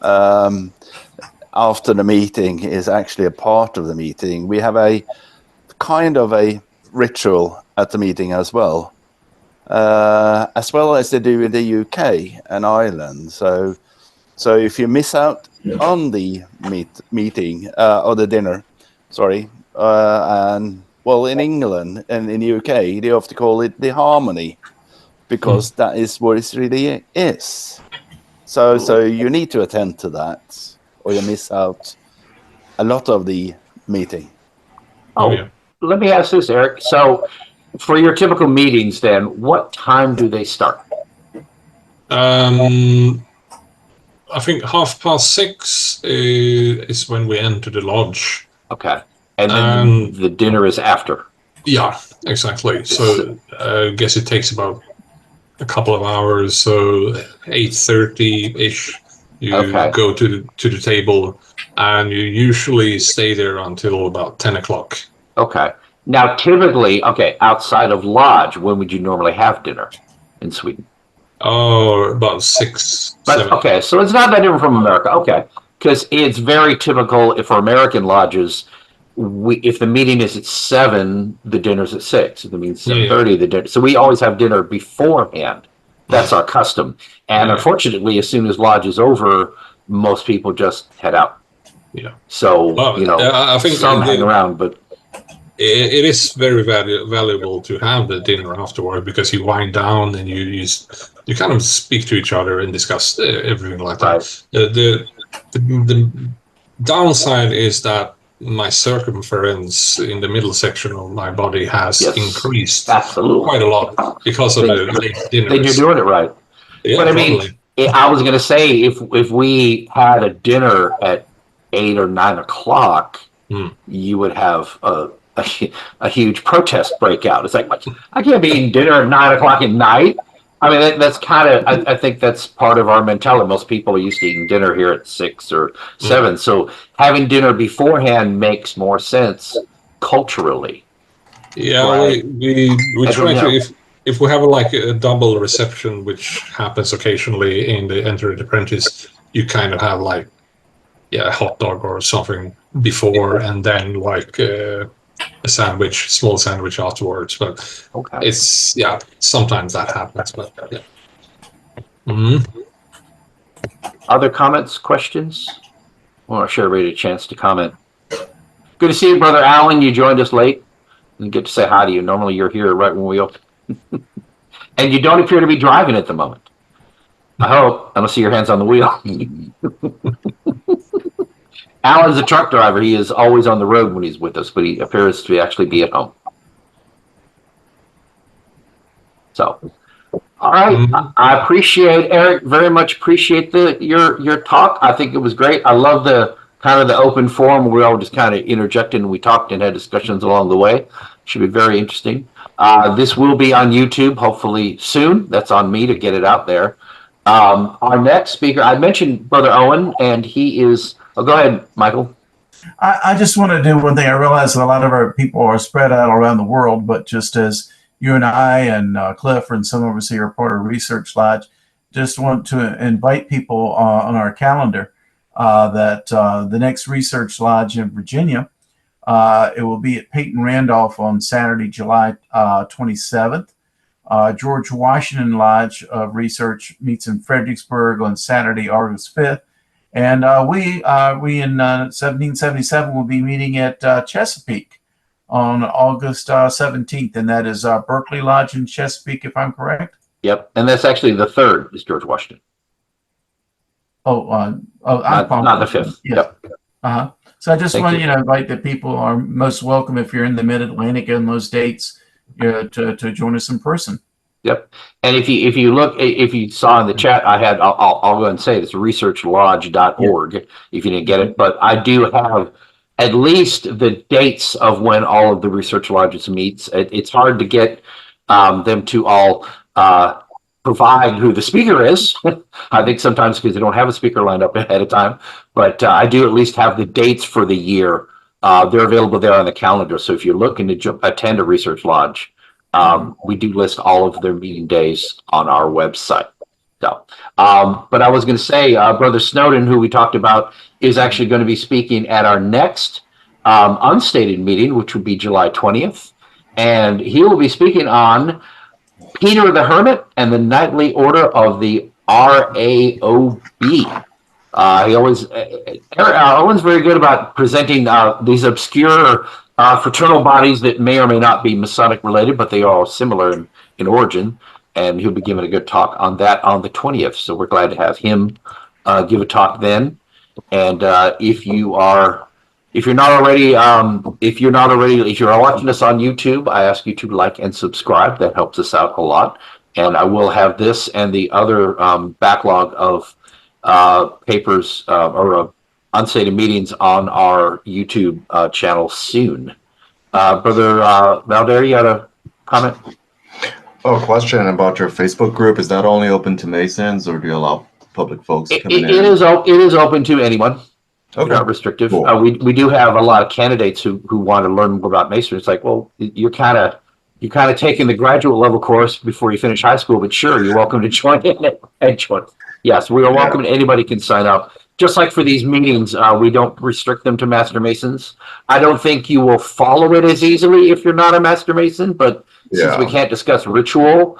[SPEAKER 10] after the meeting is actually a part of the meeting. We have a kind of a ritual at the meeting as well as they do in the UK and Ireland. So if you miss out on the meeting or the dinner, and well, in England and in the UK, they have to call it the harmony, because that is what it really is. So you need to attend to that, or you miss out a lot of the meeting.
[SPEAKER 1] Let me ask this, Eric. So for your typical meetings then, what time do they start?
[SPEAKER 2] I think 6:30 is when we enter the lodge.
[SPEAKER 1] Okay. And then the dinner is after?
[SPEAKER 2] Yeah, exactly. So I guess it takes about a couple of hours. So 8:30-ish, you go to the table, and you usually stay there until about 10 o'clock.
[SPEAKER 1] Okay. Now, typically, outside of lodge, when would you normally have dinner in Sweden?
[SPEAKER 2] Oh, about 6, 7.
[SPEAKER 1] Okay, so it's not that different from America. Okay, because it's very typical for American lodges. If the meeting is at 7, the dinner's at 6. If the meeting's 7:30, the dinner. So we always have dinner beforehand. That's our custom. And unfortunately, as soon as lodge is over, most people just head out.
[SPEAKER 2] Yeah.
[SPEAKER 1] So
[SPEAKER 2] I think
[SPEAKER 1] some hang around, but
[SPEAKER 2] it is very valuable to have the dinner afterward, because you wind down and you you kind of speak to each other and discuss everything like
[SPEAKER 1] Right.
[SPEAKER 2] that. The downside is that my circumference in the middle section of my body has
[SPEAKER 1] Yes.
[SPEAKER 2] increased
[SPEAKER 1] Absolutely.
[SPEAKER 2] quite a lot because of the late dinners.
[SPEAKER 1] Then you're doing it right.
[SPEAKER 2] Yeah,
[SPEAKER 1] But I mean,
[SPEAKER 2] totally.
[SPEAKER 1] I was going to say, if we had a dinner at 8 or 9 o'clock, you would have a huge protest breakout. It's like, I can't be eating dinner at 9 o'clock at night. I mean, that's kind of, I think that's part of our mentality. Most people are used to eating dinner here at 6 or 7. So having dinner beforehand makes more sense culturally.
[SPEAKER 2] Yeah,
[SPEAKER 1] Right.
[SPEAKER 2] we
[SPEAKER 1] I
[SPEAKER 2] try
[SPEAKER 1] don't
[SPEAKER 2] to,
[SPEAKER 1] know.
[SPEAKER 2] if we have like a double reception, which happens occasionally in the Enter the Apprentice, you kind of have like, yeah, a hot dog or something before, and then like a sandwich, small sandwich afterwards. But
[SPEAKER 1] Okay.
[SPEAKER 2] it's, yeah, sometimes that happens, but yeah. Mm-hmm.
[SPEAKER 1] Other comments, questions? I want to share everybody a chance to comment. Good to see you, Brother Alan. You joined us late. And get to say hi to you. Normally you're here right when we open. And you don't appear to be driving at the moment. I hope. I don't see your hands on the wheel. Alan's a truck driver. He is always on the road when he's with us, but he appears to actually be at home. So, all right. I appreciate, Eric, very much appreciate your talk. I think it was great. I love the kind of the open forum where we all just kind of interjected and we talked and had discussions along the way. Should be very interesting. This will be on YouTube hopefully soon. That's on me to get it out there. Our next speaker, I mentioned Brother Owen, and he is, oh, go ahead, Michael.
[SPEAKER 6] I just want to do one thing. I realize that a lot of our people are spread out around the world, but just as you and I and Cliff and some of us here are part of Research Lodge, just want to invite people on our calendar that the next Research Lodge in Virginia, it will be at Peyton Randolph on Saturday, July 27th. George Washington Lodge of Research meets in Fredericksburg on Saturday, August 5th. And we in 1777 will be meeting at Chesapeake on August 17th. And that is Berkeley Lodge in Chesapeake, if I'm correct.
[SPEAKER 1] Yep. And that's actually the 3rd is George Washington.
[SPEAKER 6] Not
[SPEAKER 1] the 5th.
[SPEAKER 6] Yeah.
[SPEAKER 1] Yep.
[SPEAKER 6] So I just
[SPEAKER 1] Thank
[SPEAKER 6] want
[SPEAKER 1] you.
[SPEAKER 6] to invite the people are most welcome if you're in the Mid-Atlantic in those dates to join us in person.
[SPEAKER 1] Yep. And if you saw in the chat, I'll go ahead and say it's researchlodge.org if you didn't get it. But I do have at least the dates of when all of the research lodges meets. It's hard to get them to all provide who the speaker is. I think sometimes because they don't have a speaker lined up ahead of time. But I do at least have the dates for the year. They're available there on the calendar. So if you're looking to attend a research lodge, we do list all of their meeting days on our website. So, but I was going to say, Brother Snowden, who we talked about, is actually going to be speaking at our next unstated meeting, which would be July 20th. And he will be speaking on Peter the Hermit and the Knightly Order of the RAOB. Owen's very good about presenting these obscure fraternal bodies that may or may not be Masonic related, but they are all similar in origin. And he'll be giving a good talk on that on the 20th. So we're glad to have him give a talk then. And if you're watching us on YouTube, I ask you to like and subscribe. That helps us out a lot. And I will have this and the other backlog of papers or unstated meetings on our YouTube channel soon. Brother Valder, you had a comment?
[SPEAKER 7] Oh, question about your Facebook group. Is that only open to Masons, or do you allow public folks coming in?
[SPEAKER 1] It is open to anyone.
[SPEAKER 7] Okay.
[SPEAKER 1] Not restrictive.
[SPEAKER 7] Cool.
[SPEAKER 1] We do have a lot of candidates who want to learn more about Masonry. It's like, well, you're kind of taking the graduate level course before you finish high school, but sure, you're welcome to join in and join. Yes, we are welcome. Anybody can sign up. Just like for these meetings, we don't restrict them to Master Masons. I don't think you will follow it as easily if you're not a Master Mason, but since we can't discuss ritual,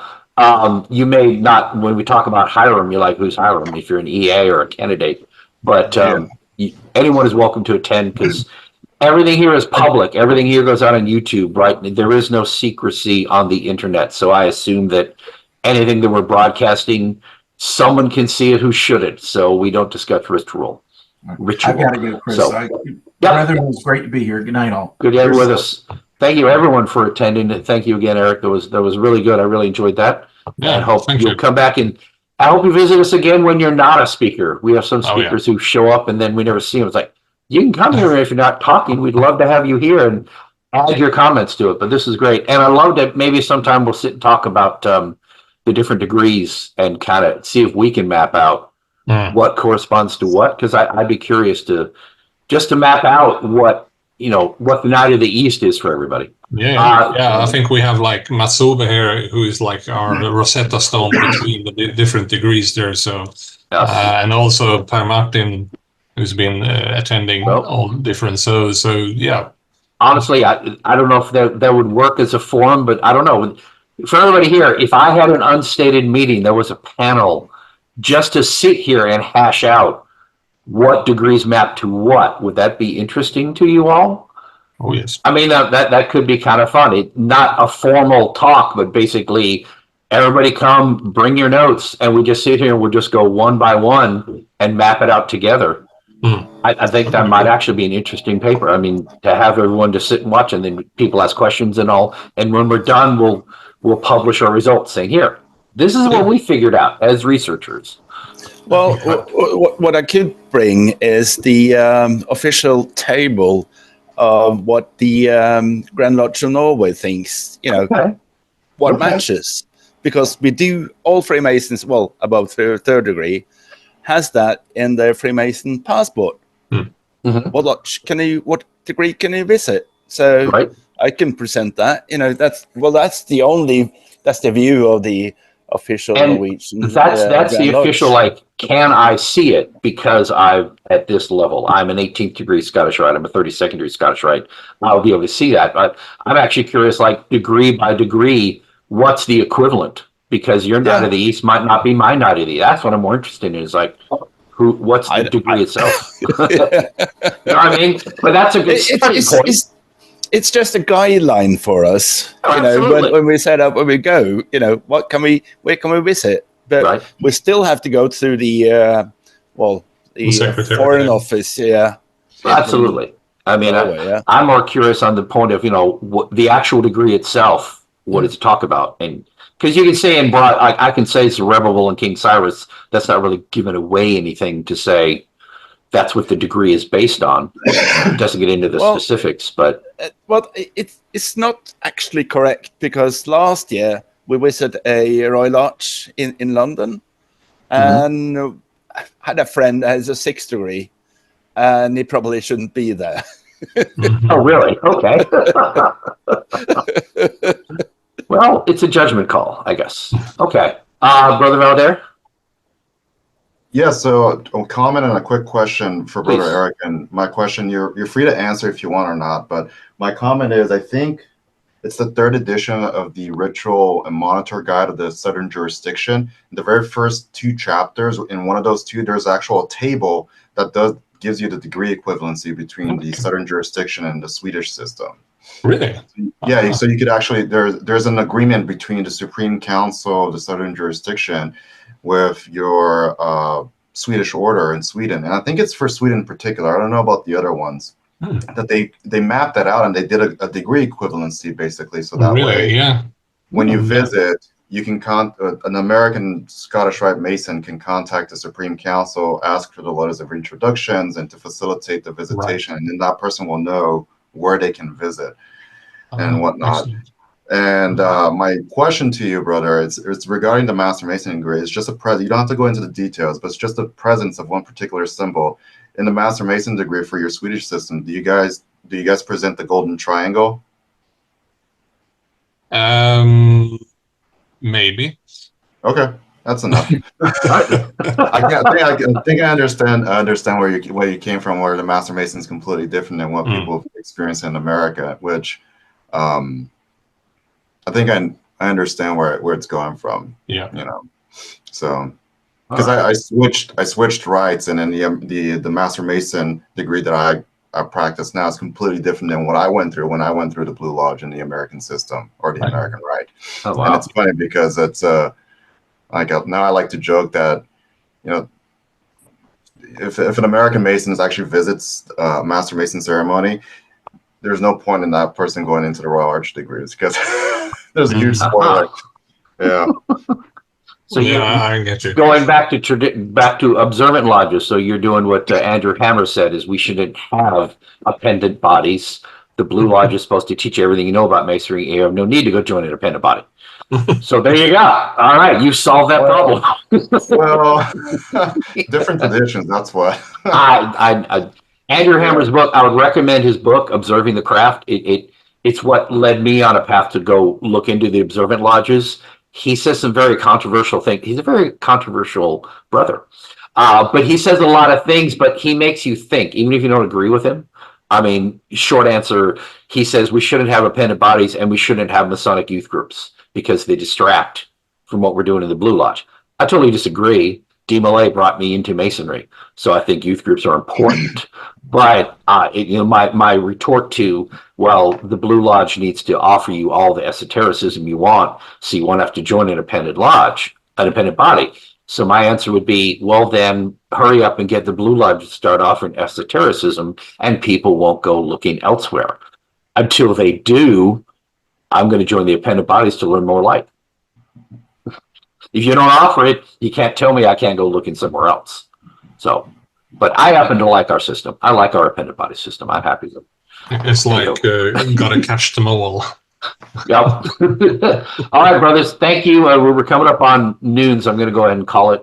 [SPEAKER 1] you may not, when we talk about Hiram, you're like, who's Hiram? If you're an EA or a candidate. But anyone is welcome to attend because everything here is public. Everything here goes out on YouTube, right? There is no secrecy on the internet. So I assume that anything that we're broadcasting, someone can see it who shouldn't. So we don't discuss ritual.
[SPEAKER 6] I got to go, Chris.
[SPEAKER 1] So,
[SPEAKER 6] Brethren, it was great to be here. Good night, all.
[SPEAKER 1] good to have you with us. Thank you, everyone, for attending. And thank you again, Eric. That was really good. I really enjoyed that.
[SPEAKER 2] Yeah,
[SPEAKER 1] and hope
[SPEAKER 2] thank
[SPEAKER 1] you'll
[SPEAKER 2] you.
[SPEAKER 1] come back, and I hope you visit us again when you're not a speaker. We have some speakers who show up and then we never see them. It's like, you can come here if you're not talking. We'd love to have you here and add your comments to it. But this is great. And I love that maybe sometime we'll sit and talk about the different degrees and kind of see if we can map out what corresponds to what. Because I'd be curious to map out what the Night of the East is for everybody.
[SPEAKER 2] I think we have like Matsuba here, who is like our Rosetta Stone between the different degrees there. So, and also Per Martin, who's been attending all different. So yeah.
[SPEAKER 1] Honestly, I don't know if that would work as a forum, but I don't know. For everybody here, if I had an unstated meeting, there was a panel just to sit here and hash out what degrees map to what, would that be interesting to you all?
[SPEAKER 2] Oh, yes.
[SPEAKER 1] I mean, that could be kind of fun. Not a formal talk, but basically everybody come, bring your notes, and we just sit here and we'll just go one by one and map it out together. I think that might actually be an interesting paper. I mean, to have everyone just sit and watch, and then people ask questions and all. And when we're done, we'll publish our results saying, here, this is what we figured out as researchers.
[SPEAKER 10] Well, what I could bring is the official table of what the Grand Lodge of Norway thinks, what matches. Because we do, all Freemasons, well, above third degree, has that in their Freemason passport. What lodge what degree can you visit? So I can present that. That's the view of the official Norwegian.
[SPEAKER 1] That's the official, like, can I see it? Because I'm at this level. I'm an 18th degree Scottish Rite. I'm a 32nd degree Scottish Rite. I'll be able to see that. But I'm actually curious, like, degree by degree, what's the equivalent? Because your Knight of the East might not be my Knight of the East. That's what I'm more interested in, is like, what's the degree itself? You know what I mean? But that's a good starting point.
[SPEAKER 10] It's just a guideline for us, when we set up, when we go, where can we visit? But we still have to go through the Foreign Office,
[SPEAKER 1] Absolutely. I mean, I'm more curious on the point of, what the actual degree itself, what does it talk about? And because you can say in broad, I can say Zerubbabel and King Cyrus, that's not really giving away anything to say that's what the degree is based on. It doesn't get into the specifics, but
[SPEAKER 10] it's not actually correct, because last year we visited a Royal Lodge in London, and I had a friend that has a 6th degree, and he probably shouldn't be there.
[SPEAKER 1] Oh, really? Okay. Well, it's a judgment call, I guess. Okay. Brother Valder?
[SPEAKER 7] Yeah, so a comment and a quick question for Brother Eric. And my question, you're free to answer if you want or not, but my comment is, I think it's the 3rd edition of the Ritual and Monitor Guide of the Southern Jurisdiction. In the very first 2 chapters, in one of those 2, there's actual table that gives you the degree equivalency between the Southern Jurisdiction and the Swedish system.
[SPEAKER 2] Really?
[SPEAKER 7] Yeah, so you could actually, there's an agreement between the Supreme Council of the Southern Jurisdiction with your Swedish order in Sweden. And I think it's for Sweden in particular. I don't know about the other ones. That they mapped that out and they did a degree equivalency, basically. So that way, when you visit, you can an American Scottish Rite Mason can contact the Supreme Council, ask for the letters of introductions, and to facilitate the visitation. And then that person will know where they can visit and whatnot. Excellent. And my question to you, brother, it's regarding the Master Mason degree. It's just a presence. You don't have to go into the details, but it's just the presence of one particular symbol in the Master Mason degree for your Swedish system. Do you guys present the golden triangle?
[SPEAKER 2] Maybe.
[SPEAKER 7] Okay, that's enough. I think I understand where you came from, where the Master Mason is completely different than what people experience in America, which I think I understand where it's going from.
[SPEAKER 2] Yeah.
[SPEAKER 7] So because I switched rights, and then the Master Mason degree that I practice now is completely different than what I went through when I went through the Blue Lodge in the American system or the American Rite.
[SPEAKER 1] Oh, wow.
[SPEAKER 7] And it's funny because it's Now I like to joke that, if an American Mason actually visits Master Mason ceremony, there's no point in that person going into the Royal Arch degrees because there's a huge spoiler. Yeah.
[SPEAKER 1] So
[SPEAKER 2] yeah, I get you.
[SPEAKER 1] Going back to observant lodges. So you're doing what Andrew Hammer said is we shouldn't have appendant bodies. The Blue Lodge is supposed to teach you everything you know about masonry. You have no need to go join an appendant body. So there you go. All right, you solved that problem.
[SPEAKER 7] Well, different traditions. That's what.
[SPEAKER 1] Andrew Hammer's book. I would recommend his book, Observing the Craft. It's what led me on a path to go look into the observant lodges. He says some very controversial things. He's a very controversial brother, but he says a lot of things. But he makes you think, even if you don't agree with him. I mean, short answer, he says we shouldn't have appendant bodies and we shouldn't have Masonic youth groups because they distract from what we're doing in the Blue Lodge. I totally disagree. D. Millay brought me into Masonry, so I think youth groups are important. But my retort to, well, the Blue Lodge needs to offer you all the esotericism you want, so you won't have to join an appendant lodge, an appendant body. So my answer would be, well, then hurry up and get the Blue Lodge to start offering esotericism, and people won't go looking elsewhere. Until they do, I'm going to join the appendant bodies to learn more light. If you don't offer it, you can't tell me I can't go looking somewhere else. So, but I happen to like our system. I like our appendant body system. I'm happy with it.
[SPEAKER 2] It's like gotta catch them all.
[SPEAKER 1] Yep. All right, brothers. Thank you. We're coming up on noon, so I'm going to go ahead and call it.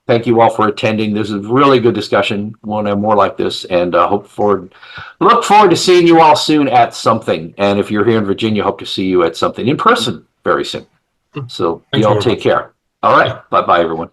[SPEAKER 1] Thank you all for attending. This is a really good discussion. Want to have more like this, and look forward to seeing you all soon at something. And if you're here in Virginia, hope to see you at something in person very soon. So you all take care. All right. Bye-bye, everyone.